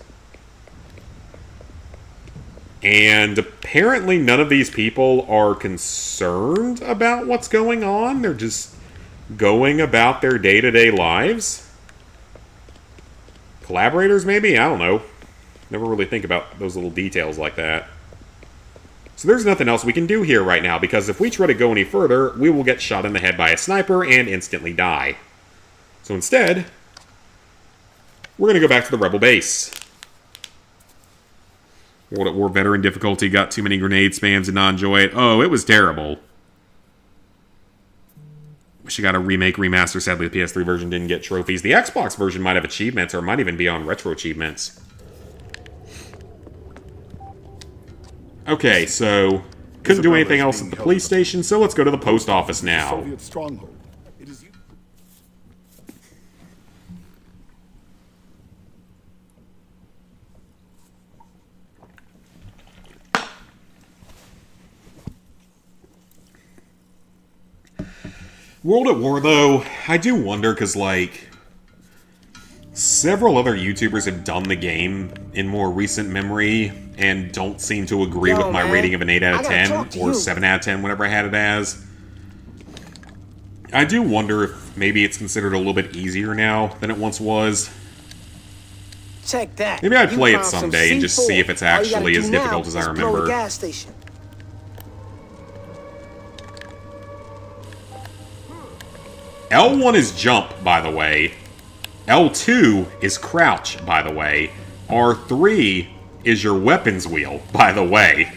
And apparently none of these people are concerned about what's going on. They're just going about their day-to-day lives. Collaborators, maybe? I don't know. Never really think about those little details like that. So there's nothing else we can do here right now, because if we try to go any further, we will get shot in the head by a sniper and instantly die. So instead, we're going to go back to the Rebel base. World at War Veteran difficulty, got too many grenade spams, did not enjoy it. Oh, it was terrible. Wish you got a remake, remaster. Sadly, the PS3 version didn't get trophies. The Xbox version might have achievements, or it might even be on RetroAchievements. Okay, so couldn't do anything else at the police station, so let's go to the post office now. Soviet stronghold. It is World at War, though, I do wonder, because, like, several other YouTubers have done the game in more recent memory and don't seem to agree with my rating of an 8 out of 10 or 7 out of 10, whatever I had it as. I do wonder if maybe it's considered a little bit easier now than it once was. Check that. Maybe I'd You play it found some someday and just see if it's C4. All you gotta actually do as now difficult as I is blow the remember. gas station. L1 is jump, by the way. L2 is crouch, by the way. R3 is your weapons wheel, by the way.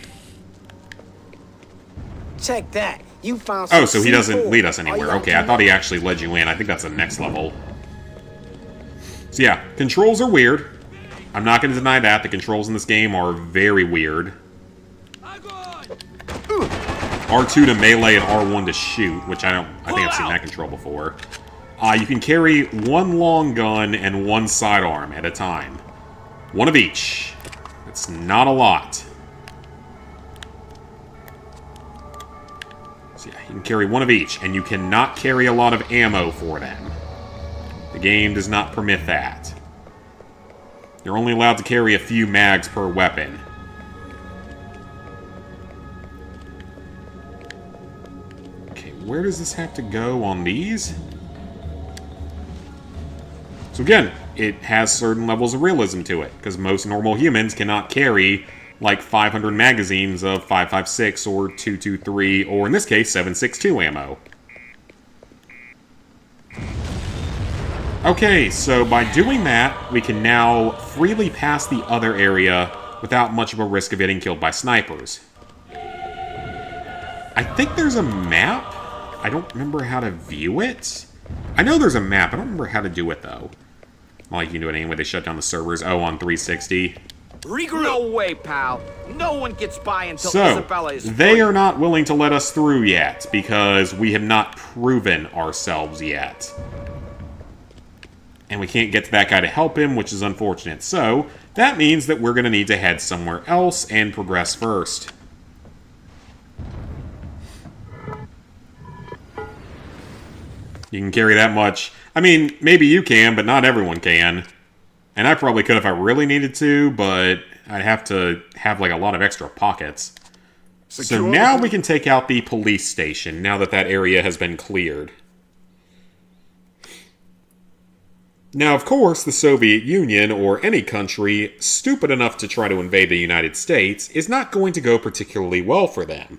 Check that. You found some Oh, so he doesn't C4. lead us All you anywhere. gotta Okay, do I thought he now- actually led you in. I think that's the next level. So yeah, controls are weird. I'm not going to deny that. The controls in this game are very weird. R2 to melee and R1 to shoot, which I think I've seen that control before. You can carry one long gun and one sidearm at a time. One of each. That's not a lot. So yeah, you can carry one of each, and you cannot carry a lot of ammo for them. The game does not permit that. You're only allowed to carry a few mags per weapon. Okay, where does this have to go on these? So again, it has certain levels of realism to it, because most normal humans cannot carry like 500 magazines of 5.56 or 223, or in this case, 7.62 ammo. Okay, so by doing that, we can now freely pass the other area without much of a risk of getting killed by snipers. I think there's a map. I don't remember how to view it. I know there's a map. I don't remember how to do it, though. Well, you can do it anyway. They shut down the servers. Oh, on 360. Regroup. No way, pal. No one gets by until So, Isabella is they free. are not willing to let us through yet, because we have not proven ourselves yet. And we can't get to that guy to help him, which is unfortunate. So, that means that we're going to need to head somewhere else and progress first. You can carry that much. I mean, maybe you can, but not everyone can. And I probably could if I really needed to, but I'd have to have like a lot of extra pockets. So now we can take out the police station, now that that area has been cleared. Now, of course, the Soviet Union, or any country stupid enough to try to invade the United States, is not going to go particularly well for them.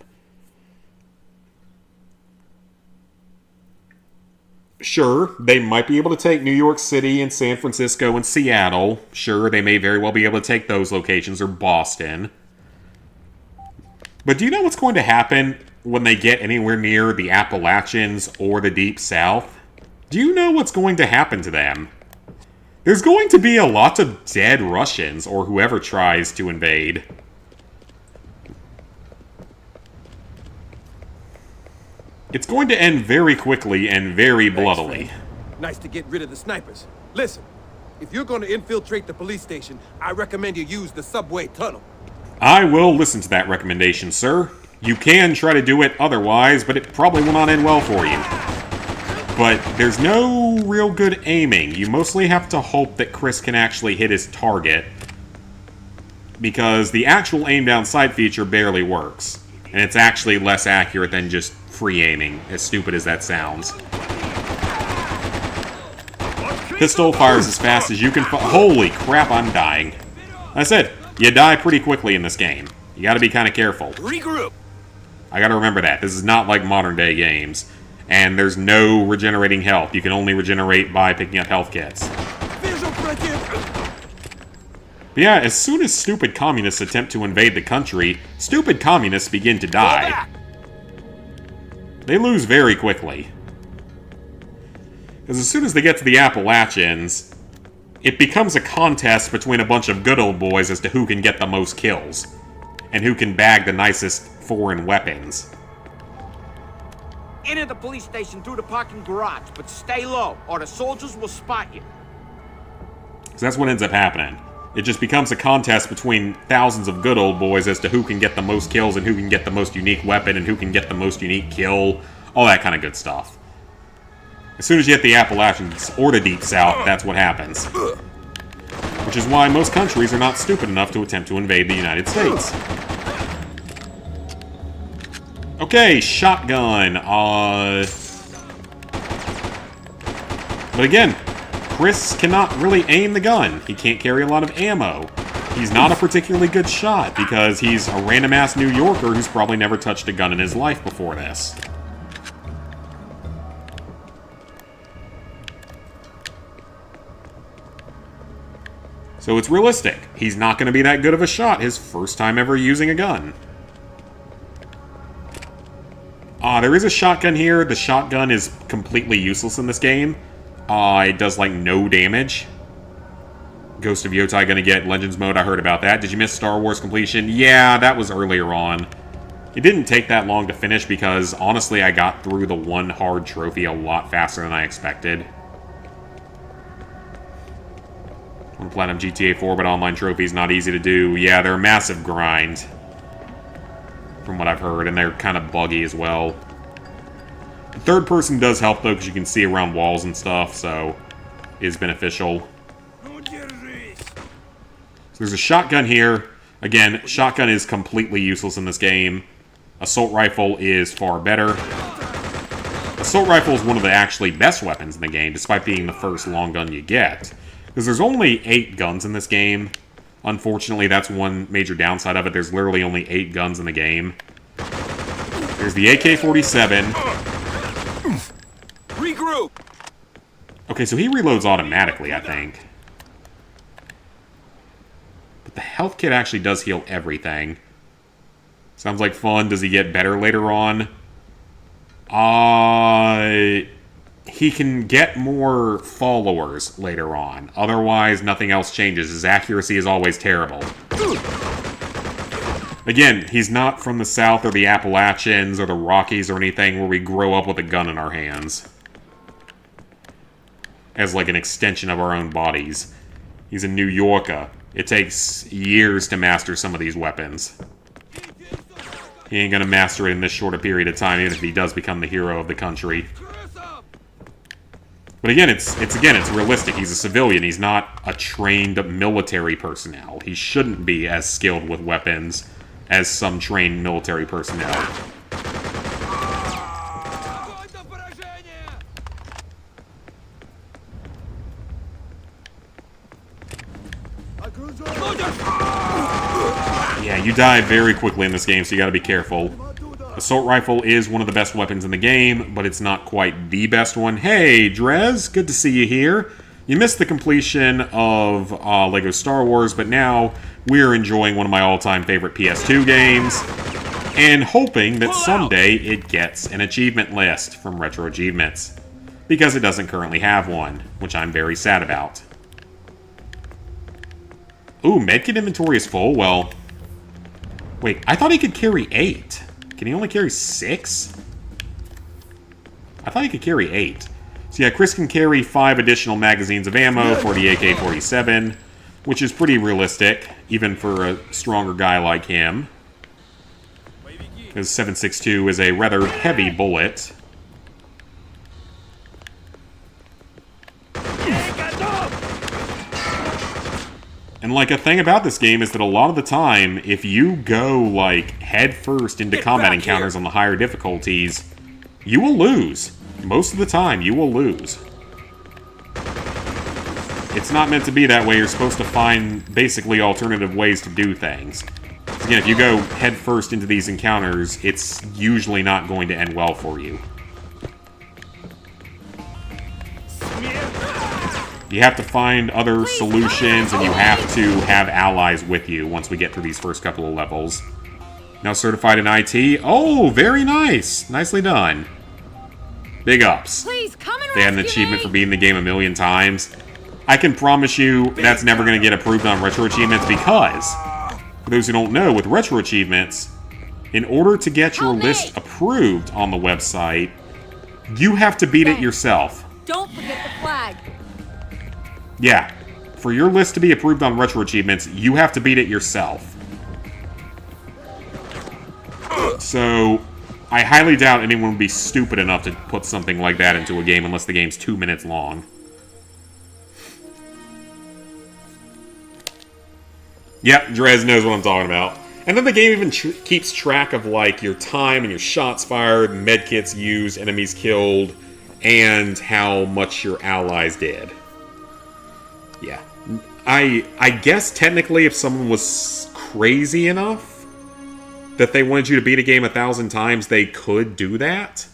Sure, they might be able to take New York City and San Francisco and Seattle. Sure, they may very well be able to take those locations, or Boston. But do you know what's going to happen when they get anywhere near the Appalachians or the Deep South? Do you know what's going to happen to them? There's going to be a lot of dead Russians, or whoever tries to invade. It's going to end very quickly and very bloodily. Nice to get rid of the snipers. Listen, if you're going to infiltrate the police station, I recommend you use the subway tunnel. I will listen to that recommendation, sir. You can try to do it otherwise, but it probably will not end well for you. But there's no real good aiming. You mostly have to hope that Chris can actually hit his target, because the actual aim down sight feature barely works. And it's actually less accurate than just free aiming, as stupid as that sounds. Pistol fires as fast as you can Holy crap, I'm dying. Like I said, you die pretty quickly in this game. You gotta be kind of careful. Regroup. I gotta remember that. This is not like modern day games. And there's no regenerating health. You can only regenerate by picking up health kits. But yeah, as soon as stupid communists attempt to invade the country, stupid communists begin to die. They lose very quickly. Because as soon as they get to the Appalachians, it becomes a contest between a bunch of good old boys as to who can get the most kills, and who can bag the nicest foreign weapons. Enter the police station through the parking garage, but stay low, or the soldiers will spot you. So that's what ends up happening. It just becomes a contest between thousands of good old boys as to who can get the most kills and who can get the most unique weapon and who can get the most unique kill. All that kind of good stuff. As soon as you hit the Appalachians or the Deep South, that's what happens. Which is why most countries are not stupid enough to attempt to invade the United States. Okay, shotgun. But again, Chris cannot really aim the gun. He can't carry a lot of ammo. He's not a particularly good shot because he's a random-ass New Yorker who's probably never touched a gun in his life before this. So it's realistic. He's not going to be that good of a shot his first time ever using a gun. There is a shotgun here. The shotgun is completely useless in this game. It does, like, no damage. Ghost of Yotai gonna get Legends mode. I heard about that. Did you miss Star Wars completion? Yeah, that was earlier on. It didn't take that long to finish because, honestly, I got through the one hard trophy a lot faster than I expected. On Platinum GTA 4, but online trophies not easy to do. Yeah, they're a massive grind, from what I've heard, and they're kind of buggy as well. The third person does help, though, because you can see around walls and stuff, so it is beneficial. So there's a shotgun here. Again, shotgun is completely useless in this game. Assault rifle is far better. Assault rifle is one of the actually best weapons in the game, despite being the first long gun you get. Because there's only 8 guns in this game. Unfortunately, that's one major downside of it. There's literally only 8 guns in the game. There's the AK-47. Regroup! Okay, so he reloads automatically, I think. The health kit actually does heal everything. Sounds like fun. Does he get better later on? He can get more followers later on. Otherwise, nothing else changes. His accuracy is always terrible. Again, he's not from the South or the Appalachians or the Rockies or anything where we grow up with a gun in our hands. As like an extension of our own bodies. He's a New Yorker. It takes years to master some of these weapons. He ain't gonna master it in this short a period of time, even if he does become the hero of the country. But again, it's realistic. He's a civilian. He's not a trained military personnel. He shouldn't be as skilled with weapons as some trained military personnel. Yeah, you die very quickly in this game, so you gotta be careful. Assault rifle is one of the best weapons in the game, but it's not quite the best one. Hey, Drez, good to see you here. You missed the completion of LEGO Star Wars, but now we're enjoying one of my all-time favorite PS2 games, and hoping that someday it gets an achievement list from RetroAchievements, because it doesn't currently have one, which I'm very sad about. Ooh, medkit inventory is full? Well, wait, I thought he could carry 8. Can he only carry 6? I thought he could carry 8. So yeah, Chris can carry 5 additional magazines of ammo for the AK-47, which is pretty realistic, even for a stronger guy like him. Because 7.62 is a rather heavy bullet. And, like, a thing about this game is that a lot of the time, if you go, like, head first into combat encounters on the higher difficulties, you will lose. Most of the time, you will lose. It's not meant to be that way. You're supposed to find, basically, alternative ways to do things. So again, if you go head first into these encounters, it's usually not going to end well for you. You have to find other solutions, and you have to have allies with you once we get through these first couple of levels. Now certified in IT. Oh, very nice. Nicely done. Big ups. Please, come and they had an achievement for beating the game 1,000,000 times. I can promise you that's never going to get approved on RetroAchievements because, for those who don't know, with RetroAchievements, in order to get your list approved on the website, you have to beat it yourself. Don't forget the flag. Yeah, for your list to be approved on RetroAchievements, you have to beat it yourself. So, I highly doubt anyone would be stupid enough to put something like that into a game unless the game's 2 minutes long. Yep, Drez knows what I'm talking about. And then the game even keeps track of, like, your time and your shots fired, medkits used, enemies killed, and how much your allies did. Yeah. I guess technically if someone was crazy enough that they wanted you to beat a game 1,000 times, they could do that.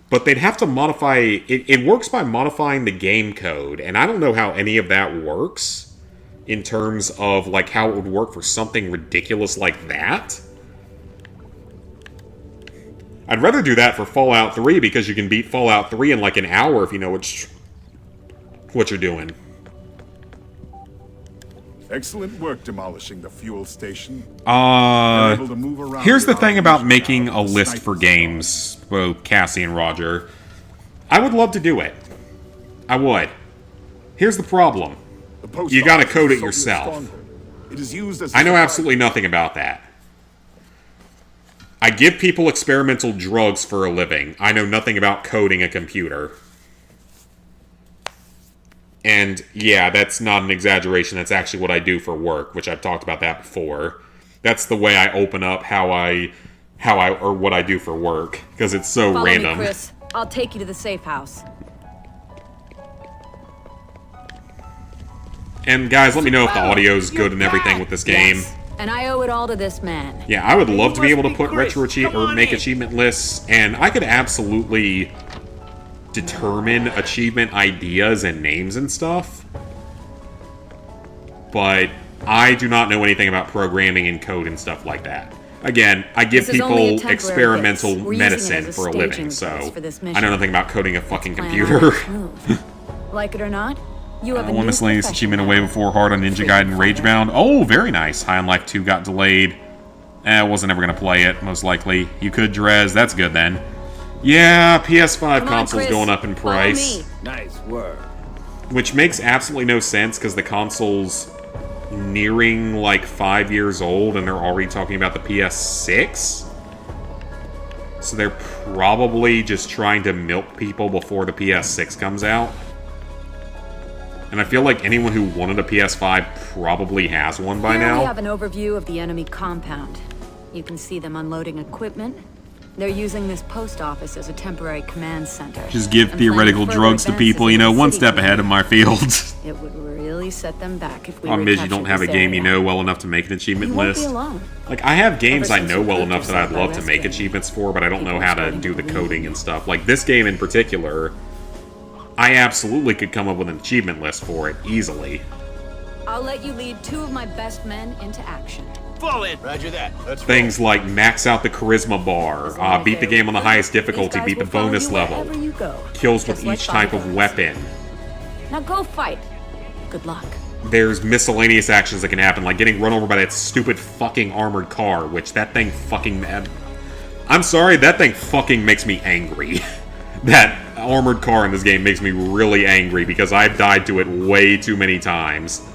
But they'd have to modify... It works by modifying the game code, and I don't know how any of that works in terms of, like, how it would work for something ridiculous like that. I'd rather do that for Fallout 3, because you can beat Fallout 3 in, like, an hour if you know what you're doing. Excellent work demolishing the fuel station. They're able to move around Here's the without thing about losing making out a on the list for snipers. games, both Cassie and Roger. I would love to do it. I would. Here's the problem. The post You gotta office code is it Soviet yourself. stronghold. It is used as a I know supply- absolutely nothing about that. I give people experimental drugs for a living. I know nothing about coding a computer. And yeah, that's not an exaggeration. That's actually what I do for work, which I've talked about that before. That's the way I open up or what I do for work, because it's so Follow random. me, Chris. I'll take you to the safe house. And guys, let me know if the audio's good and everything with this game. Yes. And I owe it all to this man. Yeah, I would love to be must able to be put Chris. retro Come on make in. achievement lists, and I could absolutely determine achievement ideas and names and stuff. But I do not know anything about programming and code and stuff like that. Again, I give This is only a people temporary experimental fix. We're using it medicine as a for a living, staging so place for this I know mission. nothing about coding a fucking Plan computer. on its move. Like it or not, you have a One new miscellaneous profession achievement now. away before hard on Ninja Freedom Gaiden fighter. Ragebound. Oh, very nice. High on Life 2 got delayed. I wasn't ever going to play it, most likely. You could, Drez. That's good, then. Yeah, PS5 Come on, console's Chris. going up in Follow price. me. Nice work. Which makes absolutely no sense, because the console's nearing, like, 5 years old, and they're already talking about the PS6? So they're probably just trying to milk people before the PS6 comes out. And I feel like anyone who wanted a PS5 probably has one by Here now. we have an overview of the enemy compound. You can see them unloading equipment. They're using this post office as a temporary command center. Just give and theoretical planning further drugs to advances people, you in know, the one city step ahead of my field. It would really set them back if we Problem is, you recaptured don't have a this game you area. know well enough to make an achievement You won't list. be alone. Like, I have games Ever I since know you well proved enough that I'd yourself love to by make rescuing achievements for, but I don't know people how to starting do to the believe coding you. and stuff. Like, this game in particular, I absolutely could come up with an achievement list for it easily. I'll let you lead 2 of my best men into action. Fall in. Roger that. Let's Things like max out the charisma bar, beat the game on the highest difficulty, These beat the guys will follow bonus you level, wherever you go, kills with just like each type of bodyguards. weapon. Now go fight. Good luck. There's miscellaneous actions that can happen, like getting run over by that stupid fucking armored car, which that thing fucking... I'm sorry, that thing fucking makes me angry. That armored car in this game makes me really angry because I've died to it way too many times.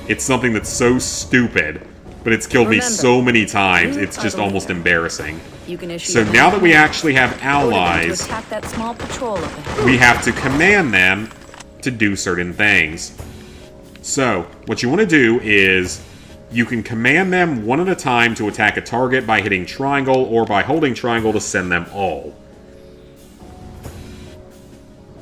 It's something that's so stupid, but it's killed me Remember, so many times, you it's are just the almost leader. embarrassing. You can issue So your now own that we command. actually have Order them to allies, attack that small patrol up ahead. we have to command them to do certain things. So, what you want to do is, you can command them one at a time to attack a target by hitting triangle, or by holding triangle to send them all.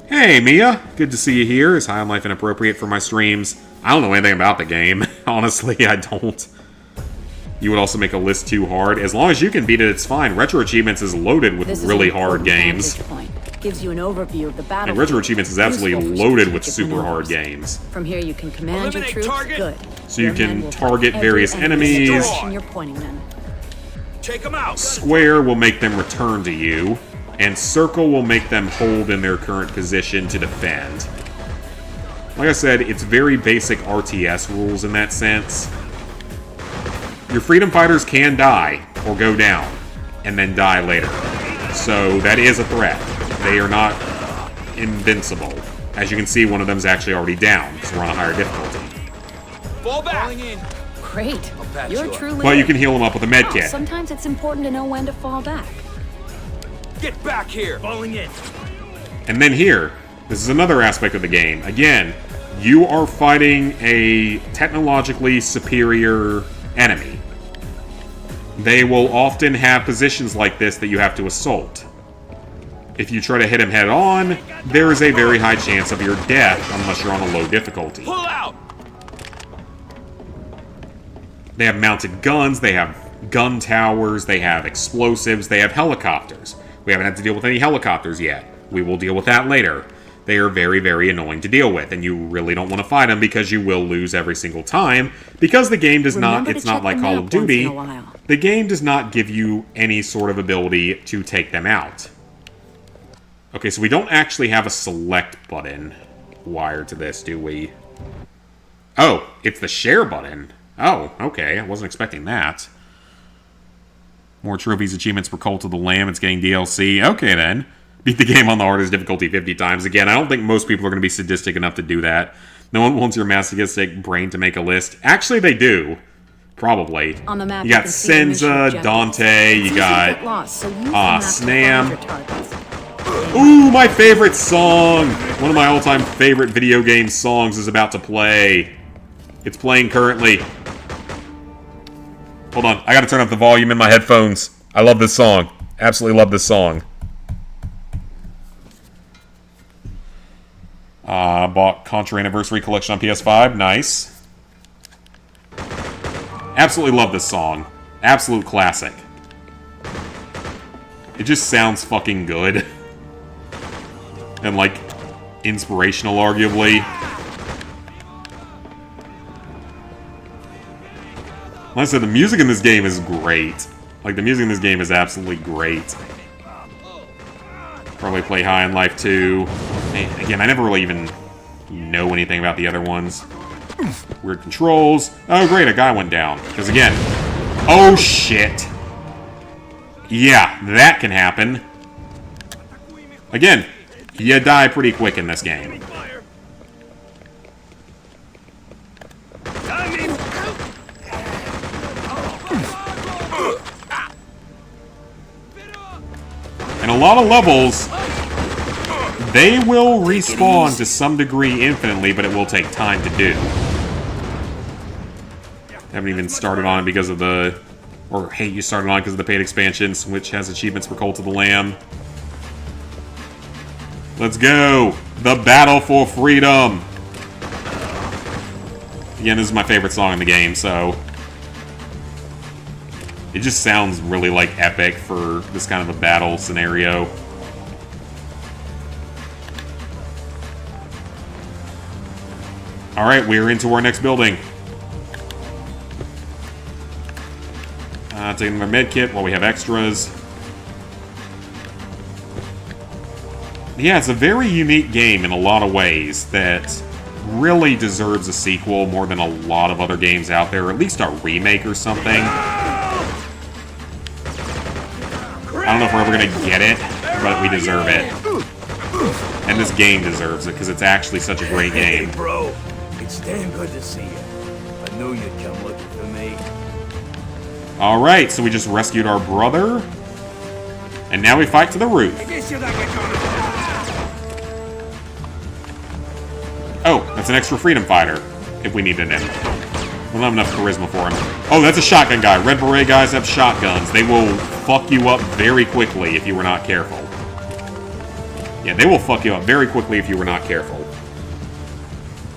Hey, Mia. Good to see you here. Is High on Life inappropriate for my streams? I don't know anything about the game. Honestly, I don't. You would also make a list too hard. As long as you can beat it, it's fine. Retro Achievements is loaded with This is really an hard important games. vantage point. Gives you an overview of the battle. And Retro Achievements is absolutely Useful for loaded with strategic super hard maneuvers. games. From here, you can command your Eliminate troops. target. Good. So you Your men can will fight target every various enemy in the enemies. direction you're pointing them. Take them out. Square will make them return to you, and circle will make them hold in their current position to defend. Like I said, it's very basic RTS rules in that sense. Your freedom fighters can die, or go down, and then die later. So that is a threat. They are not invincible. As you can see, one of them is actually already down, because we're on a higher difficulty. Fall back. In. Great. patch You're you a up. true leader. But you can heal them up with a med Well, kit. sometimes it's important to know when to fall back. Get back here. Falling in. And then here, this is another aspect of the game. Again, you are fighting a technologically superior enemy. They will often have positions like this that you have to assault. If you try to hit him head on, there is a very high chance of your death unless you're on a low difficulty. Pull out. They have mounted guns, they have gun towers, they have explosives, they have helicopters. We haven't had to deal with any helicopters yet. We will deal with that later. They are very, very annoying to deal with, and you really don't want to fight them because you will lose every single time, because the game does not, Remember to it's not check like the Call map of Duty, once in a while. the game does not give you any sort of ability to take them out. Okay, so we don't actually have a select button wired to this, do we? Oh, it's the share button. Oh, okay. I wasn't expecting that. More trophies, achievements for Cult of the Lamb. It's getting DLC. Okay, then. Beat the game on the hardest difficulty 50 times. Again, I don't think most people are going to be sadistic enough to do that. No one wants your masochistic brain to make a list. Actually, they do. Probably. On the map, you got Senza, Dante, you got Snam. Ooh, my favorite song! One of my all-time favorite video game songs is about to play. It's playing currently. Hold on, I gotta turn up the volume in my headphones. I love this song. Absolutely love this song. Bought Contra Anniversary Collection on PS5. Nice. Absolutely love this song. Absolute classic. It just sounds fucking good. And, like, inspirational, arguably. Like I said, the music in this game is great. Like, the music in this game is absolutely great. Probably play High on Life 2. And again, I never really even know anything about the other ones. Weird controls. Oh, great, a guy went down. Because, again... Oh, shit. Yeah, that can happen. Again, you die pretty quick in this game. And a lot of levels, they will respawn to some degree infinitely, but it will take time to do. Haven't even started on it because of the... Or, hey, you started on because of the paid expansions, which has achievements for Cult of the Lamb. Let's go! The battle for freedom! Again, this is my favorite song in the game, so... It just sounds really, like, epic for this kind of a battle scenario. Alright, we're into our next building. Taking our med kit while we have extras. Yeah, it's a very unique game in a lot of ways that really deserves a sequel more than a lot of other games out there, or at least a remake or something. I don't know if we're ever going to get it, but we deserve it. And this game deserves it, because it's actually such a great game. Hey, bro. It's damn good to see you. I knew you'd come looking for me. Alright, so we just rescued our brother. And now we fight to the roof. Oh, that's an extra freedom fighter, if we needed him. We don't have enough charisma for him. Oh, that's a shotgun guy. Red Beret guys have shotguns. They will fuck you up very quickly if you were not careful. Yeah, they will fuck you up very quickly if you were not careful.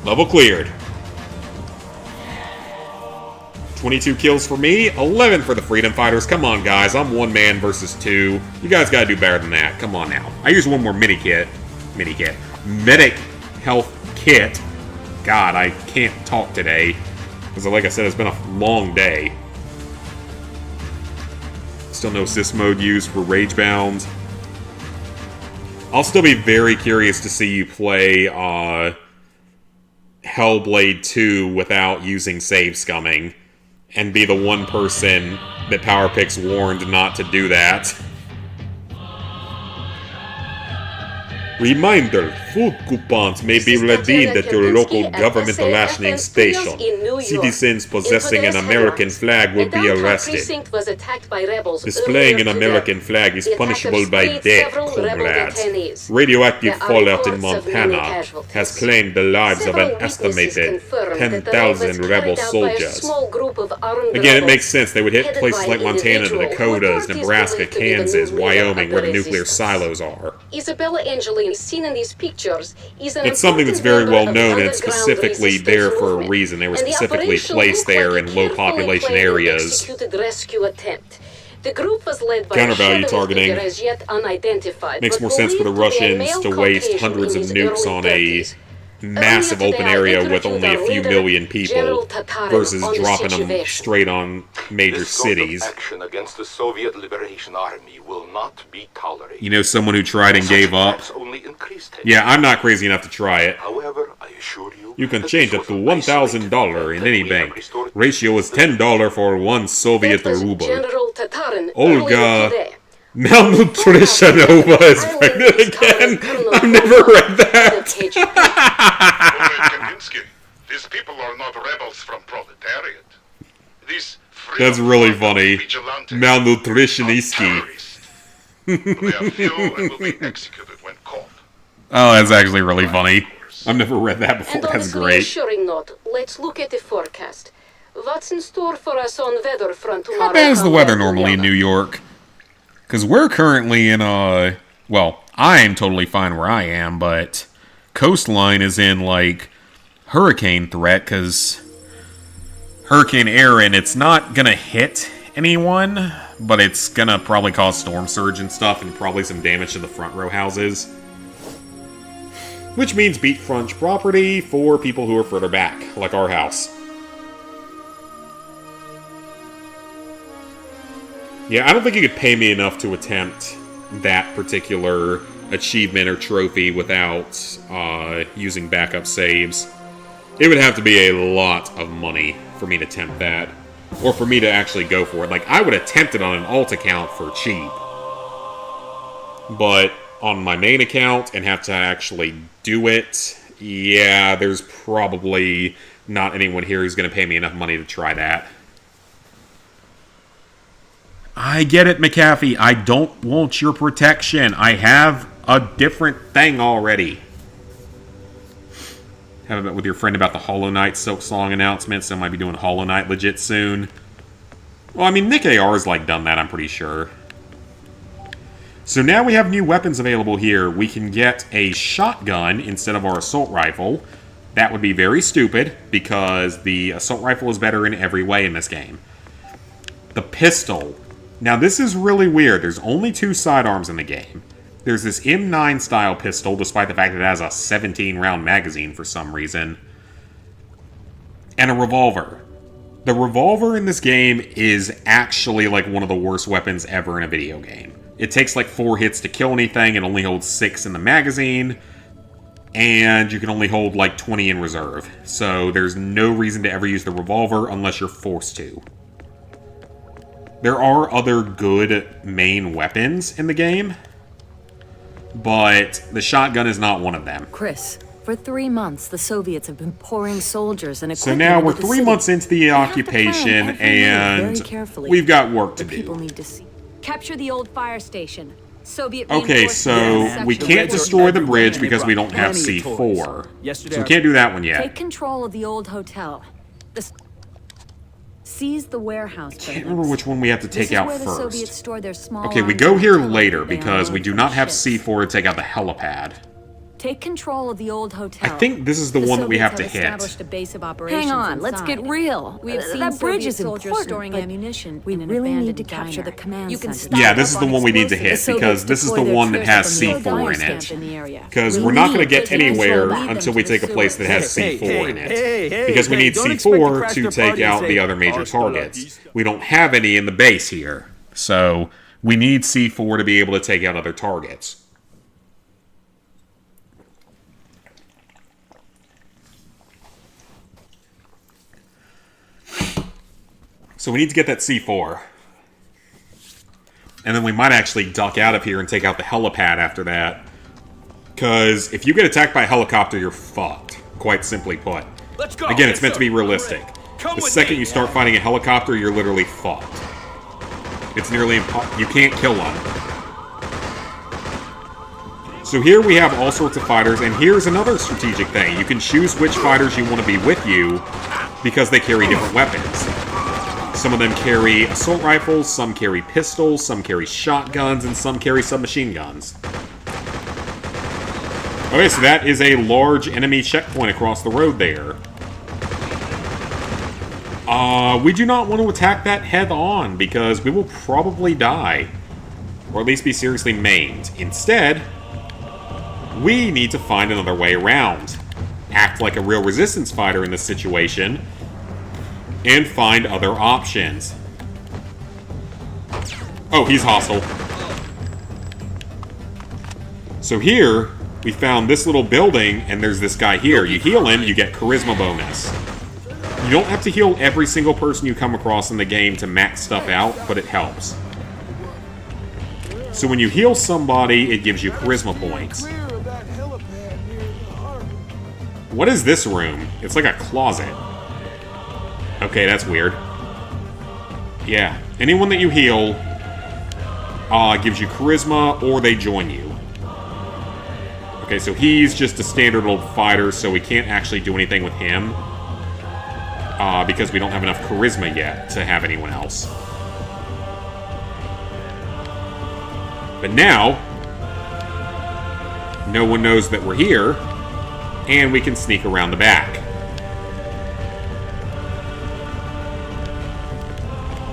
Level cleared. 22 kills for me, 11 for the Freedom Fighters. Come on, guys. I'm one man versus two. You guys gotta do better than that. Come on now. I use one more medic health kit. God, I can't talk today. Because like I said, it's been a long day. Still no sys mode used for Ragebound. I'll still be very curious to see you play Hellblade 2 without using save scumming. And be the one person that PowerPix warned not to do that. Reminder, food coupons may be redeemed at your local government rationing station. Citizens possessing an American flag will be arrested. Displaying an American flag is punishable by death, comrades. Radioactive fallout in Montana has claimed the lives of an estimated 10,000 rebel soldiers. Again, it makes sense. They would hit places like Montana, the Dakotas, Nebraska, Kansas, Wyoming, where the nuclear silos are. Isabella Angelini seen in these pictures is an it's something that's very well known, and it's specifically there for a reason. They were specifically placed there in low population areas. The group was led by Counter-value targeting. Makes more sense for the Russians to waste hundreds of nukes on a massive open area with only a few million people versus dropping them straight on major cities. Action against the Soviet Liberation Army will not be tolerated. You know someone who tried and gave up? Yeah, I'm not crazy enough to try it. However, I assure you. You can that change this it to was an $1,000 in isolated any event that we have bank. restored- Ratio is $10 for one Soviet That was ruble. General Tatarin Olga. earlier today. Malnutrition Nova is pregnant again. I've never read that. Kaminsky, these people are not rebels from proletariat. These That's really funny. vigilantes, Malnutritioniski. they are few and will be executed when caught. Oh, that's actually really funny. I've never read that before. And on That's this great. reassuring note, let's look at the forecast. What's in store for us on weather front tomorrow? How bad is the weather Comrade normally in Juliana? New York? Because we're currently in well, I am totally fine where I am, but coastline is in, like, hurricane threat, because Hurricane Aaron, it's not going to hit anyone, but it's going to probably cause storm surge and stuff, and probably some damage to the front row houses. Which means beachfront property for people who are further back, like our house. Yeah, I don't think you could pay me enough to attempt that particular achievement or trophy without using backup saves. It would have to be a lot of money for me to attempt that. Or for me to actually go for it. Like, I would attempt it on an alt account for cheap. But on my main account and have to actually do it, yeah, there's probably not anyone here who's going to pay me enough money to try that. I get it, McAfee. I don't want your protection. I have a different thing already. Have a bet with your friend about the Hollow Knight Silk Song announcement, so I might be doing Hollow Knight legit soon. Well, I mean, Nick AR's, like, done that, I'm pretty sure. So now we have new weapons available here. We can get a shotgun instead of our assault rifle. That would be very stupid, because the assault rifle is better in every way in this game. The pistol. Now, this is really weird. There's only 2 sidearms in the game. There's this M9 style pistol, despite the fact that it has a 17-round magazine for some reason. And a revolver. The revolver in this game is actually like one of the worst weapons ever in a video game. It takes like 4 hits to kill anything, and only holds 6 in the magazine. And you can only hold like 20 in reserve. So there's no reason to ever use the revolver unless you're forced to. There are other good main weapons in the game, but the shotgun is not one of them. Chris, for 3 months, the Soviets have been pouring soldiers and So equipment now into we're the 3 city. months into the We have to occupation, plan every move and very carefully. we've got work to The people do. need to see. Capture the old fire station. Soviet Okay, so we can't destroy the bridge because we don't have C4. So we can't do that one yet. Take control of the old hotel. Seize the warehouse. Can't remember which one we have to take out This is where the Soviets first. store their small Okay, we arms go and here artillery later that they because we unload do from not have ships. C4 to take out the helipad. Take control of the old hotel. I think this is the one that we have to hit. Established a base of operations. Hang on, let's get real. We have seen that bridge is Soviet soldiers important, storing but ammunition we in an really need to abandoned capture the diner. command You can center. Yeah, this is the one we need to hit because this is the one that has C4 in it. Because we're not going to get anywhere until we take a place that has C4 in it. Because we need C4 to take out the other major targets. We don't have any in the base here. So we need C4 to be able to take out other targets. So we need to get that C4. And then we might actually duck out of here and take out the helipad after that. Because if you get attacked by a helicopter, you're fucked. Quite simply put. Let's go. Again, it's meant to be realistic. The second you start fighting a helicopter, you're literally fucked. It's nearly impossible. You can't kill one. So here we have all sorts of fighters, and here's another strategic thing. You can choose which fighters you want to be with you because they carry different weapons. Some of them carry assault rifles, some carry pistols, some carry shotguns, and some carry submachine guns. Okay, so that is a large enemy checkpoint across the road there. We do not want to attack that head on because we will probably die. Or at least be seriously maimed. Instead, we need to find another way around. Act like a real resistance fighter in this situation. And find other options. Oh, he's hostile. So here, we found this little building, and there's this guy here. You heal him, you get charisma bonus. You don't have to heal every single person you come across in the game to max stuff out, but it helps. So when you heal somebody, it gives you charisma points. What is this room? It's like a closet. Okay, that's weird. Yeah, anyone that you heal gives you charisma, or they join you. Okay, so he's just a standard old fighter, so we can't actually do anything with him. Because we don't have enough charisma yet to have anyone else. But now, no one knows that we're here, and we can sneak around the back.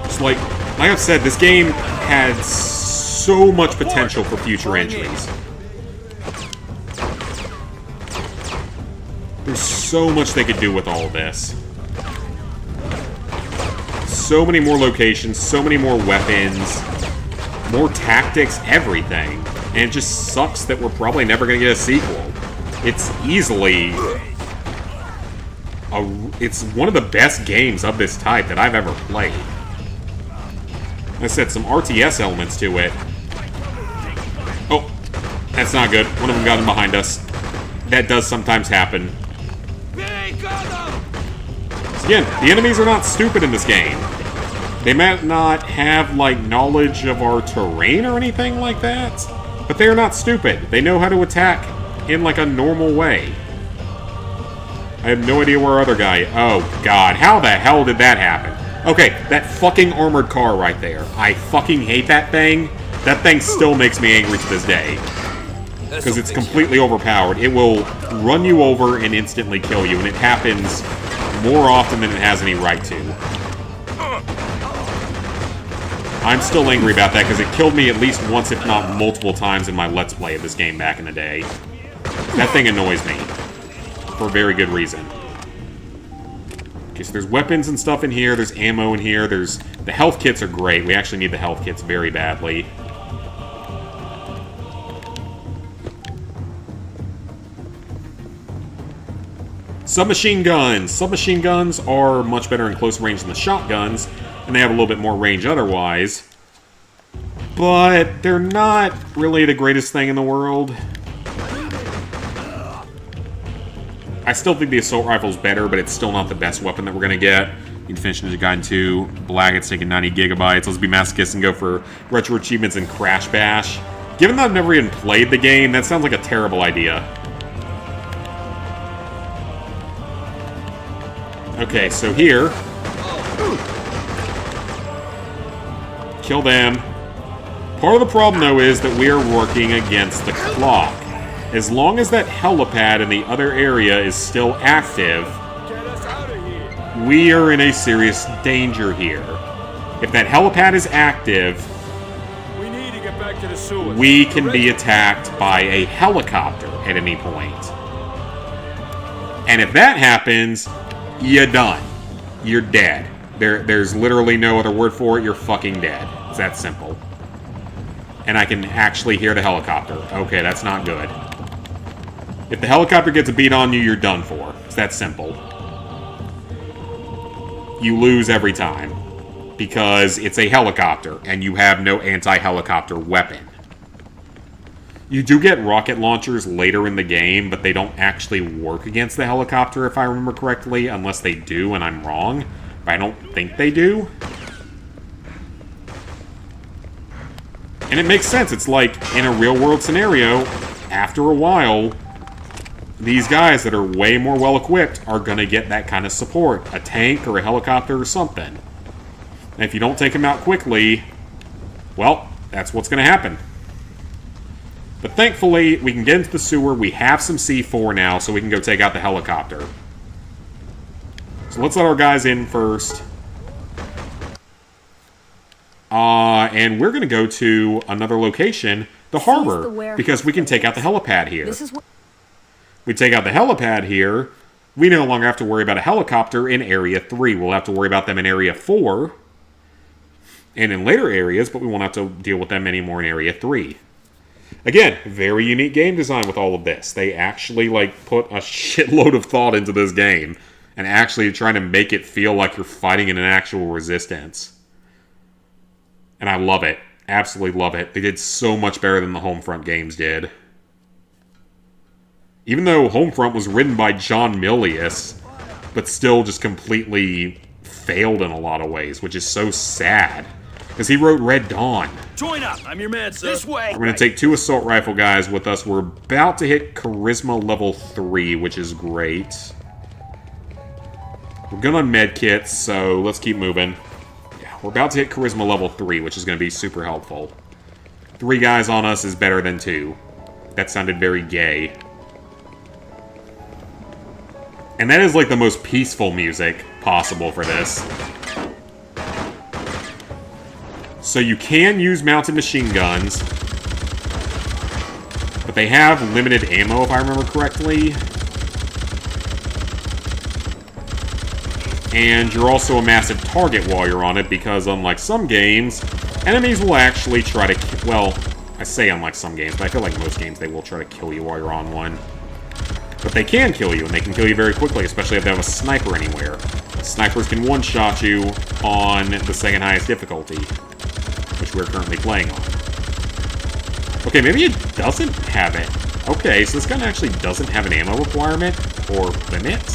Just like I've said, this game has so much potential for future entries. There's so much they could do with all of this. So many more locations, so many more weapons, more tactics, everything. And it just sucks that we're probably never going to get a sequel. It's easily... it's one of the best games of this type that I've ever played. Like I said, some RTS elements to it. Oh, that's not good. One of them got in behind us. That does sometimes happen. Again, the enemies are not stupid in this game. They might not have, like, knowledge of our terrain or anything like that, but they're not stupid. They know how to attack in, like, a normal way. I have no idea where our other guy... Oh, God. How the hell did that happen? Okay, that fucking armored car right there. I fucking hate that thing. That thing still makes me angry to this day. Because it's completely overpowered. It will run you over and instantly kill you, and it happens more often than it has any right to. I'm still angry about that because it killed me at least once, if not multiple times, in my Let's Play of this game back in the day. That thing annoys me. For a very good reason. Okay, so there's weapons and stuff in here. There's ammo in here. There's... The health kits are great. We actually need the health kits very badly. Submachine guns. Submachine guns are much better in close range than the shotguns, and they have a little bit more range otherwise. But they're not really the greatest thing in the world. I still think the assault rifle's better, but it's still not the best weapon that we're going to get. You can finish Ninja Gaiden 2. Black, it's taking 90 gigabytes. Let's be masochists and go for Retro Achievements and Crash Bash. Given that I've never even played the game, that sounds like a terrible idea. Okay, so here... Kill them. Part of the problem, though, is that we are working against the clock. As long as that helipad in the other area is still active, we are in a serious danger here. If that helipad is active, We need to get back to the sewers. we can be attacked by a helicopter at any point. And if that happens, you're done. You're dead. There's literally no other word for it. You're fucking dead. It's that simple. And I can actually hear the helicopter. Okay, that's not good. If the helicopter gets a beat on you, you're done for. It's that simple. You lose every time. Because it's a helicopter, and you have no anti-helicopter weapon. You do get rocket launchers later in the game, but they don't actually work against the helicopter, if I remember correctly, unless they do, and I'm wrong. But I don't think they do. And it makes sense. It's like, in a real-world scenario, after a while, these guys that are way more well-equipped are going to get that kind of support. A tank or a helicopter or something. And if you don't take them out quickly, well, that's what's going to happen. But thankfully, we can get into the sewer. We have some C4 now, so we can go take out the helicopter. So let's let our guys in first. And we're going to go to another location, the harbor, because we can take out the helipad here. We take out the helipad here, we no longer have to worry about a helicopter in Area 3. We'll have to worry about them in Area 4 and in later areas, but we won't have to deal with them anymore in Area 3. Again, very unique game design with all of this. They actually, like, put a shitload of thought into this game and actually trying to make it feel like you're fighting in an actual resistance. And I love it. Absolutely love it. They did so much better than the Homefront games did. Even though Homefront was written by John Milius, but still just completely failed in a lot of ways, which is so sad. Because he wrote Red Dawn. Join up. I'm your man, sir. This way. We're going to take 2 assault rifle guys with us. We're about to hit Charisma level 3, which is great. We're good on medkits, so let's keep moving. Yeah, we're about to hit Charisma level 3, which is going to be super helpful. 3 guys on us is better than 2. That sounded very gay. And that is like the most peaceful music possible for this. So you can use mounted machine guns, but they have limited ammo, if I remember correctly. And you're also a massive target while you're on it, because unlike some games, enemies will actually try to... Well, I say unlike some games, but I feel like most games they will try to kill you while you're on one. But they can kill you, and they can kill you very quickly, especially if they have a sniper anywhere. Snipers can one-shot you on the second highest difficulty, which we're currently playing on. Okay, maybe it doesn't have it. Okay, so this gun actually doesn't have an ammo requirement or limit.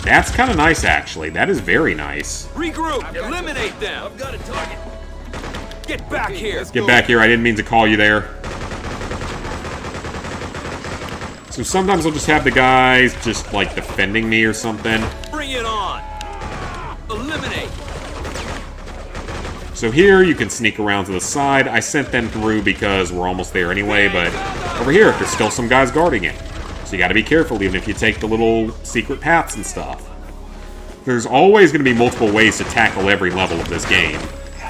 That's kind of nice, actually. That is very nice. Regroup! Eliminate them! I've got a target. Get back here! Get back here. I didn't mean to call you there. So sometimes I'll just have the guys just, like, defending me or something. Bring it on! Eliminate! So here, you can sneak around to the side. I sent them through because we're almost there anyway, but over here, there's still some guys guarding it. So you gotta be careful, even if you take the little secret paths and stuff. There's always gonna be multiple ways to tackle every level of this game.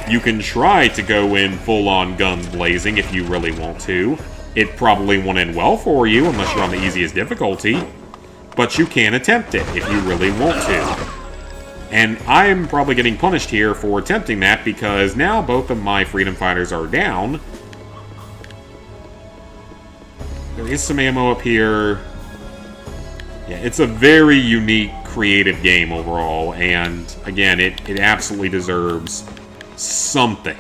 You can try to go in full-on guns blazing if you really want to. It probably won't end well for you unless you're on the easiest difficulty. But you can attempt it if you really want to. And I'm probably getting punished here for attempting that because now both of my freedom fighters are down. There is some ammo up here. Yeah, it's a very unique, creative game overall. And again, it absolutely deserves something.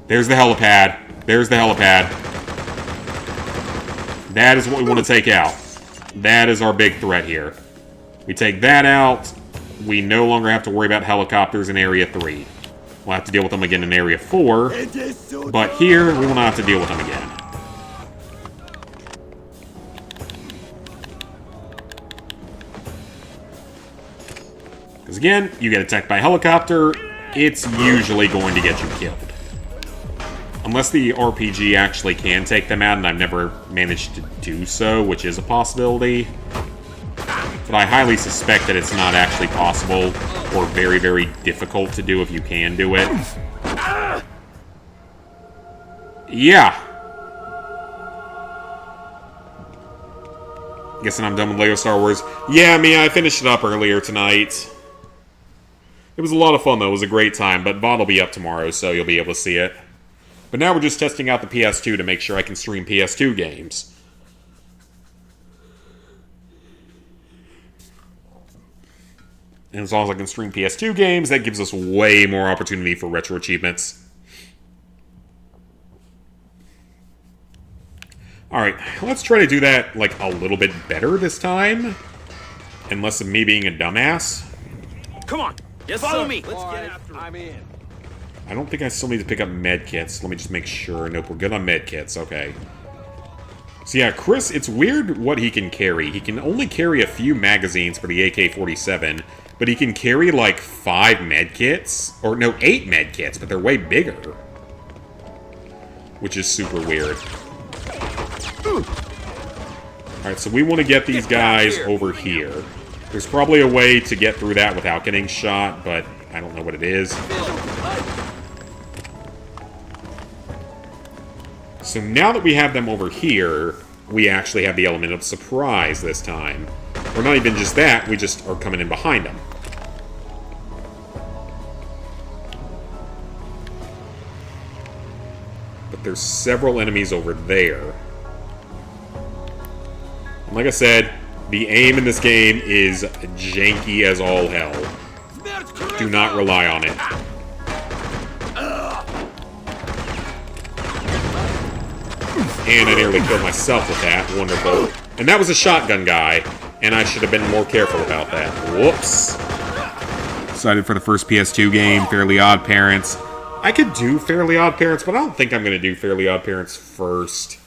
There's the helipad. There's the helipad. That is what we want to take out. That is our big threat here. We take that out, we no longer have to worry about helicopters in Area 3. We'll have to deal with them again in Area 4, but here, we will not have to deal with them again. Because again, you get attacked by a helicopter, it's usually going to get you killed. Unless the RPG actually can take them out, and I've never managed to do so, which is a possibility. But I highly suspect that it's not actually possible, or very, very difficult to do if you can do it. Yeah. Guessing I'm done with LEGO Star Wars. Yeah, Mia, I finished it up earlier tonight. It was a lot of fun, though. It was a great time, but VOD will be up tomorrow, so you'll be able to see it. But now we're just testing out the PS2 to make sure I can stream PS2 games. And as long as I can stream PS2 games, that gives us way more opportunity for retro achievements. Alright, let's try to do that, like, a little bit better this time. And less of me being a dumbass. Come on! Yes, Follow sir. me! Let's get after it. I'm in. I don't think I still need to pick up medkits. Let me just make sure. Nope, we're good on medkits. Okay. So yeah, Chris, it's weird what he can carry. He can only carry a few magazines for the AK-47, but he can carry like 5 medkits. Or no, 8 medkits, but they're way bigger. Which is super weird. Alright, so we want to get these guys over here. There's probably a way to get through that without getting shot, but I don't know what it is. So now that we have them over here, we actually have the element of surprise this time. Or not even just that, we just are coming in behind them. there's several enemies over there. And like I said, the aim in this game is janky as all hell. Do not rely on it. And I nearly killed myself with that. Wonderful. And that was a shotgun guy. And I should have been more careful about that. Whoops. Excited for the first PS2 game, Fairly Odd Parents. I could do Fairly Odd Parents, but I don't think I'm going to do Fairly Odd Parents first.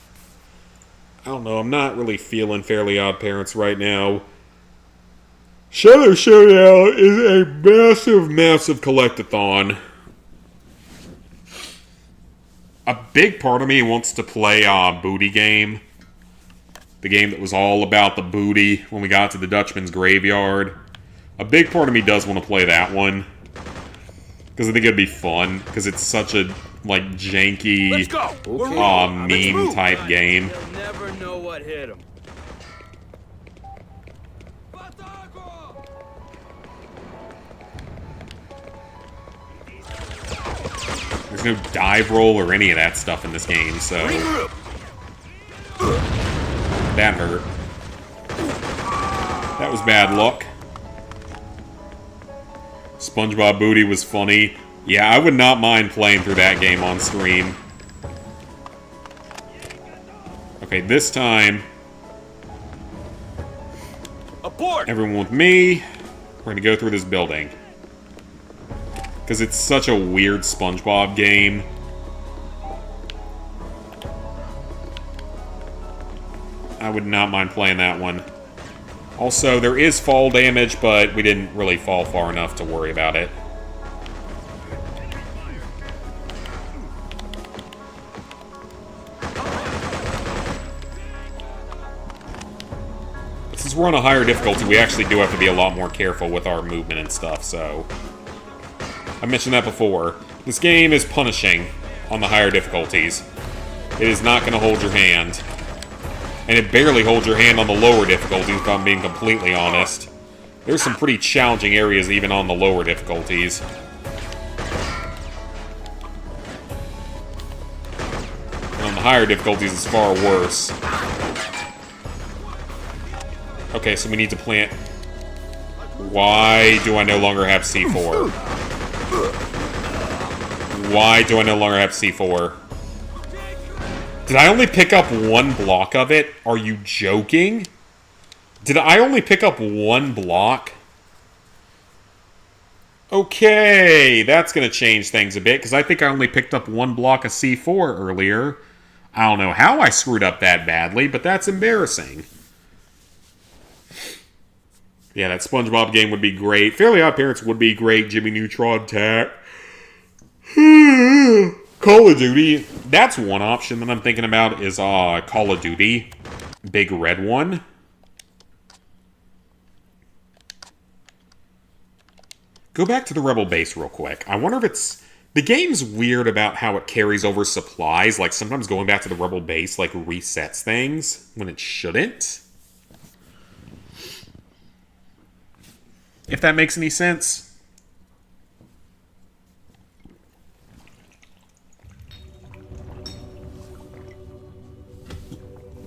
I don't know, I'm not really feeling Fairly Odd Parents right now. Shadow Showdown is a massive, massive collectathon. A big part of me wants to play Booty Game. The game that was all about the booty when we got to the Dutchman's Graveyard. A big part of me does want to play that one. Because I think it'd be fun. Because it's such a, like, janky, meme-type game. You'll never know what hit him. There's no dive roll or any of that stuff in this game, so... That hurt. That was bad luck. SpongeBob Booty was funny. Yeah, I would not mind playing through that game on stream. Okay, this time... Abort! Everyone with me. We're going to go through this building. Because it's such a weird SpongeBob game. I would not mind playing that one. Also, there is fall damage, but we didn't really fall far enough to worry about it. Since we're on a higher difficulty, we actually do have to be a lot more careful with our movement and stuff, so... I mentioned that before. This game is punishing on the higher difficulties. It is not going to hold your hand. And it barely holds your hand on the lower difficulties, if I'm being completely honest. There's some pretty challenging areas even on the lower difficulties. And on the higher difficulties, it's far worse. Okay, so we need to plant... Why do I no longer have C4? Why do I no longer have C4? Did I only pick up one block of it? Are you joking? Did I only pick up one block? Okay, that's going to change things a bit, because I think I only picked up one block of C4 earlier. I don't know how I screwed up that badly, but that's embarrassing. Yeah, that SpongeBob game would be great. Fairly Odd Parents would be great. Jimmy Neutron Tech. Call of Duty. That's one option that I'm thinking about is Call of Duty. Big red one. Go back to the Rebel base real quick. I wonder if it's... The game's weird about how it carries over supplies. Like, sometimes going back to the Rebel base, like, resets things when it shouldn't. If that makes any sense.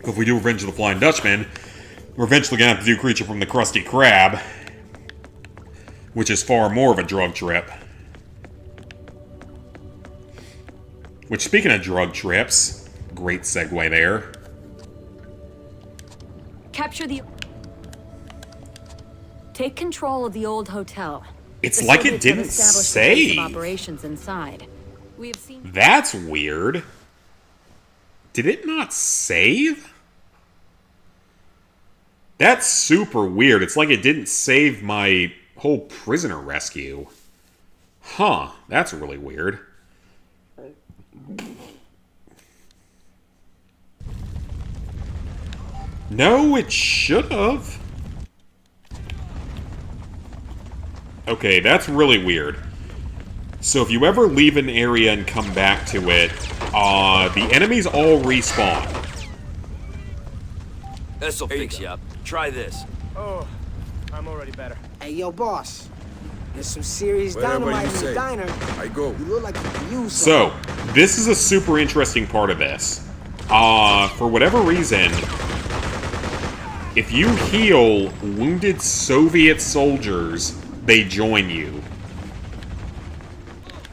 If we do Revenge of the Flying Dutchman, we're eventually going to have to do Creature from the Krusty Krab, which is far more of a drug trip. Which, speaking of drug trips, great segue there. Capture the... Take control of the old hotel. It's like it didn't save. Operations inside. We have seen... That's weird. Did it not save? That's super weird. It's like it didn't save my whole prisoner rescue. Huh, that's really weird. No, it should have. Okay, that's really weird. So if you ever leave an area and come back to it, the enemies all respawn. This'll fix you up. Try this. Oh, I'm already better. Hey, yo, boss. There's some serious Whatever dynamite you in the say. diner. I go. You look like you can use So, this is a super interesting part of this. For whatever reason, if you heal wounded Soviet soldiers, they join you.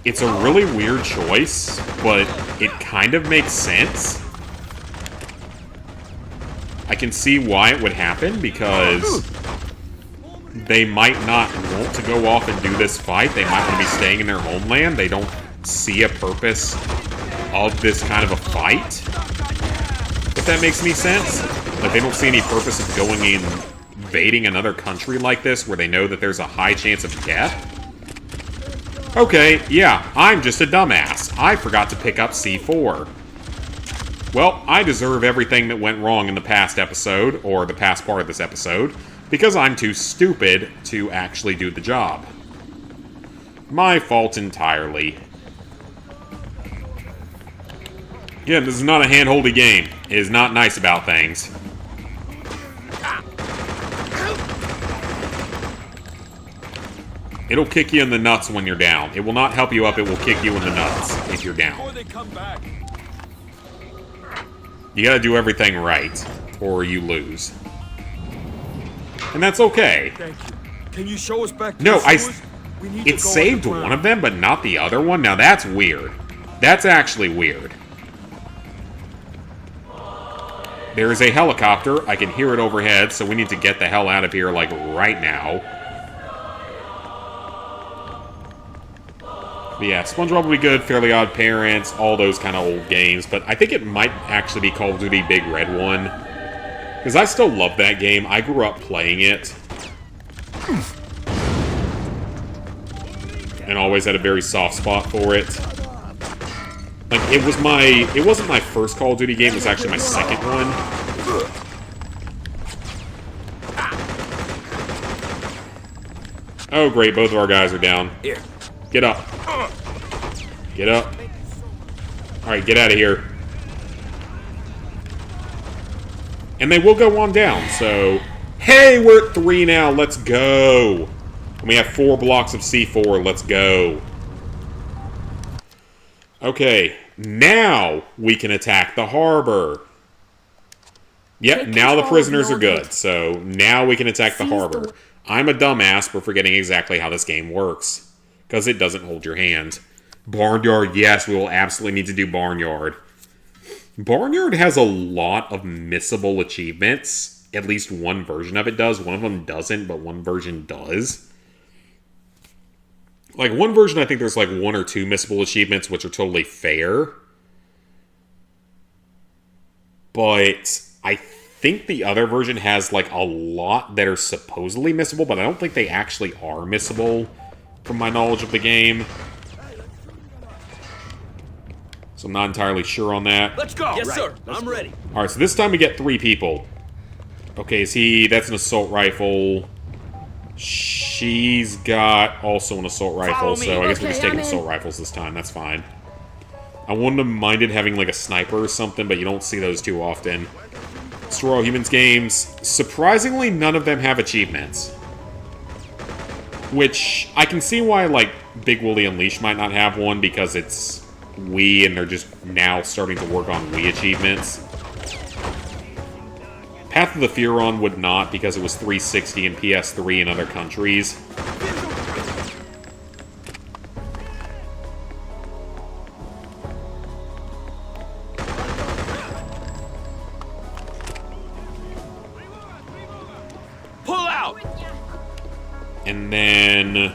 It's a really weird choice, but it kind of makes sense. I can see why it would happen, because they might not want to go off and do this fight. They might want to be staying in their homeland. They don't see a purpose of this kind of a fight. If that makes any sense. Like, they don't see any purpose of going in, invading another country like this, where they know that there's a high chance of death. Okay, yeah, I'm just a dumbass. I forgot to pick up C4. Well, I deserve everything that went wrong in the past episode, or the past part of this episode, because I'm too stupid to actually do the job. My fault entirely. Yeah, this is not a hand-holdy game. It is not nice about things. It'll kick you in the nuts when you're down. It will not help you up, it will kick you in the nuts if you're down. You gotta do everything right, or you lose. And that's okay. Thank you. Can you show us back to No, the sewers? We need to it go saved underground. one of them, but not the other one? Now that's weird. That's actually weird. There is a helicopter. I can hear it overhead, so we need to get the hell out of here, like, right now. But yeah, SpongeBob will be good, Fairly Odd Parents, all those kind of old games. But I think it might actually be Call of Duty Big Red One. Because I still love that game. I grew up playing it. And always had a very soft spot for it. Like, it wasn't my first Call of Duty game, it was actually my second one. Oh great, both of our guys are down. Here. Get up. Get up. Alright, get out of here. And they will go on down, so... Hey, we're at 3 now, let's go! And we have 4 blocks of C4, let's go. Okay, now we can attack the harbor. Yep, now the prisoners are good, so now we can attack the harbor. I'm a dumbass for forgetting exactly how this game works. Because it doesn't hold your hand. Barnyard, yes, we will absolutely need to do Barnyard. Barnyard has a lot of missable achievements. At least one version of it does. One of them doesn't, but one version does. Like, one version, I think there's like 1 or 2 missable achievements, which are totally fair. But I think the other version has like a lot that are supposedly missable, but I don't think they actually are missable. From my knowledge of the game. So I'm not entirely sure on that. Let's go. Yes, sir. I'm ready. Alright, so this time we get 3 people. Okay, that's an assault rifle. She's got also an assault rifle, so I guess we're just taking assault rifles this time. That's fine. I wouldn't have minded having like a sniper or something, but you don't see those too often. Destroy All Humans games. Surprisingly, none of them have achievements. Which, I can see why, like, Big Willie Unleashed might not have one, because it's Wii, and they're just now starting to work on Wii achievements. Path of the Furon would not, because it was 360 and PS3 in other countries. Pull out! And then...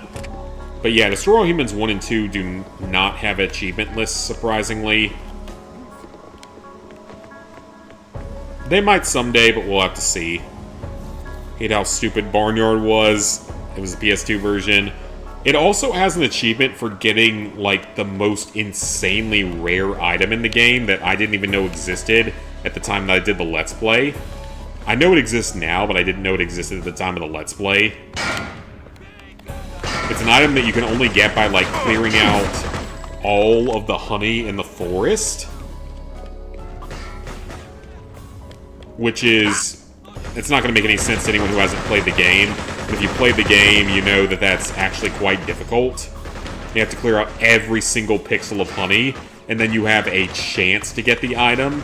But yeah, Destroy All Humans 1 and 2 do not have achievement lists, surprisingly. They might someday, but we'll have to see. Hate how stupid Barnyard was. It was the PS2 version. It also has an achievement for getting, like, the most insanely rare item in the game that I didn't even know existed at the time that I did the Let's Play. I know it exists now, but I didn't know it existed at the time of the Let's Play. It's an item that you can only get by, like, clearing out all of the honey in the forest. Which is... It's not going to make any sense to anyone who hasn't played the game. But if you play the game, you know that that's actually quite difficult. You have to clear out every single pixel of honey, and then you have a chance to get the item.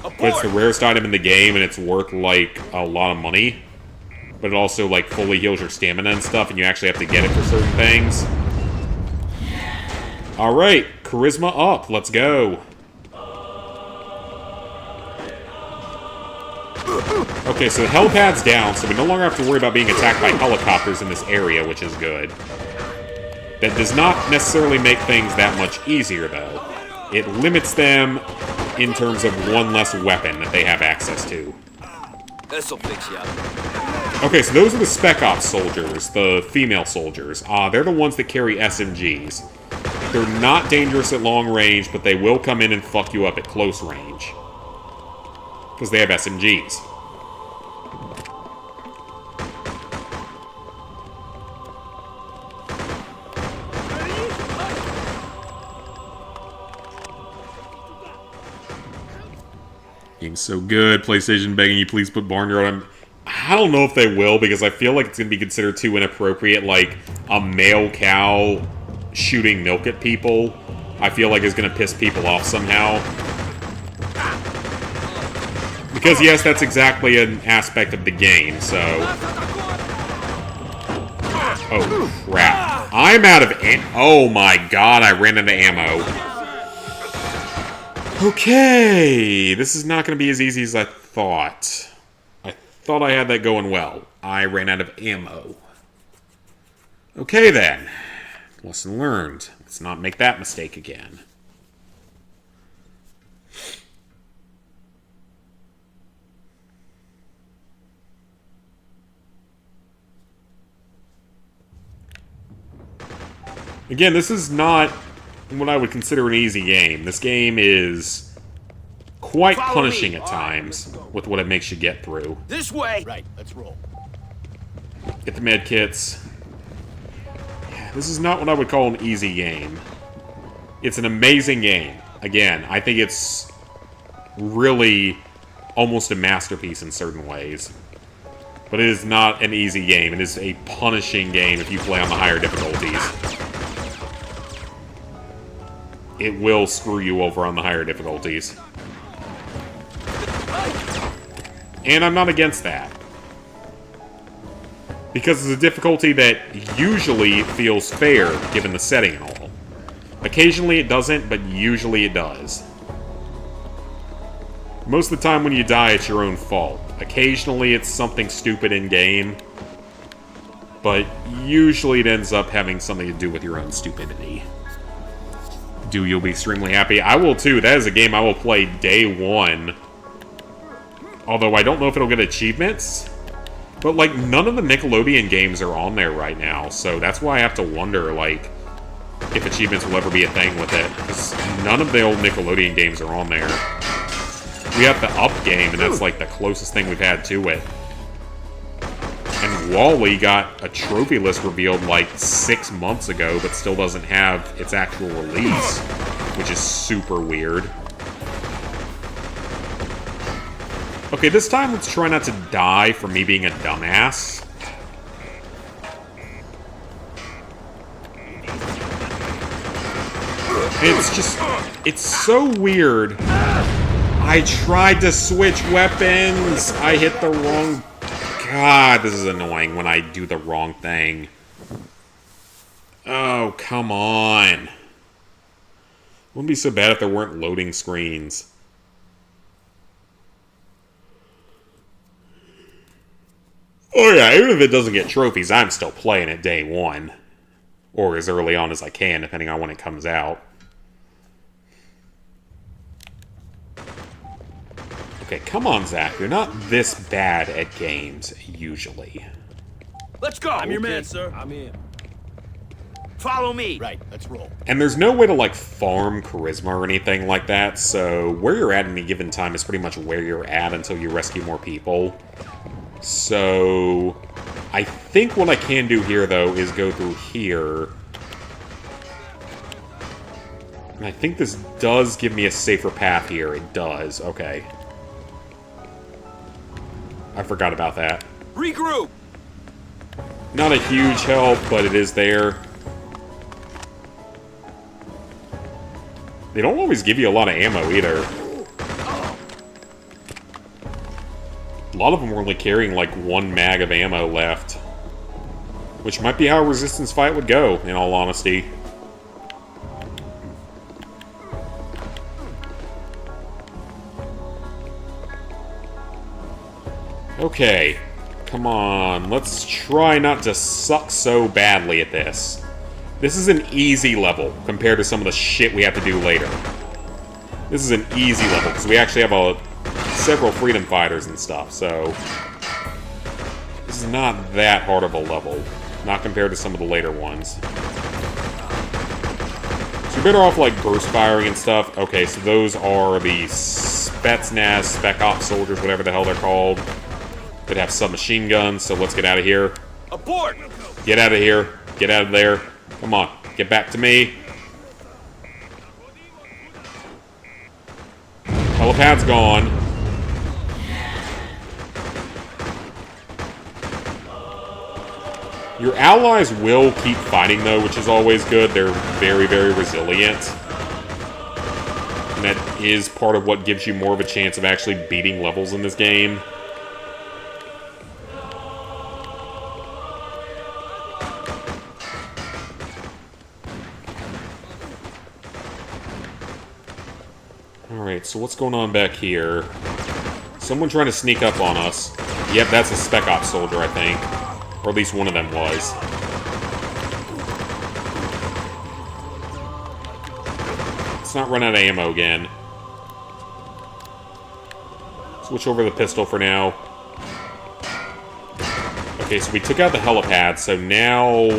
But it's the rarest item in the game, and it's worth, like, a lot of money. But it also, like, fully heals your stamina and stuff, and you actually have to get it for certain things. Alright, charisma up. Let's go. Okay, so the helipad's down, so we no longer have to worry about being attacked by helicopters in this area, which is good. That does not necessarily make things that much easier, though. It limits them in terms of one less weapon that they have access to. This'll fix you up. Okay, so those are the Spec Ops soldiers, the female soldiers. They're the ones that carry SMGs. They're not dangerous at long range, but they will come in and fuck you up at close range. Because they have SMGs. Game's so good. PlayStation begging you please put Barnyard on. I don't know if they will, because I feel like it's going to be considered too inappropriate. Like, a male cow shooting milk at people, I feel like is going to piss people off somehow. Because, yes, that's exactly an aspect of the game, so... Oh, crap. I'm out of oh my god, I ran into ammo. Okay, this is not going to be as easy as I thought. I thought I had that going well. I ran out of ammo. Okay, then. Lesson learned. Let's not make that mistake again. Again, this is not what I would consider an easy game. This game is quite punishing at times with what it makes you get through. This way! Right, let's roll. Get the med kits. This is not what I would call an easy game. It's an amazing game. Again, I think it's really almost a masterpiece in certain ways. But it is not an easy game. It is a punishing game if you play on the higher difficulties. It will screw you over on the higher difficulties. And I'm not against that. Because it's a difficulty that usually feels fair, given the setting and all. Occasionally it doesn't, but usually it does. Most of the time when you die, it's your own fault. Occasionally it's something stupid in-game, but usually it ends up having something to do with your own stupidity. You'll be extremely happy. I will too. That is a game I will play day one. Although I don't know if it'll get achievements. But, like, none of the Nickelodeon games are on there right now. So that's why I have to wonder, like, if achievements will ever be a thing with it. Because none of the old Nickelodeon games are on there. We have the Up game, and that's, like, the closest thing we've had to it. And Wall-E got a trophy list revealed like 6 months ago, but still doesn't have its actual release, which is super weird. Okay, this time let's try not to die for me being a dumbass. It's just... it's so weird. I tried to switch weapons. I hit the wrong... God, this is annoying when I do the wrong thing. Oh, come on. It wouldn't be so bad if there weren't loading screens. Oh yeah, even if it doesn't get trophies, I'm still playing it day one. Or as early on as I can, depending on when it comes out. Okay, come on, Zach. You're not this bad at games, usually. Let's go! I'm your man, sir. I'm in. Follow me! Right, let's roll. And there's no way to, like, farm charisma or anything like that, so where you're at any given time is pretty much where you're at until you rescue more people. So... I think what I can do here, though, is go through here. And I think this does give me a safer path here. It does. Okay. I forgot about that. Regroup! Not a huge help, but it is there. They don't always give you a lot of ammo either. A lot of them were only carrying like 1 mag of ammo left. Which might be how a resistance fight would go, in all honesty. Okay. Come on, let's try not to suck so badly at this. This is an easy level compared to some of the shit we have to do later. This is an easy level, because we actually have several freedom fighters and stuff, so... This is not that hard of a level. Not compared to some of the later ones. So you're better off, like, burst firing and stuff. Okay, so those are the Spetsnaz, Spec Ops soldiers, whatever the hell they're called. Could have submachine guns, so let's get out of here. Abort! Get out of here. Get out of there. Come on. Get back to me. Helipad's gone. Your allies will keep fighting, though, which is always good. They're very, very resilient. And that is part of what gives you more of a chance of actually beating levels in this game. Alright, so what's going on back here? Someone trying to sneak up on us. Yep, that's a Spec Ops soldier, I think. Or at least one of them was. Let's not run out of ammo again. Switch over to the pistol for now. Okay, so we took out the helipad, so now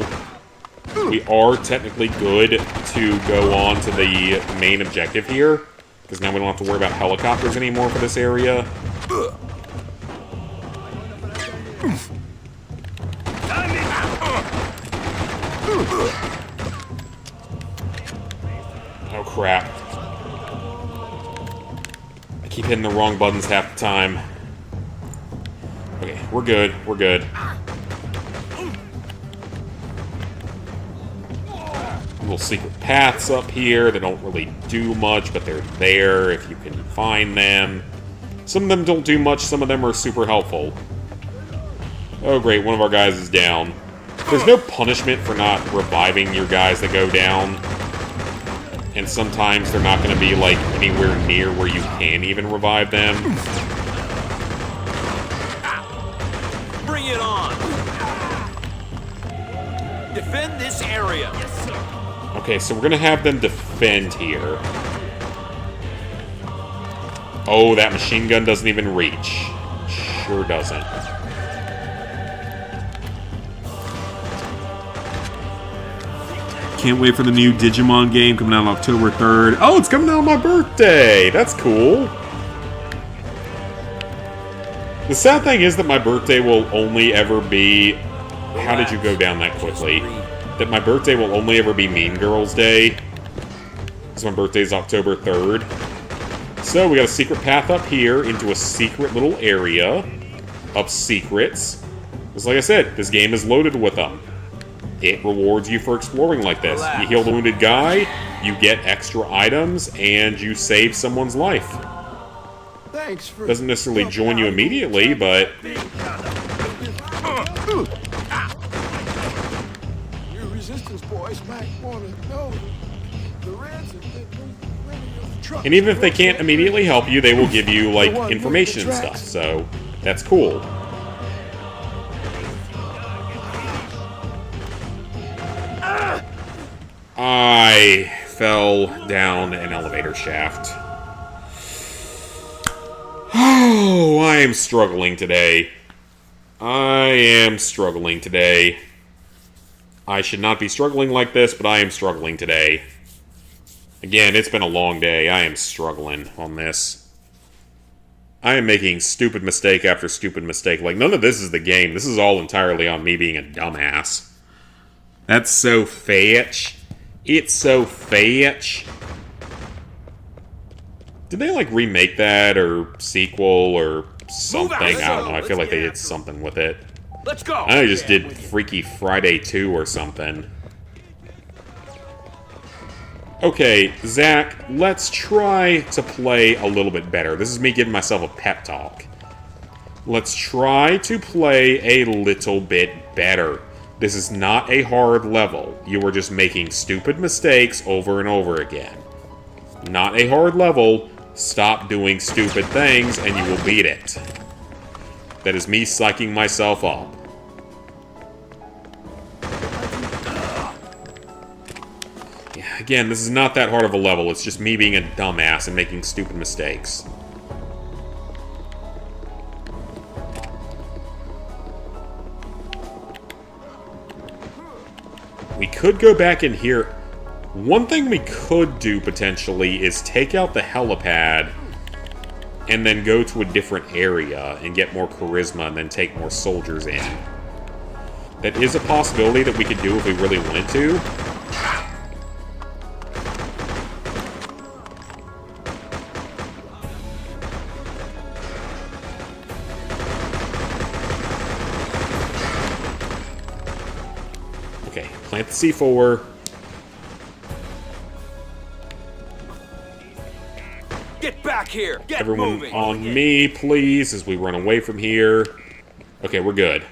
we are technically good to go on to the main objective here. Because now we don't have to worry about helicopters anymore for this area. Oh crap. I keep hitting the wrong buttons half the time. Okay, we're good, we're good. Little secret paths up here that don't really do much, but they're there if you can find them. Some of them don't do much, some of them are super helpful. Oh great, one of our guys is down. There's no punishment for not reviving your guys that go down. And sometimes they're not going to be, like, anywhere near where you can even revive them. Bring it on! Defend this area! Yes, sir. Okay, so we're going to have them defend here. Oh, that machine gun doesn't even reach. Sure doesn't. Can't wait for the new Digimon game coming out on October 3rd. Oh, it's coming out on my birthday! That's cool. The sad thing is that my birthday will only ever be... How did you go down that quickly? That my birthday will only ever be Mean Girls Day. Because my birthday is October 3rd. So we got a secret path up here into a secret little area of secrets. Because like I said, this game is loaded with them. It rewards you for exploring like this. You heal the wounded guy, you get extra items, and you save someone's life. Thanks for Doesn't necessarily join you immediately, but... Your resistance boys might want to know the Reds are truck. And even if they can't immediately help you, they will give you, like, information and stuff, so that's cool. I fell down an elevator shaft. Oh, I am struggling today. I am struggling today. I should not be struggling like this, but I am struggling today. Again, it's been a long day. I am struggling on this. I am making stupid mistake after stupid mistake. Like, none of this is the game. This is all entirely on me being a dumbass. That's so fetch. It's so fetch. Did they, like, remake that, or sequel, or something? I don't know. I feel like they did something with it. Let's go! I just did Freaky Friday 2 or something. Okay, Zach, let's try to play a little bit better. This is me giving myself a pep talk. Let's try to play a little bit better. This is not a hard level. You are just making stupid mistakes over and over again. Not a hard level. Stop doing stupid things and you will beat it. That is me psyching myself up. Yeah, again, this is not that hard of a level. It's just me being a dumbass and making stupid mistakes. We could go back in here. One thing we could do, potentially, is take out the helipad and then go to a different area and get more charisma and then take more soldiers in. That is a possibility that we could do if we really wanted to. Okay, plant the C4. Get back here! Get Everyone moving! on me, please, as we run away from here. Okay, we're good.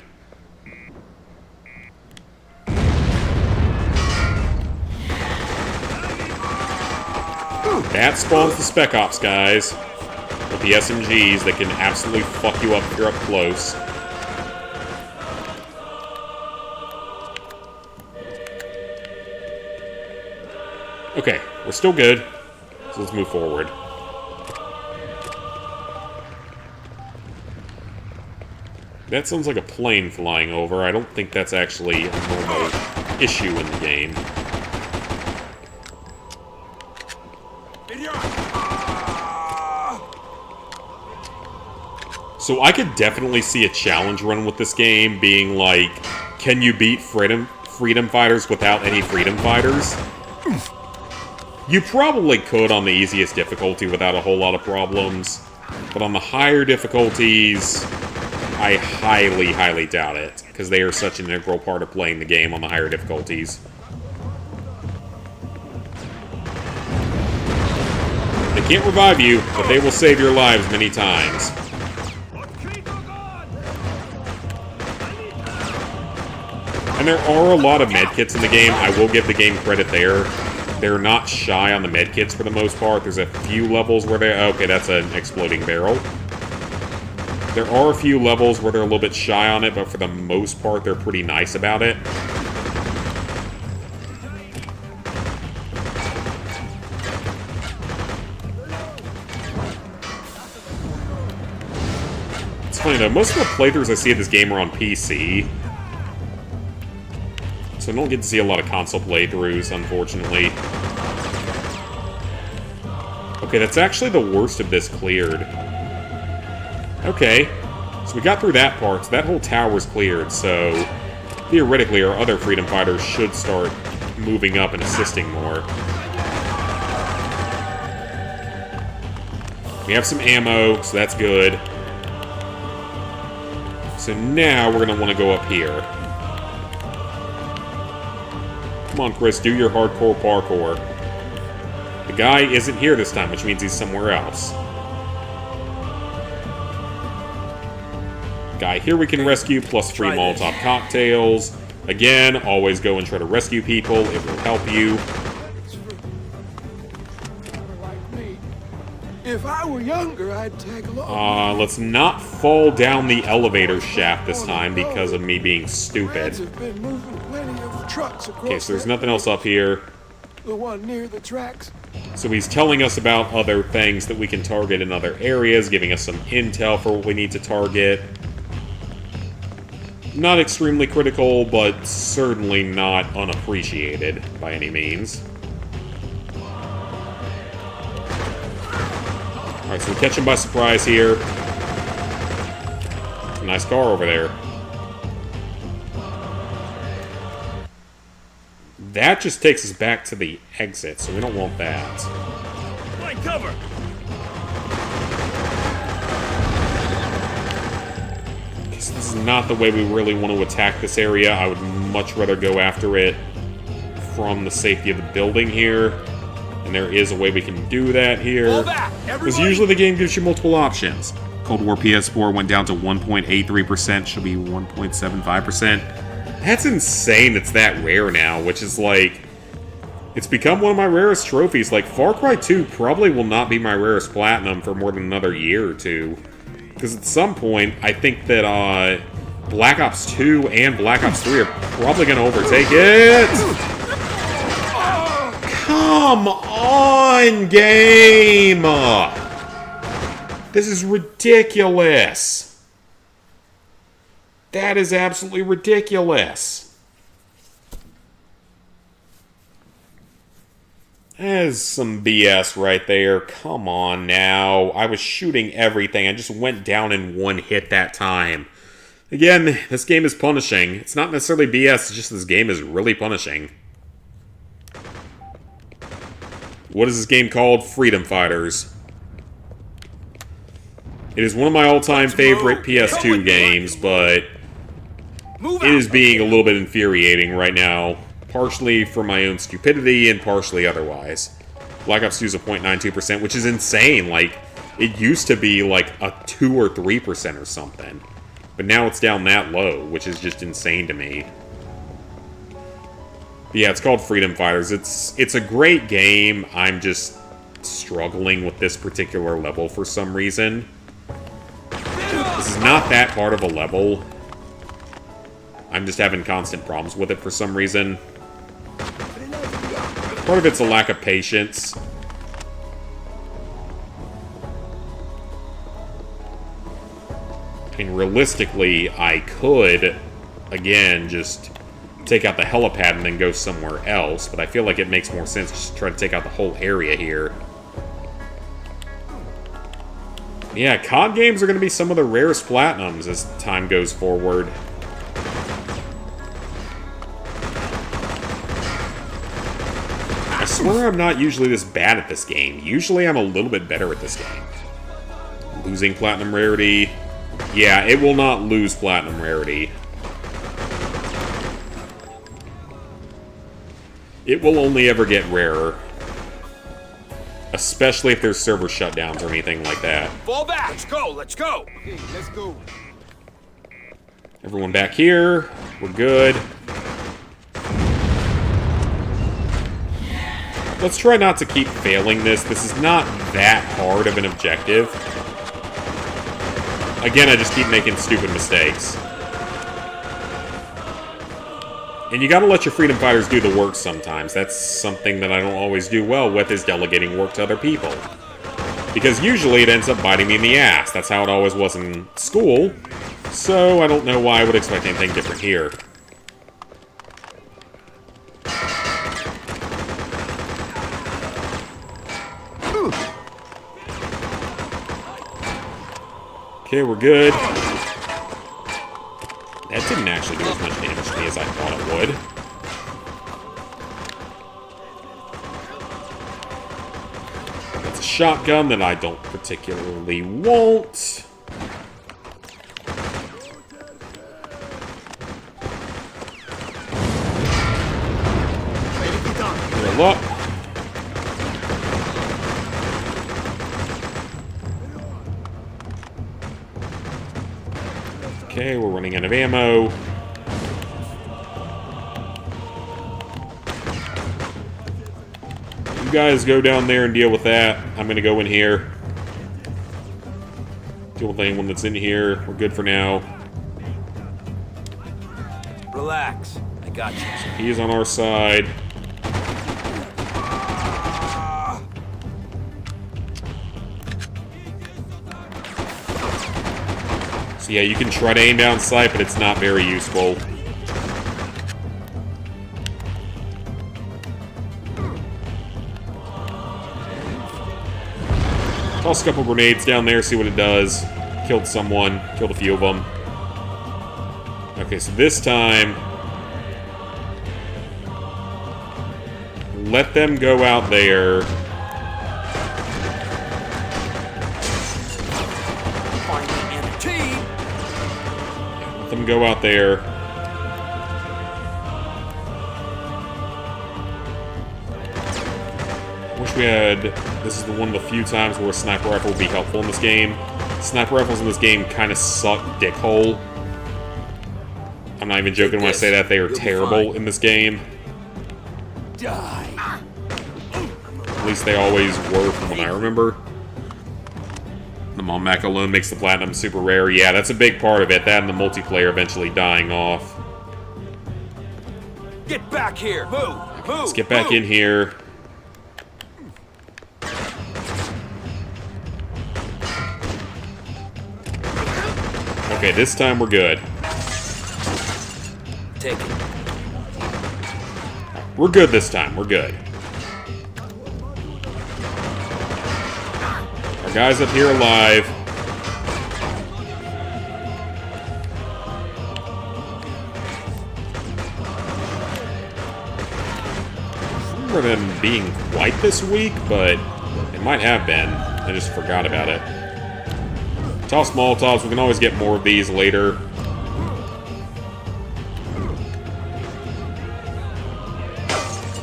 That spawns the Spec Ops guys with the SMGs that can absolutely fuck you up if you're up close. Okay, we're still good, so let's move forward. That sounds like a plane flying over. I don't think that's actually a normal issue in the game. So I could definitely see a challenge run with this game being like, can you beat freedom fighters without any freedom fighters? You probably could on the easiest difficulty without a whole lot of problems, but on the higher difficulties, I highly, highly doubt it, because they are such an integral part of playing the game on the higher difficulties. They can't revive you, but they will save your lives many times. And there are a lot of medkits in the game. I will give the game credit there. They're not shy on the medkits for the most part. There's a few levels where they... Okay, that's an exploding barrel. There are a few levels where they're a little bit shy on it, but for the most part, they're pretty nice about it. It's funny though, most of the playthroughs I see of this game are on PC. So I don't get to see a lot of console playthroughs, unfortunately. Okay, that's actually the worst of this cleared. Okay, so we got through that part, so that whole tower's cleared, so theoretically our other freedom fighters should start moving up and assisting more. We have some ammo, so that's good. So now we're going to want to go up here. Come on, Chris, do your hardcore parkour. The guy isn't here this time, which means he's somewhere else. Guy here we can rescue, plus free Molotov cocktails. Again, always go and try to rescue people. It will help you. If I were younger, I'd tag along. Let's not fall down the elevator shaft this time because of me being stupid. Okay, so there's nothing else up here. The one near the tracks. So he's telling us about other things that we can target in other areas, giving us some intel for what we need to target. Not extremely critical, but certainly not unappreciated by any means. Alright, so we catch him by surprise here. Nice car over there. That just takes us back to the exit, so we don't want that. Find cover! This is not the way we really want to attack this area. I would much rather go after it from the safety of the building here. And there is a way we can do that here. Because usually the game gives you multiple options. Cold War PS4 went down to 1.83%, should be 1.75%. That's insane it's that rare now, which is like... It's become one of my rarest trophies. Like, Far Cry 2 probably will not be my rarest platinum for more than another year or two. Because at some point, I think that Black Ops 2 and Black Ops 3 are probably going to overtake it. Come on, game! This is ridiculous. That is absolutely ridiculous. That is some BS right there. Come on now. I was shooting everything. I just went down in one hit that time. Again, this game is punishing. It's not necessarily BS, it's just this game is really punishing. What is this game called? Freedom Fighters. It is one of my all-time favorite PS2 games, but it is being a little bit infuriating right now. Partially for my own stupidity and partially otherwise. Black Ops 2 is a 0.92%, which is insane. Like, it used to be like a 2 or 3% or something. But now it's down that low, which is just insane to me. But yeah, it's called Freedom Fighters. It's a great game. I'm just struggling with this particular level for some reason. This is not that hard of a level. I'm just having constant problems with it for some reason. Part of it's a lack of patience. I mean, realistically, I could, again, just take out the helipad and then go somewhere else, but I feel like it makes more sense just to try to take out the whole area here. Yeah, COD games are going to be some of the rarest platinums as time goes forward. I swear I'm not usually this bad at this game. Usually I'm a little bit better at this game. Losing platinum rarity. Yeah, it will not lose platinum rarity. It will only ever get rarer. Especially if there's server shutdowns or anything like that. Fall back! Let's go! Let's go! Okay, let's go. Everyone back here. We're good. Let's try not to keep failing this. This is not that hard of an objective. Again, I just keep making stupid mistakes. And you gotta let your freedom fighters do the work sometimes. That's something that I don't always do well with, is delegating work to other people. Because usually it ends up biting me in the ass. That's how it always was in school. So I don't know why I would expect anything different here. Okay, we're good. That didn't actually do as much damage to me as I thought it would. That's a shotgun that I don't particularly want. Heal up. Okay, we're running out of ammo. You guys go down there and deal with that. I'm gonna go in here. Deal with anyone that's in here. We're good for now. Relax. I got you. So he's on our side. So yeah, you can try to aim down sight, but it's not very useful. Toss a couple grenades down there, see what it does. Killed someone, killed a few of them. Okay, so this time, let them go out there. can go out there. Wish we had... This is one of the few times where a sniper rifle would be helpful in this game. Sniper rifles in this game kind of suck dickhole. I'm not even joking when I say that. They are terrible in this game. Die. At least they always were from what I remember. The Mom Mac alone makes the platinum super rare. Yeah, that's a big part of it. That and the multiplayer eventually dying off. Get back here! Move! Move! Let's get back in here. Okay, this time we're good. Take it. We're good this time. We're good. Our guy's up here alive. I don't remember them being quite this weak, but it might have been. I just forgot about it. Toss Molotovs. We can always get more of these later.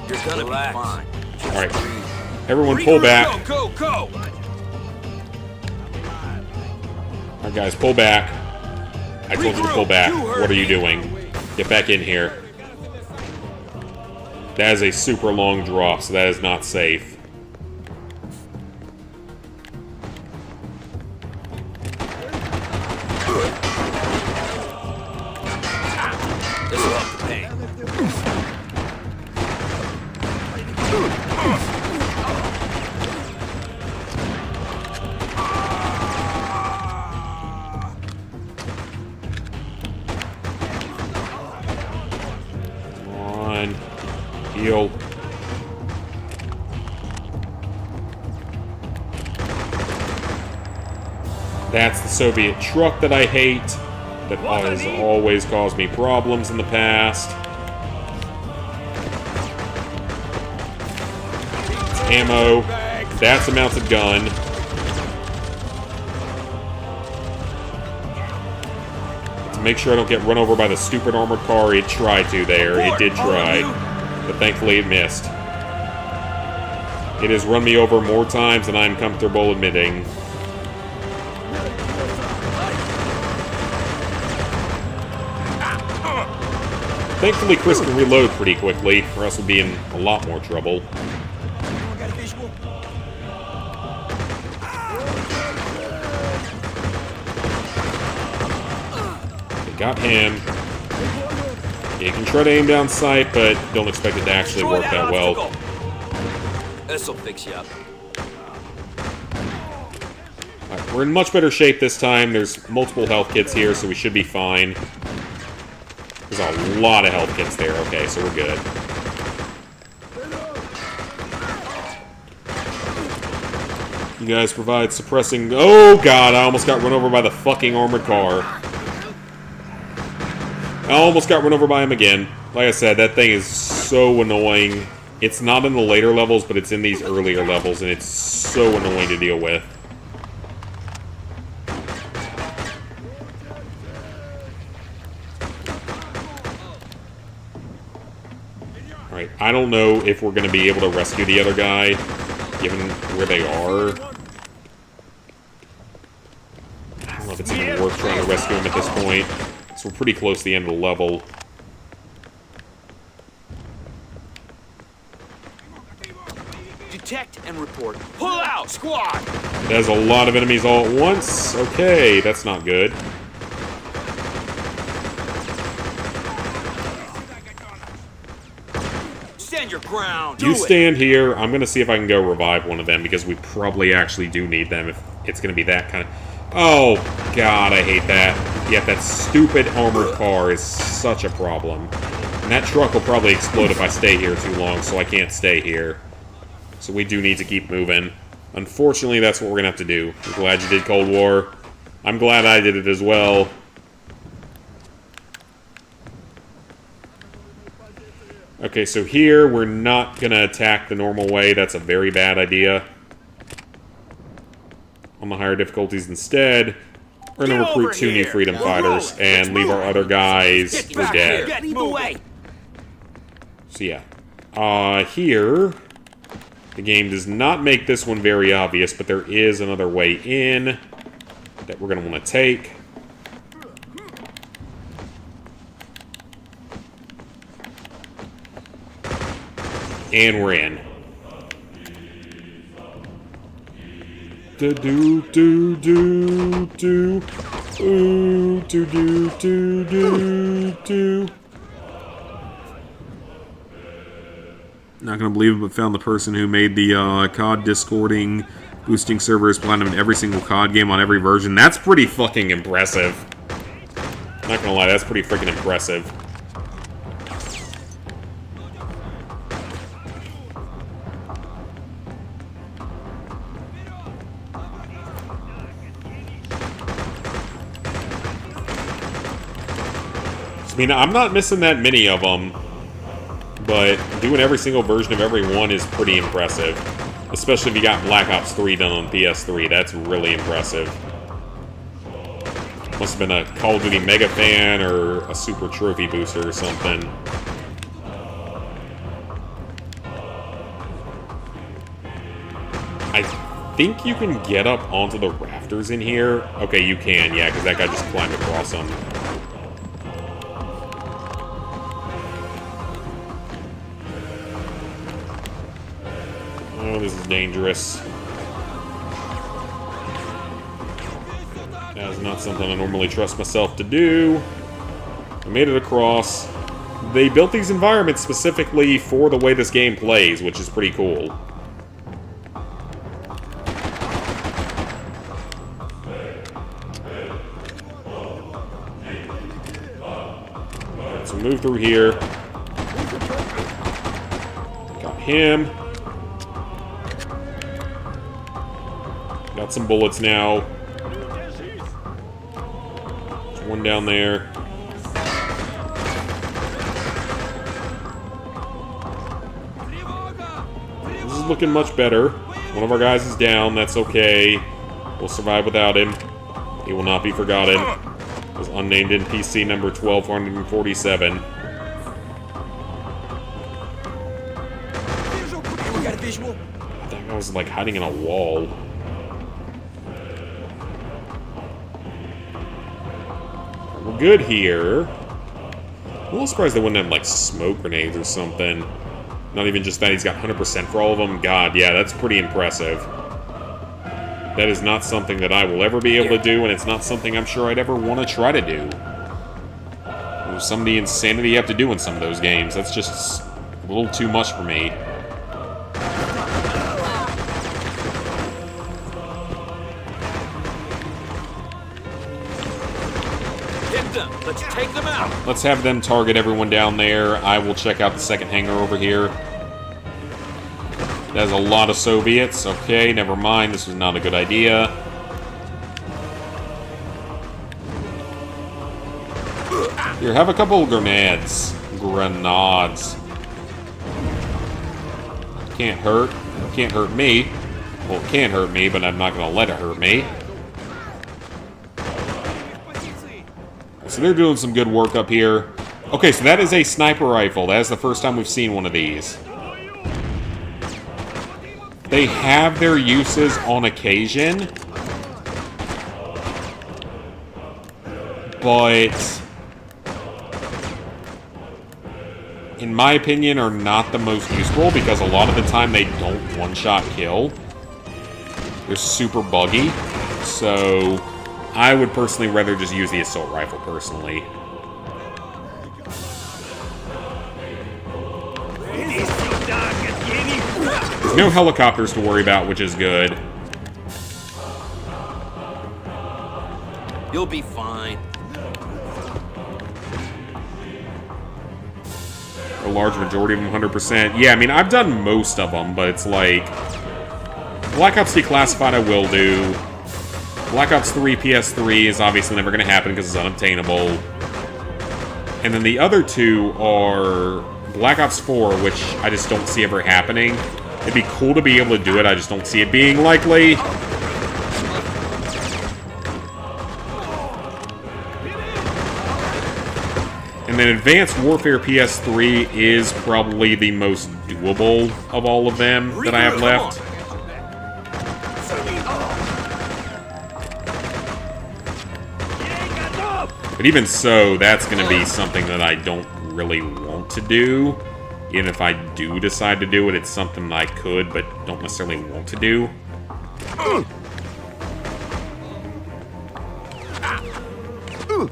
You're gonna be fine. Alright. Everyone pull back. Go, go, go! Alright guys, pull back. I told you to pull back. What are you doing? Get back in here. That is a super long drop, so that is not safe. Heal. That's the Soviet truck that I hate. That has always caused me problems in the past. It's ammo. That's a mounted gun. To make sure I don't get run over by the stupid armored car, it tried to there. It did try. But thankfully it missed. It has run me over more times than I'm comfortable admitting. Thankfully Chris can reload pretty quickly, or else we'd be in a lot more trouble. They got him. You can try to aim down sight, but don't expect it to actually work that well. This'll fix you up. Right, we're in much better shape this time. There's multiple health kits here, so we should be fine. There's a lot of health kits there. Okay, so we're good. You guys provide suppressing... Oh, God, I almost got run over by the fucking armored car. I almost got run over by him again. Like I said, that thing is so annoying. It's not in the later levels, but it's in these earlier levels, and it's so annoying to deal with. Alright, I don't know if we're going to be able to rescue the other guy, given where they are. I don't know if it's even worth trying to rescue him at this point. So we're pretty close to the end of the level. Detect and report. Pull out, squad! There's a lot of enemies all at once. Okay, that's not good. Stand your ground. You stand here. I'm going to see if I can go revive one of them, because we probably actually do need them if it's going to be that kind of... Oh, God, I hate that. Yeah, that stupid armored car is such a problem. And that truck will probably explode if I stay here too long, so I can't stay here. So we do need to keep moving. Unfortunately, that's what we're going to have to do. I'm glad you did Cold War. I'm glad I did it as well. Okay, so here, we're not going to attack the normal way. That's a very bad idea. On the higher difficulties instead, We're gonna recruit 2 new freedom fighters and leave our other guys for dead. Lead the way. So yeah. Here, the game does not make this one very obvious, but there is another way in that we're gonna want to take. And we're in. Do do do do do. Ooh, do do do do do. Not gonna believe it, but found the person who made the COD discording, boosting servers platinum in every single COD game on every version. That's pretty fucking impressive. Not gonna lie, that's pretty freaking impressive. I mean, I'm not missing that many of them, but doing every single version of every one is pretty impressive. Especially if you got Black Ops 3 done on PS3, that's really impressive. Must have been a Call of Duty mega fan or a super trophy booster or something. I think you can get up onto the rafters in here. Okay, you can, yeah, because that guy just climbed across them. Oh, this is dangerous. That is not something I normally trust myself to do. I made it across. They built these environments specifically for the way this game plays, which is pretty cool. So move through here. Got him. Got some bullets now. There's one down there. This is looking much better. One of our guys is down. That's okay. We'll survive without him. He will not be forgotten. It was unnamed NPC number 1247. We got a visual. That guy was like hiding in a wall. We're good here. I'm a little surprised they wouldn't have like smoke grenades or something. Not even just that, he's got 100% for all of them. God, yeah, that's pretty impressive. That is not something that I will ever be able to do, and it's not something I'm sure I'd ever want to try to do. There's some of the insanity you have to do in some of those games. That's just a little too much for me. Let's take them out. Let's have them target everyone down there. I will check out the second hangar over here. There's a lot of Soviets. Okay, never mind. This was not a good idea. Here, have a couple of grenades. Grenades. Can't hurt. Can't hurt me. Well, it can hurt me, but I'm not going to let it hurt me. So they're doing some good work up here. Okay, so that is a sniper rifle. That is the first time we've seen one of these. They have their uses on occasion, but in my opinion are not the most useful because a lot of the time they don't one-shot kill. They're super buggy, so I would personally rather just use the assault rifle, personally. There's no helicopters to worry about, which is good. You'll be fine. A large majority of them, 100%. Yeah, I mean, I've done most of them, but it's like... Black Ops Declassified I will do. Black Ops 3 PS3 is obviously never going to happen because it's unobtainable. And then the other two are Black Ops 4, which I just don't see ever happening. It'd be cool to be able to do it, I just don't see it being likely. an Advanced Warfare PS3 is probably the most doable of all of them that I have left. But even so, that's going to be something that I don't really want to do. Even if I do decide to do it, it's something that I could, but don't necessarily want to do.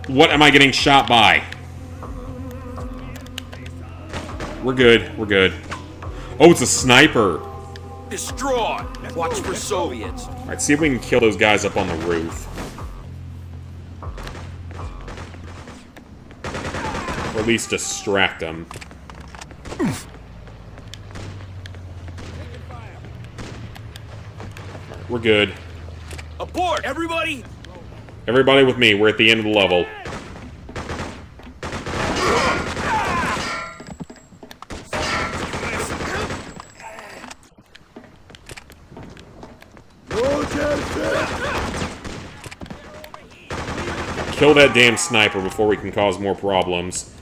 What am I getting shot by? We're good. We're good. Oh, it's a sniper. Destroy. Watch for Soviets. Alright, see if we can kill those guys up on the roof. Or at least distract them. We're good. Abort, everybody! Everybody with me. We're at the end of the level. Kill that damn sniper before we can cause more problems.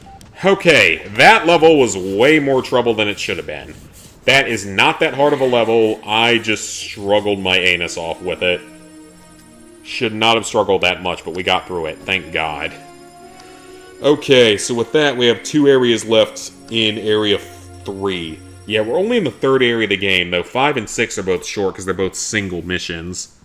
Okay, that level was way more trouble than it should have been. That is not that hard of a level. I just struggled my anus off with it. Should not have struggled that much, but we got through it. Thank God. Okay, so with that, we have 2 areas left in Area 3. Yeah, we're only in the 3rd area of the game, though 5 and 6 are both short because they're both single missions.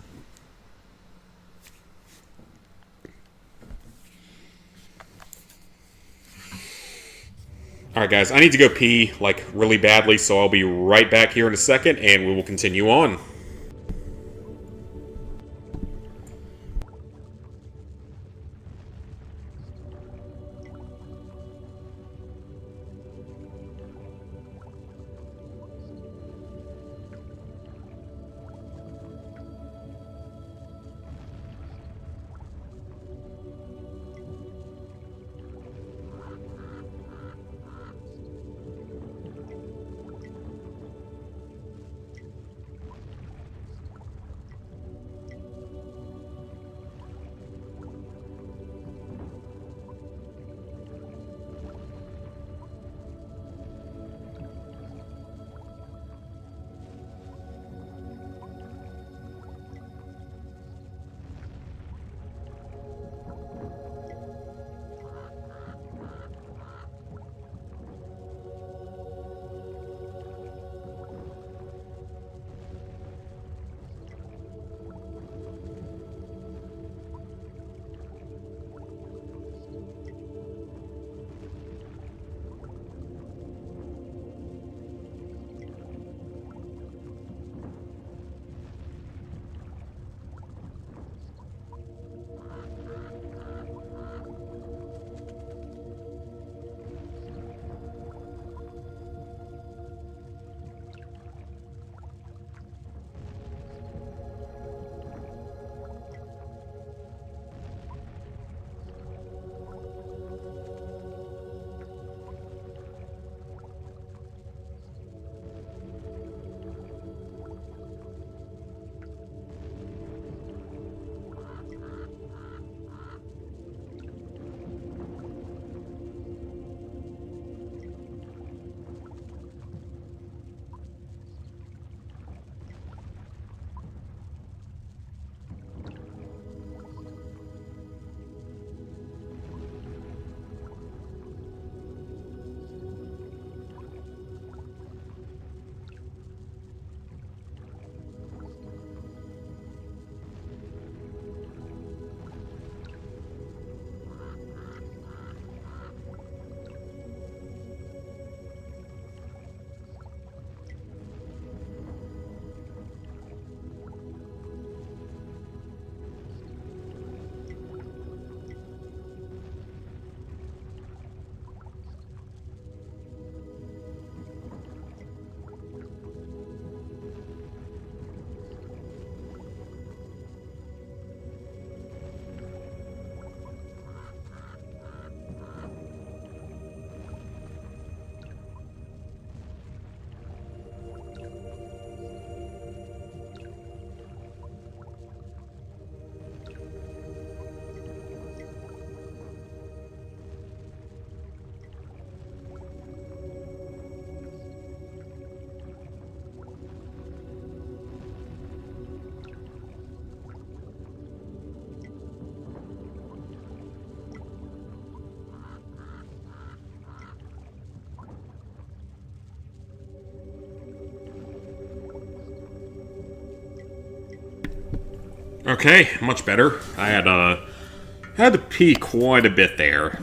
Alright guys, I need to go pee, like, really badly, so I'll be right back here in a second, and we will continue on. Okay, much better. I had to pee quite a bit there.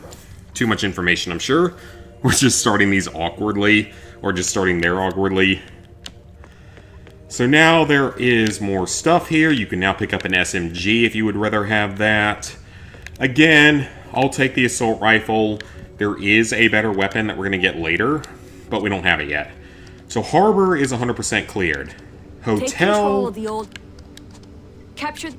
Too much information, I'm sure. We're just starting these awkwardly, or just starting there awkwardly. So now there is more stuff here. You can now pick up an SMG if you would rather have that. Again, I'll take the assault rifle. There is a better weapon that we're going to get later, but we don't have it yet. So Harbor is 100% cleared. Hotel... Take control of the old... Capture...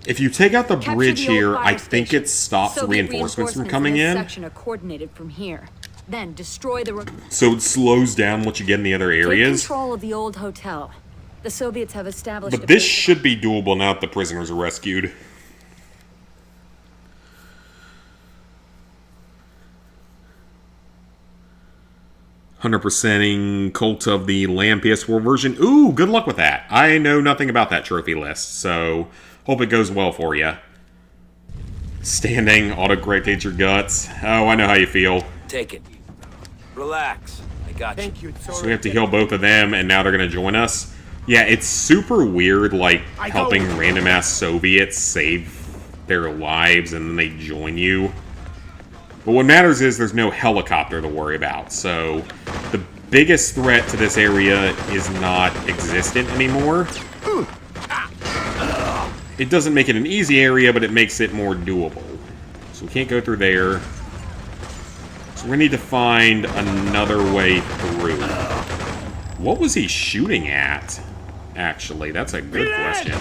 If you take out the Capture bridge the old here, fire I think station. it stops So that reinforcements from coming in. in. This section are coordinated from here. Then destroy the... So it slows down what you get in the other areas. Take control of the old hotel. The Soviets have established... But this should be doable now that the prisoners are rescued. "100%ing Cult of the Lamb PS4 version." Ooh, good luck with that. I know nothing about that trophy list, so hope it goes well for you. Standing, autocorrected your guts. Oh, I know how you feel. Take it. Relax. I got you. Thank you. So we have to heal both of them, and now they're going to join us. Yeah, it's super weird, like, helping random-ass Soviets save their lives, and then they join you. But what matters is there's no helicopter to worry about, so the biggest threat to this area is not existent anymore. It doesn't make it an easy area, but it makes it more doable. So we can't go through there. So we need to find another way through. What was he shooting at? Actually, that's a good question.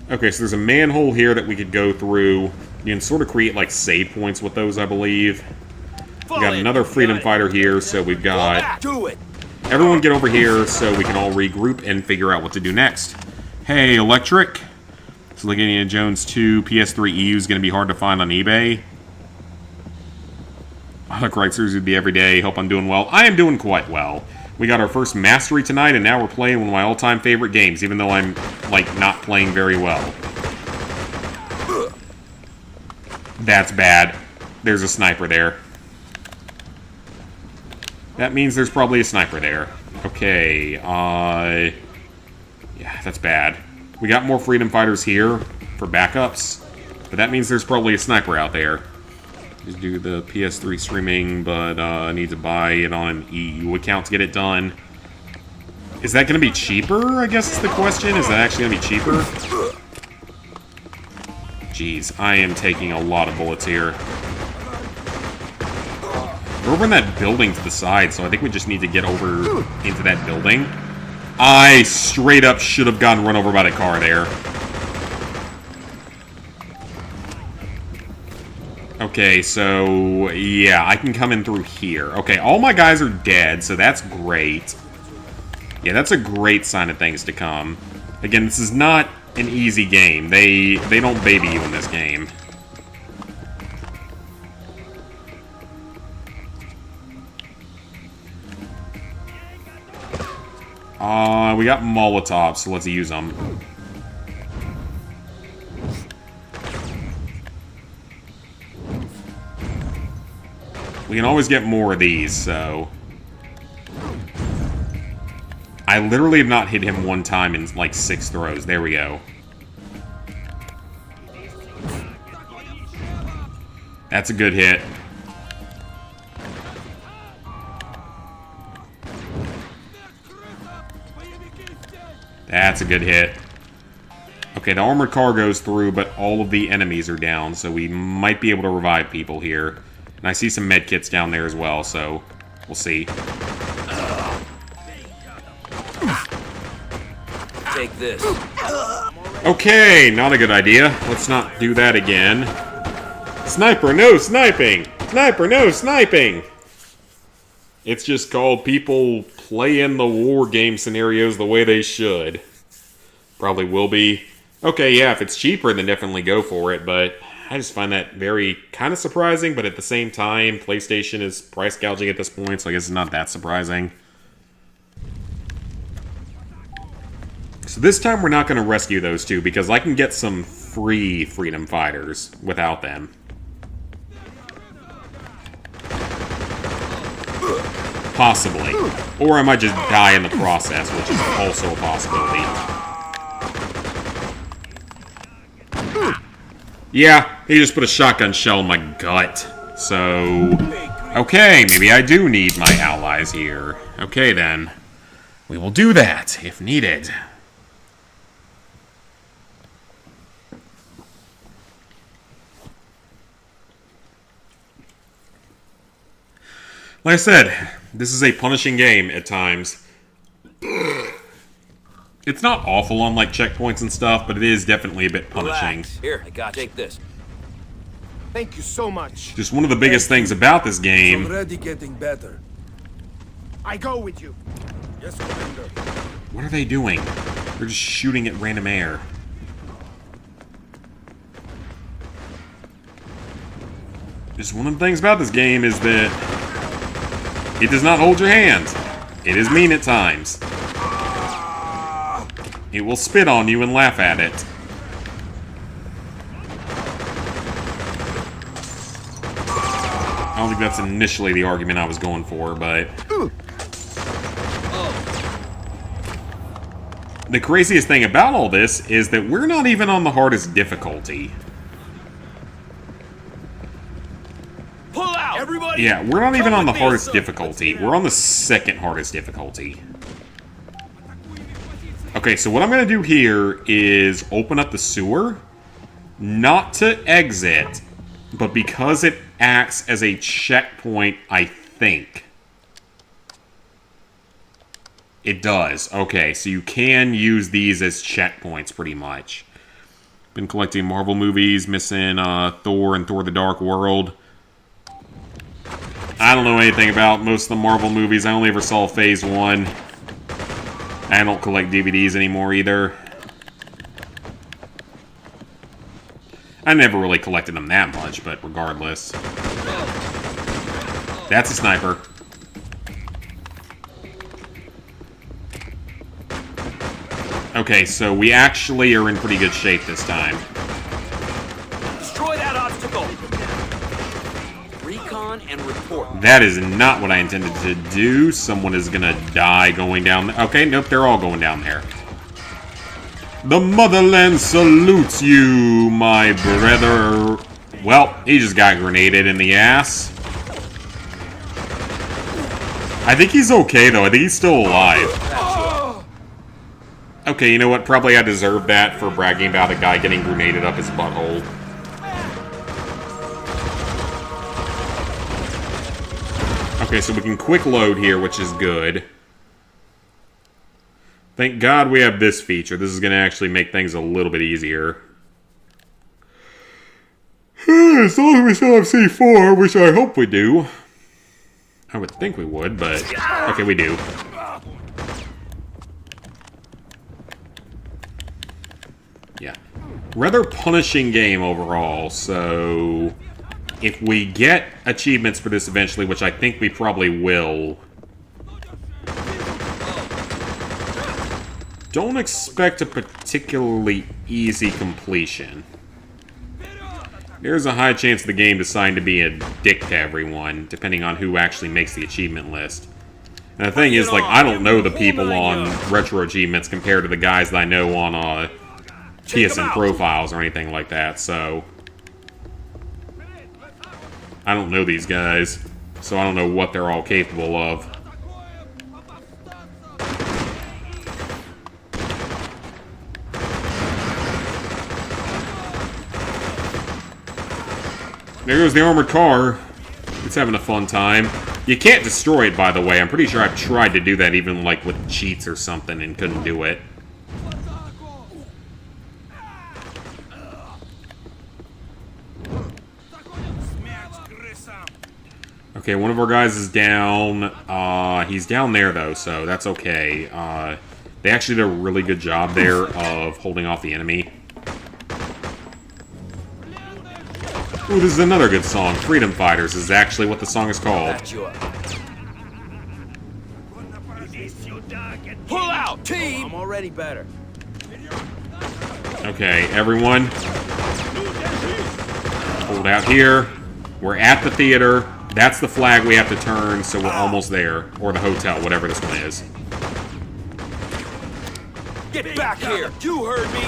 Okay, so there's a manhole here that we could go through. You can sort of create, like, save points with those, I believe. We got another freedom fighter here, so we've got... Everyone get over here so we can all regroup and figure out what to do next. Hey, Electric. So Indiana Jones 2 PS3 EU is going to be hard to find on eBay. Autocorrect would be every day. Hope I'm doing well. I am doing quite well. We got our first mastery tonight, and now we're playing one of my all-time favorite games, even though I'm, like, not playing very well. That's bad. There's a sniper there. That means there's probably a sniper there. Okay, yeah, that's bad. We got more freedom fighters here for backups, but that means there's probably a sniper out there. Just do the PS3 streaming, but I need to buy it on an EU account to get it done. Is that going to be cheaper, I guess is the question? Is that actually going to be cheaper? Jeez, I am taking a lot of bullets here. We're over in that building to the side, so I think we just need to get over into that building. I straight up should have gotten run over by the car there. Okay, so, yeah, I can come in through here. Okay, all my guys are dead, so that's great. Yeah, that's a great sign of things to come. Again, this is not an easy game. They don't baby you in this game. We got Molotovs, so let's use them. We can always get more of these, so... I literally have not hit him one time in, like, 6 throws. There we go. That's a good hit. That's a good hit. Okay, the armored car goes through, but all of the enemies are down, so we might be able to revive people here. And I see some med kits down there as well, so we'll see. Take this. Okay, not a good idea. Let's not do that again. Sniper, no sniping! Sniper, no sniping! It's just called people playing the war game scenarios the way they should. Probably will be. Okay, yeah, if it's cheaper, then definitely go for it, but I just find that very kind of surprising, but at the same time, PlayStation is price gouging at this point, so I guess it's not that surprising. So this time we're not going to rescue those two, because I can get some free freedom fighters without them. Possibly. Or I might just die in the process, which is also a possibility. Yeah, he just put a shotgun shell in my gut. So, okay, maybe I do need my allies here. Okay, then. We will do that, if needed. Like I said, this is a punishing game at times. It's not awful on, like, checkpoints and stuff, but it is definitely a bit punishing. Relax. Here, I got you. Take this. Thank you so much. Just one of the biggest things about this game. It's already getting better. I go with you. Yes, Commander. What are they doing? They're just shooting at random air. Just one of the things about this game is that it does not hold your hand. It is mean at times. It will spit on you and laugh at it. I don't think that's initially the argument I was going for, but... The craziest thing about all this is that we're not even on the hardest difficulty. Pull out! Everybody! Yeah, we're not even on the hardest difficulty. We're on the second hardest difficulty. Okay, so what I'm going to do here is open up the sewer. Not to exit, but because it acts as a checkpoint, I think. It does. Okay, so you can use these as checkpoints, pretty much. Been collecting Marvel movies, missing Thor and Thor the Dark World. I don't know anything about most of the Marvel movies. I only ever saw Phase 1. I don't collect DVDs anymore, either. I never really collected them that much, but regardless. That's a sniper. Okay, so we actually are in pretty good shape this time. Destroy that obstacle! Recon and report. That is not what I intended to do. Someone is gonna die going down there. Okay, nope, they're all going down there. The motherland salutes you, my brother. Well, he just got grenaded in the ass. I think he's okay, though. I think he's still alive. Okay, you know what? Probably I deserve that for bragging about a guy getting grenaded up his butthole. Okay, so we can quick load here, which is good. Thank God we have this feature. This is going to actually make things a little bit easier. As long as we still have C4, which I hope we do. I would think we would, but... Okay, we do. Yeah. Rather punishing game overall, so... If we get achievements for this eventually, which I think we probably will... Don't expect a particularly easy completion. There's a high chance of the game deciding to be a dick to everyone, depending on who actually makes the achievement list. And the thing is, like, I don't know the people on RetroAchievements compared to the guys that I know on PSN profiles or anything like that, so... I don't know these guys, so I don't know what they're all capable of. There goes the armored car. It's having a fun time. You can't destroy it, by the way. I'm pretty sure I've tried to do that even, like, with cheats or something and couldn't do it. Okay, one of our guys is down. He's down there, though, so that's okay. They actually did a really good job there of holding off the enemy. Ooh, this is another good song. Freedom Fighters is actually what the song is called. Pull out, team! I'm already better. Okay, everyone. Hold out here. We're at the theater. That's the flag we have to turn, so we're almost there. Or the hotel, whatever this one is. Get back here! You heard me!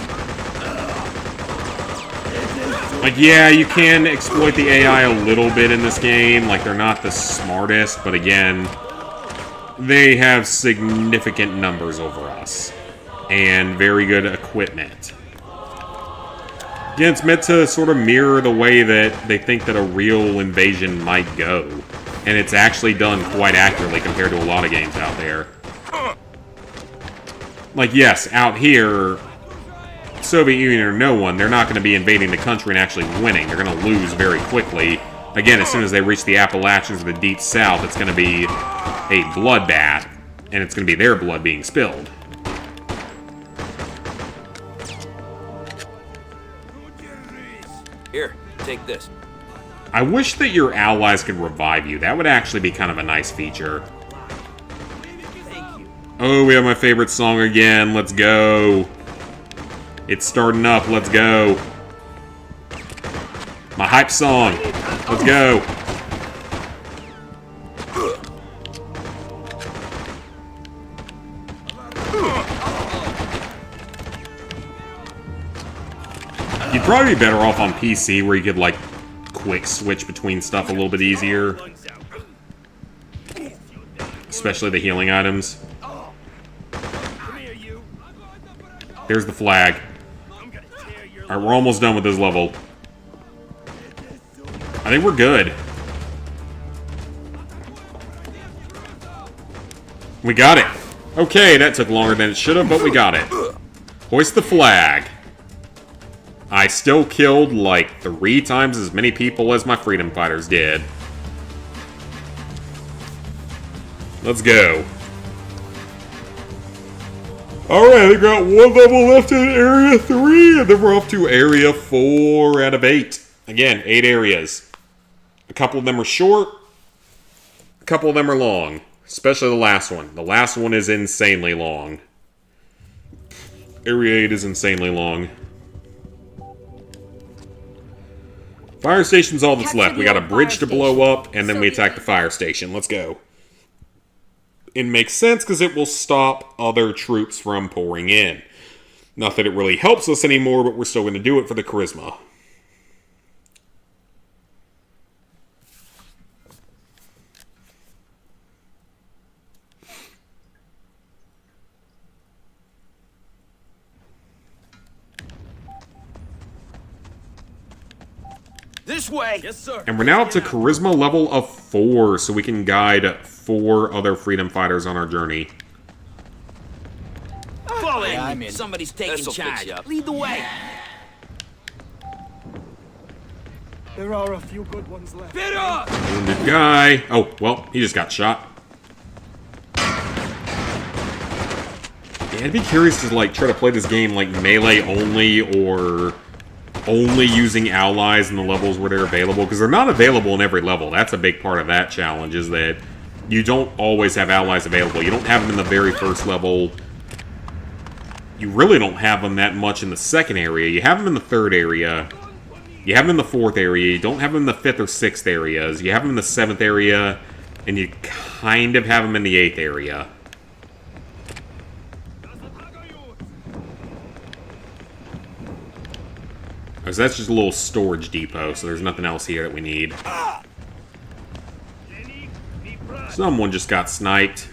Like, yeah, you can exploit the AI a little bit in this game. Like, they're not the smartest, but again, they have significant numbers over us. And very good equipment. Yeah, it's meant to sort of mirror the way that they think that a real invasion might go. And it's actually done quite accurately compared to a lot of games out there. Like, yes, out here, Soviet Union or no one, they're not going to be invading the country and actually winning. They're going to lose very quickly. Again, as soon as they reach the Appalachians or the Deep South, it's going to be a bloodbath. And it's going to be their blood being spilled. Here, take this. I wish that your allies could revive you. That would actually be kind of a nice feature. Oh, we have my favorite song again. Let's go. It's starting up. Let's go. My hype song. Let's go. You'd probably be better off on PC where you could, like, quick switch between stuff a little bit easier. Especially the healing items. There's the flag. Alright, we're almost done with this level. I think we're good. We got it. Okay, that took longer than it should have, but we got it. Hoist the flag. I still killed like 3 times as many people as my freedom fighters did. Let's go. Alright, we got 1 level left in Area 3, and then we're off to Area 4 out of 8. Again, 8 areas. A couple of them are short, a couple of them are long. Especially the last one. The last one is insanely long. Area 8 is insanely long. Fire station's all that's left. We got a bridge to blow up, and then we attack the fire station. Let's go. It makes sense because it will stop other troops from pouring in. Not that it really helps us anymore, but we're still going to do it for the charisma. This way! Yes, sir. And we're now up to charisma level of 4, so we can guide 4 other freedom fighters on our journey. Fall in! I'm in. Somebody's taking This'll fix charge. you up. Lead the way! There are a few good ones left. Get up! Wounded guy. Oh, well, he just got shot. Yeah, I'd be curious to, like, try to play this game, like, melee only, or only using allies in the levels where they're available, because they're not available in every level. That's a big part of that challenge, is that you don't always have allies available. You don't have them in the very first level. You really don't have them that much in the second area. You have them in the third area. You have them in the fourth area. You don't have them in the fifth or sixth areas. You have them in the seventh area, and you kind of have them in the eighth area. So that's just a little storage depot, so there's nothing else here that we need. Someone just got sniped.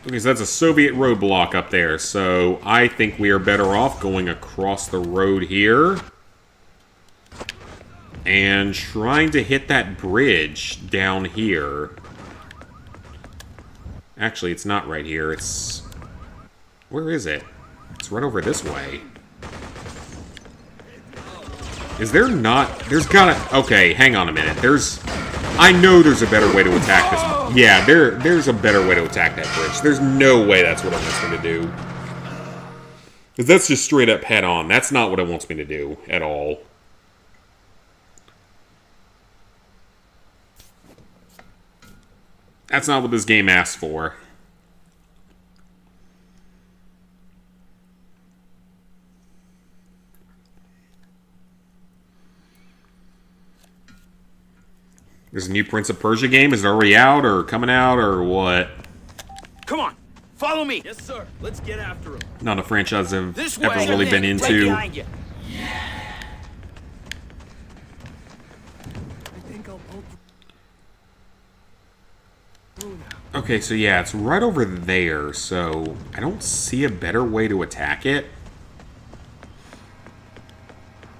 Okay, so that's a Soviet roadblock up there, so I think we are better off going across the road here and trying to hit that bridge down here. Actually, it's not right here. It's... Where is it? It's right over this way. Is there not... There's gotta... Okay, hang on a minute. There's... I know there's a better way to attack this. Yeah, there's a better way to attack that bridge. There's no way that's what it wants me to do. Because that's just straight up head on. That's not what it wants me to do at all. That's not what this game asks for. There's a new Prince of Persia game. Is it already out or coming out or what? Come on, follow me. Yes, sir. Let's get after him. Not a franchise I've This ever way. really been Right into. behind you. I think I'll poke through now. Okay, so yeah, it's right over there, so I don't see a better way to attack it.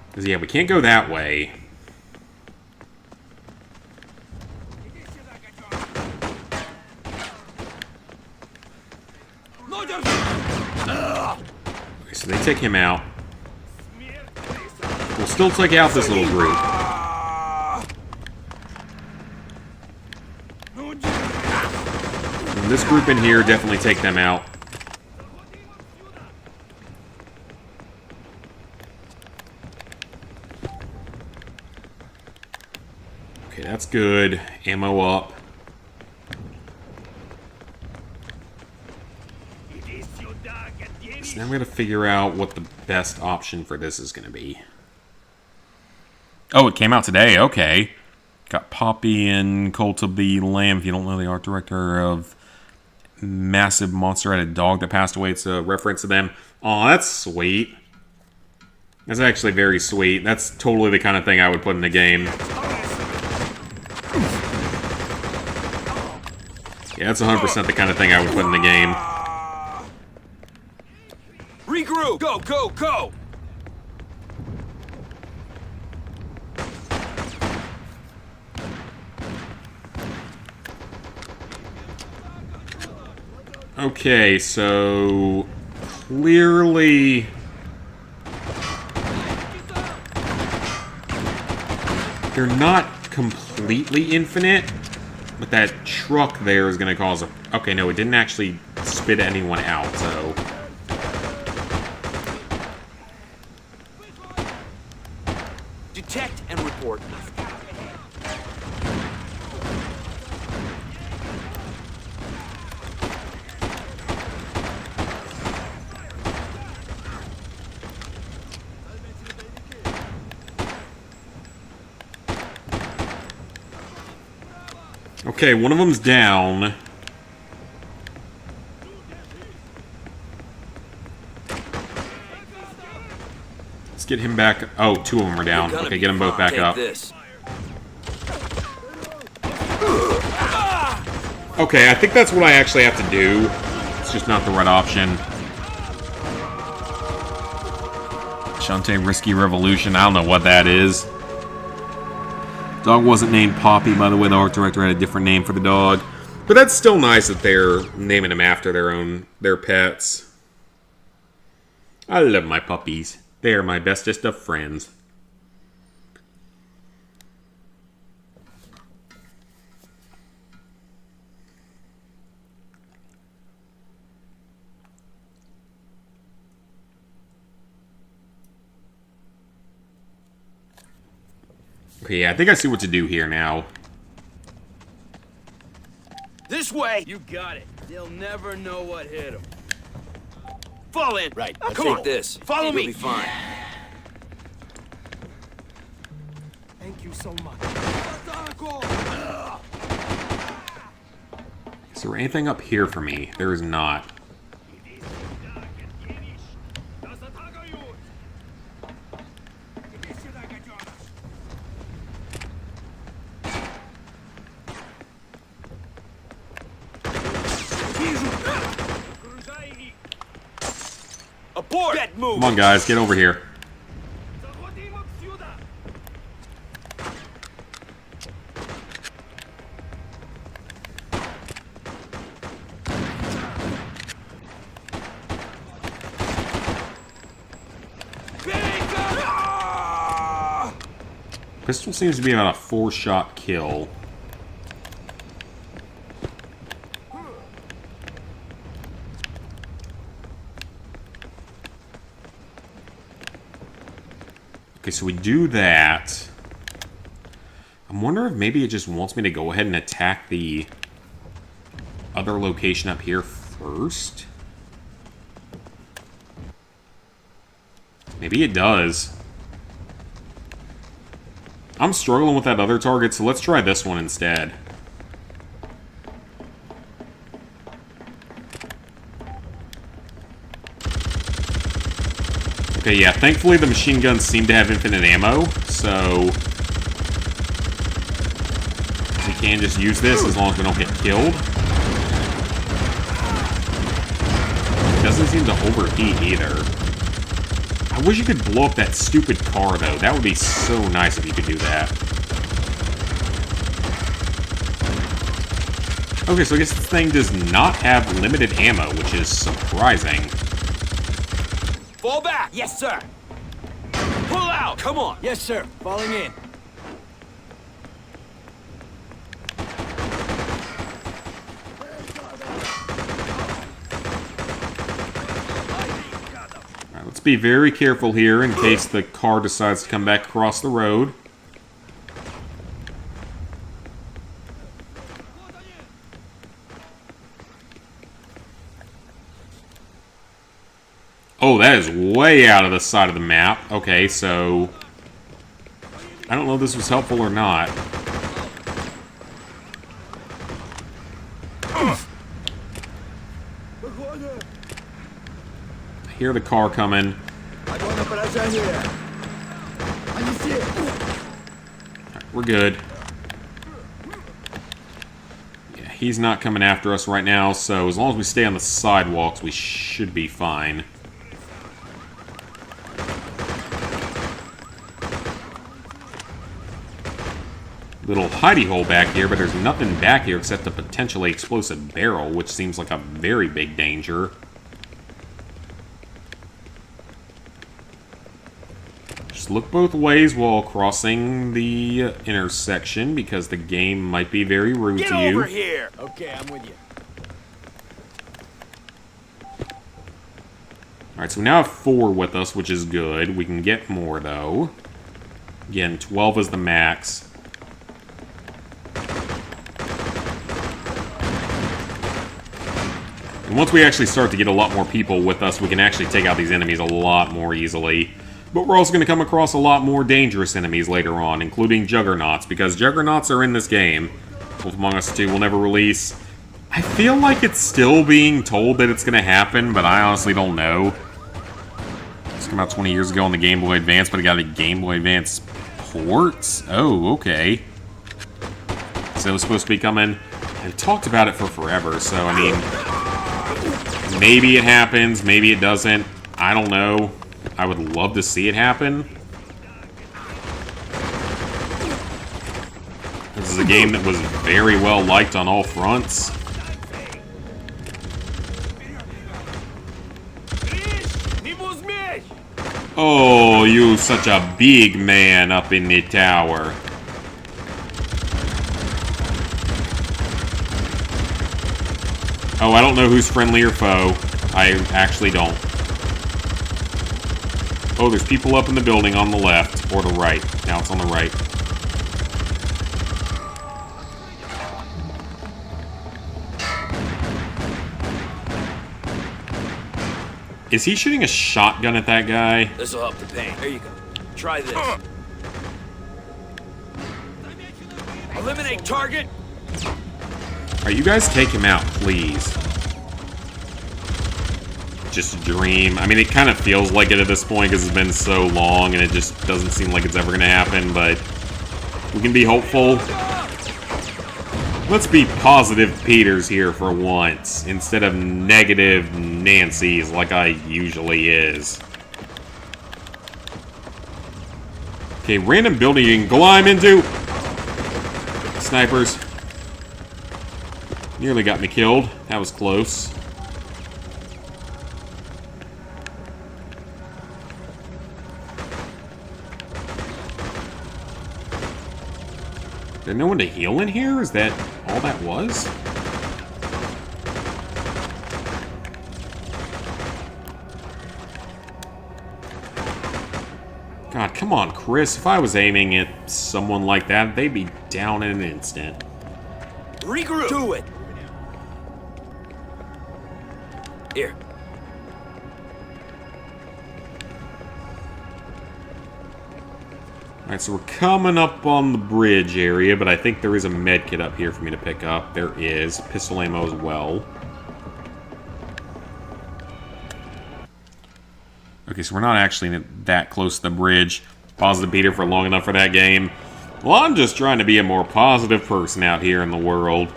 Because, yeah, we can't go that way. Okay, so they take him out. We'll still take out this little group. And this group in here, definitely take them out. Okay, that's good. Ammo up. So now we gotta figure out what the best option for this is gonna be. Oh, it came out today. Okay. Got Poppy and Cult of the Lamb. If you don't know, the art director of Massive Monster-Headed Dog that passed away. It's a reference to them. Oh, that's sweet. That's actually very sweet. That's totally the kind of thing I would put in the game. Yeah, that's 100% the kind of thing I would put in the game. Regroup! Go, go, go! Okay, so clearly they're not completely infinite, but that truck there is going to cause a... Okay, no, it didn't actually spit anyone out, so... Detect and report. Okay, one of them's down. Let's get him back. Oh, two of them are down. Okay, get them both back up. Okay, I think that's what I actually have to do. It's just not the right option. Shantae Risky Revolution. I don't know what that is. Dog wasn't named Poppy, by the way. The art director had a different name for the dog. But that's still nice that they're naming them after their pets. I love my puppies. They are my bestest of friends. Okay, yeah, I think I see what to do here now. This way! You got it. They'll never know what hit them. Fall in! Right, I'll Come take on. this. Follow You'll me! be fine. Thank you so much. Is there anything up here for me? There is not. Abort! Get moving! Come on, guys, get over here. Pistol seems to be about a 4-shot kill. Okay, so we do that. I'm wondering if maybe it just wants me to go ahead and attack the other location up here first. Maybe it does. I'm struggling with that other target, so let's try this one instead. Okay, yeah, thankfully the machine guns seem to have infinite ammo, so we can just use this as long as we don't get killed. It doesn't seem to overheat either. I wish you could blow up that stupid car, though. That would be so nice if you could do that. Okay, so I guess this thing does not have limited ammo, which is surprising. Fall back! Yes, sir! Pull out! Come on! Yes, sir. Falling in. Alright, let's be very careful here in case the car decides to come back across the road. Oh, that is way out of the side of the map. Okay, so I don't know if this was helpful or not. I hear the car coming. Alright, we're good. Yeah, he's not coming after us right now, so as long as we stay on the sidewalks, we should be fine. Little hidey hole back here, but there's nothing back here except a potentially explosive barrel, which seems like a very big danger. Just look both ways while crossing the intersection, because the game might be very rude to you. Get over here! Okay, I'm with you. Alright, so we now have 4 with us, which is good. We can get more, though. Again, 12 is the max. And once we actually start to get a lot more people with us, we can actually take out these enemies a lot more easily. But we're also going to come across a lot more dangerous enemies later on, including Juggernauts, because Juggernauts are in this game. Wolf Among Us 2 will never release. I feel like it's still being told that it's going to happen, but I honestly don't know. It's come out 20 years ago on the Game Boy Advance, but it got a Game Boy Advance port? Oh, okay. So it was supposed to be coming. They've talked about it for forever, so I mean, maybe it happens, maybe it doesn't. I don't know. I would love to see it happen. This is a game that was very well liked on all fronts. Oh, you such a big man up in the tower. Oh, I don't know who's friendly or foe. I actually don't. Oh, there's people up in the building on the left, or the right. Now it's on the right. Is he shooting a shotgun at that guy? This'll help the pain. Here you go. Try this. Eliminate target! Alright, you guys take him out, please. Just a dream. I mean, it kind of feels like it at this point because it's been so long and it just doesn't seem like it's ever going to happen, but we can be hopeful. Let's be positive Peters here for once, instead of negative Nancy's like I usually is. Okay, random building you can climb into. Snipers. Nearly got me killed. That was close. Is there no one to heal in here? Is that all that was? God, come on, Chris. If I was aiming at someone like that, they'd be down in an instant. Regroup! Do it! Here. Alright, so we're coming up on the bridge area, but I think there is a med kit up here for me to pick up. There is. Pistol ammo as well. Okay, so we're not actually that close to the bridge. Positive Peter for long enough for that game. Well, I'm just trying to be a more positive person out here in the world.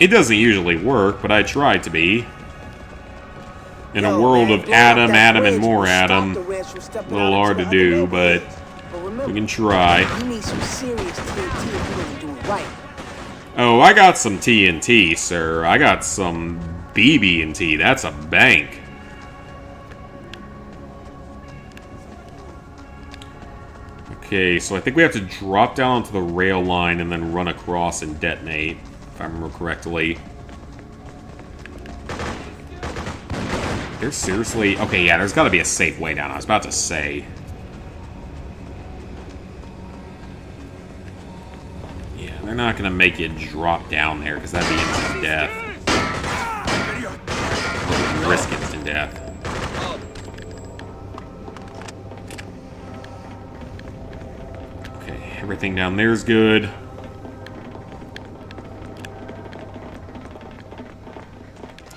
It doesn't usually work, but I try to be. In a world of Adam, and more Adam. A little hard to do, but we can try. You need some serious TNT if you're gonna do it right. Oh, I got some TNT, sir. I got some BB&T. That's a bank. Okay, so I think we have to drop down onto the rail line and then run across and detonate, if I remember correctly. There's seriously... Okay, yeah, there's got to be a safe way down. I was about to say. Yeah, they're not going to make you drop down there, because that'd be instant death. Risk instant death. Okay, everything down there is good.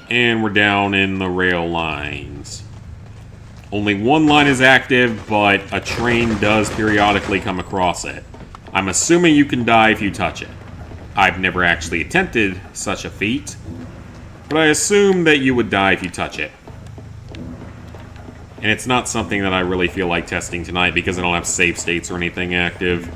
And we're down in the rail lines. Only one line is active, but a train does periodically come across it. I'm assuming you can die if you touch it. I've never actually attempted such a feat, but I assume that you would die if you touch it. And it's not something that I really feel like testing tonight because I don't have save states or anything active.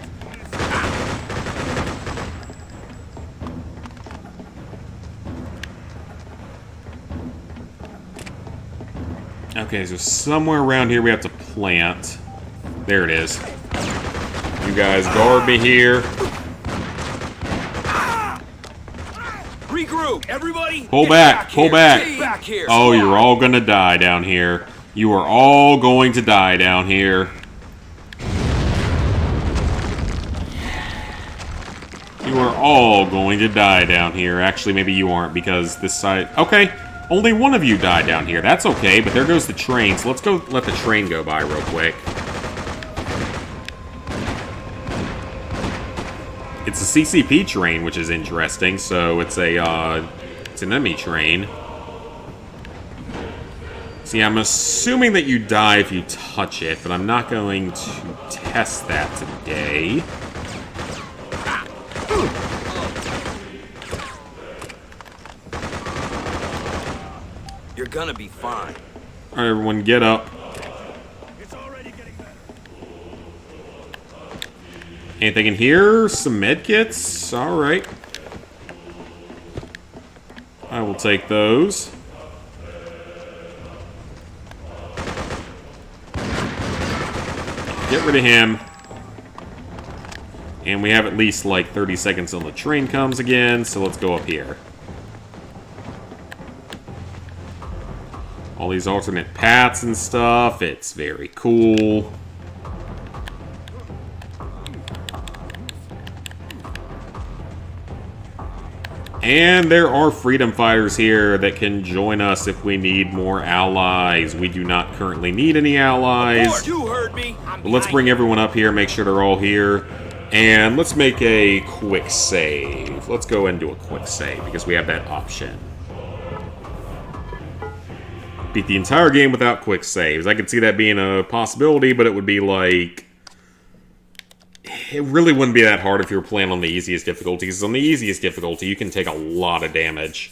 Okay, so somewhere around here we have to plant. There it is. You guys guard me here. Regroup, everybody. Pull back, pull back. Here. Oh, you're all gonna die down here. You are all going to die down here. You are all going to die down here. Actually, maybe you aren't because this side... Okay. Only one of you died down here. That's okay, but there goes the train. So let's go let the train go by real quick. It's a CCP train, which is interesting. So it's a it's an enemy train. See, I'm assuming that you die if you touch it, but I'm not going to test that today. You're gonna be fine. Alright, everyone, get up. It's already getting better. Anything in here? Some med kits? Alright. I will take those. Get rid of him. And we have at least like 30 seconds until the train comes again, so let's go up here. All these alternate paths and stuff. It's very cool. And there are freedom fighters here that can join us if we need more allies. We do not currently need any allies. You heard me. But let's bring everyone up here, make sure they're all here. And let's make a quick save. Let's go and do a quick save because we have that option. Beat the entire game without quick saves. I could see that being a possibility, but it would be like... It really wouldn't be that hard if you were playing on the easiest difficulty, because on the easiest difficulty, you can take a lot of damage.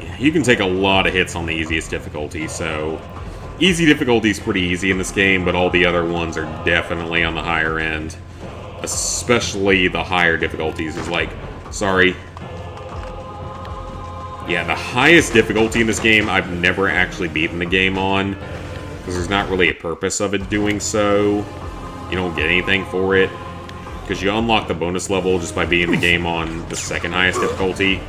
Yeah, you can take a lot of hits on the easiest difficulty, so... Easy difficulty is pretty easy in this game, but all the other ones are definitely on the higher end. Especially the higher difficulties is like, sorry. Yeah, the highest difficulty in this game I've never actually beaten the game on. Because there's not really a purpose of it doing so. You don't get anything for it. Because you unlock the bonus level just by beating the game on the second highest difficulty.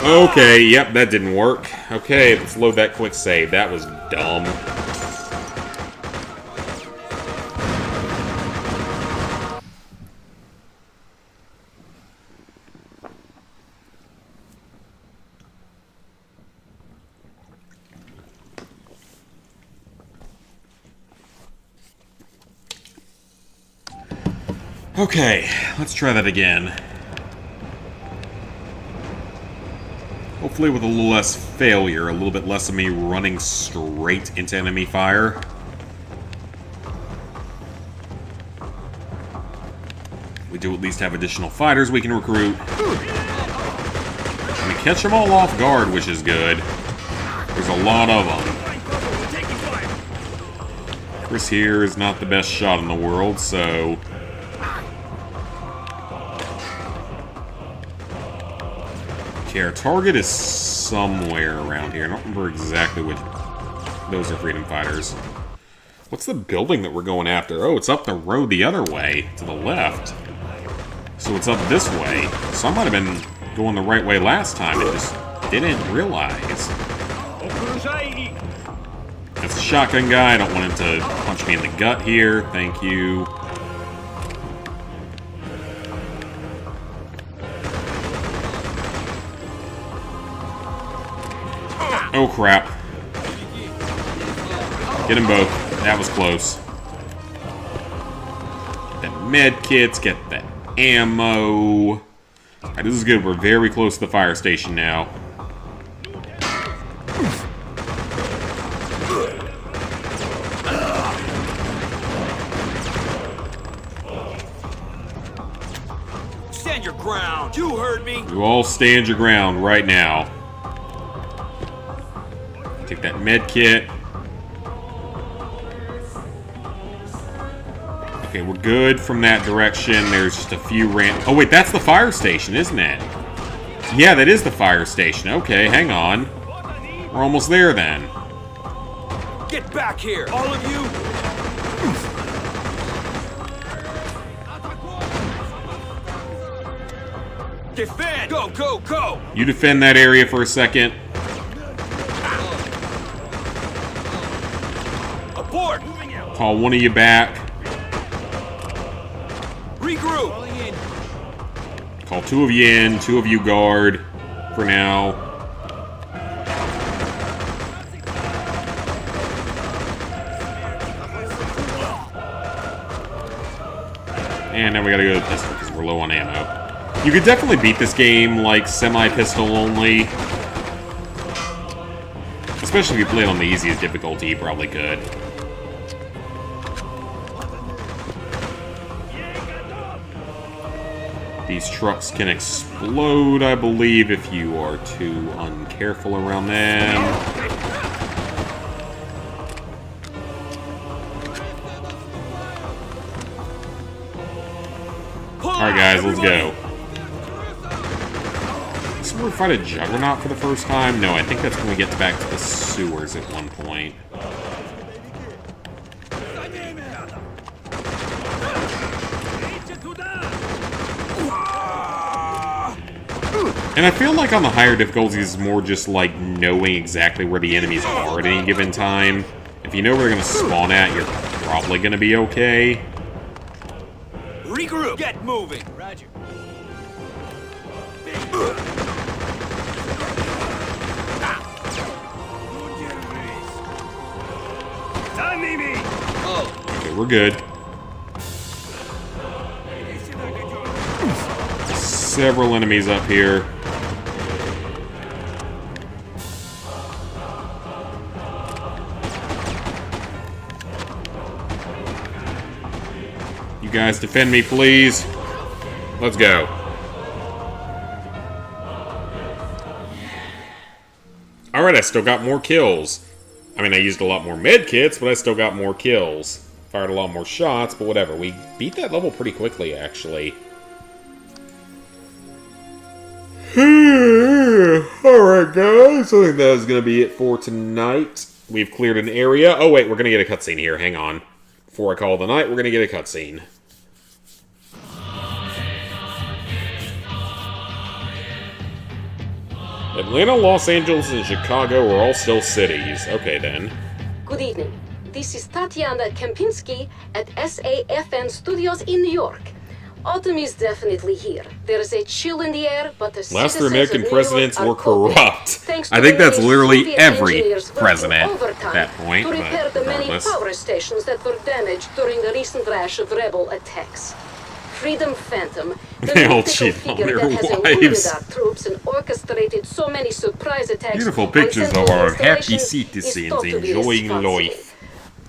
Okay, yep, that didn't work. Okay, let's load that quick save. That was dumb. Okay, let's try that again. Hopefully with a little less failure, a little bit less of me running straight into enemy fire. We do at least have additional fighters we can recruit. And we catch them all off guard, which is good. There's a lot of them. Chris here is not the best shot in the world, so... Okay, our target is somewhere around here. I don't remember exactly which... Those are freedom fighters. What's the building that we're going after? Oh, it's up the road the other way, to the left. So it's up this way. So I might have been going the right way last time and just didn't realize. That's a shotgun guy. I don't want him to punch me in the gut here. Thank you. Oh, crap. Get them both. That was close. Get that med kits. Get that ammo. Alright, this is good. We're very close to the fire station now. Stand your ground. You heard me. You all stand your ground right now. Take that med kit. Okay, we're good from that direction. There's just a few Oh, wait, that's the fire station, isn't it? Yeah, that is the fire station. Okay, hang on. We're almost there, then. Get back here, all of you. Defend. Go, go, go. You defend that area for a second. Abort. Call one of you back. Regroup. Call two of you in, two of you guard for now. And now we gotta go to the pistol because we're low on ammo. You could definitely beat this game like semi-pistol only. Especially if you play it on the easiest difficulty, you probably could. These trucks can explode, I believe, if you are too uncareful around them. Alright guys, let's go. Is we fight a Juggernaut for the first time? No, I think that's when we get back to the sewers at one point. And I feel like on the higher difficulties, it's more just like knowing exactly where the enemies are at any given time. If you know where they're going to spawn at, you're probably going to be okay. Regroup. Get moving. Roger. Okay, we're good. Several enemies up here. You guys defend me, please. Let's go. Alright, I still got more kills. I mean, I used a lot more med kits, but I still got more kills. Fired a lot more shots, but whatever. We beat that level pretty quickly, actually. Alright, guys. I think that is going to be it for tonight. We've cleared an area. Oh, wait, we're going to get a cutscene here. Hang on. Before I call the night, we're going to get a cutscene. Atlanta, Los Angeles, and Chicago are all still cities. Okay, then. Good evening. This is Tatiana Kempinski at SAFN Studios in New York. Autumn is definitely here. There is a chill in the air, but the last citizens American of New presidents York are were coping. corrupt. Thanks to I think that's the literally Soviet every engineers working president overtime at that point, to repair but the many regardless. power stations that were damaged during the recent rash of rebel attacks. Freedom Phantom, the They all mythical cheat on figure their that has eluded wives. our troops and orchestrated so many surprise attacks Beautiful on pictures of central our happy installations, is citizens thought to be enjoying responsible. life.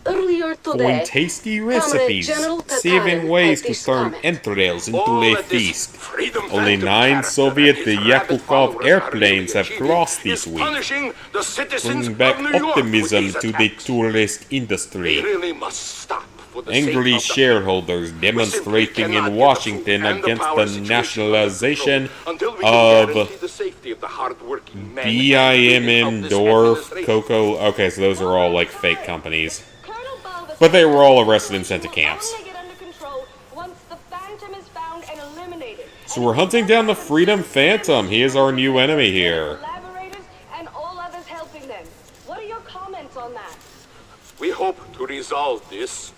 Earlier Finding today, tasty Comrade recipes. General 7 Tatarin ways had to this turn comment. entrails into All a that this feast. Freedom Only Phantom 9 character Soviet and his rabid Yakukov followers airplanes are have really crossed achieving this is week, punishing the citizens bringing back of New York with optimism these to the attacks. tourist We industry. really must stop for the sake Angry of the shareholders We simply demonstrating cannot in get Washington the food and against power the situation nationalization under control until we can of guarantee the safety of the hardworking men and BIMM, women of this Dorf, administration. Coco. Okay, so those are all like fake companies. But they were all arrested and sent to camps. So we're hunting down the Freedom Phantom. He is our new enemy here. We hope to resolve this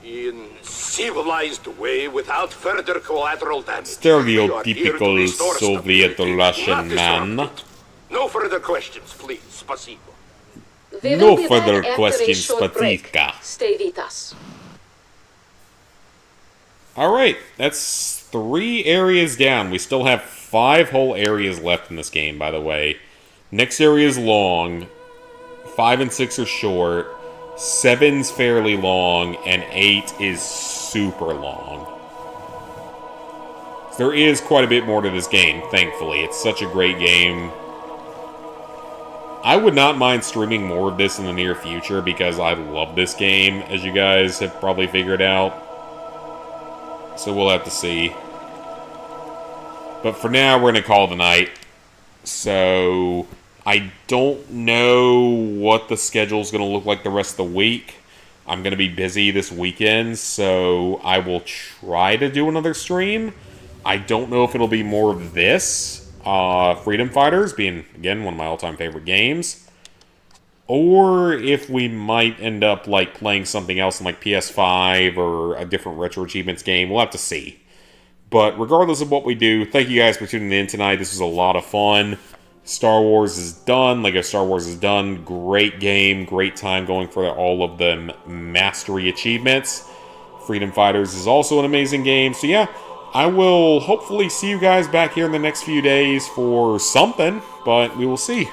in civilized way without further collateral damage. We are here to Stereotypical restore Soviet stability, Russian not man. disrupt it. No further questions, please. Spasibo. We No will be back further after a questions, short break. Spatika. Stay with us. Alright, that's 3 areas down. We still have 5 whole areas left in this game, by the way. Next area is long. 5 and 6 are short. 7's fairly long, and 8 is super long. So there is quite a bit more to this game, thankfully. It's such a great game. I would not mind streaming more of this in the near future because I love this game, as you guys have probably figured out. So we'll have to see. But for now, we're going to call it a night. So I don't know what the schedule's going to look like the rest of the week. I'm going to be busy this weekend, so I will try to do another stream. I don't know if it'll be more of this. Freedom Fighters being, again, one of my all-time favorite games. Or if we might end up, like, playing something else in, like, PS5 or a different Retro Achievements game. We'll have to see. But regardless of what we do, thank you guys for tuning in tonight. This was a lot of fun. Star Wars is done. Lego Star Wars is done. Great game. Great time going for all of the mastery achievements. Freedom Fighters is also an amazing game. So yeah, I will hopefully see you guys back here in the next few days for something. But we will see.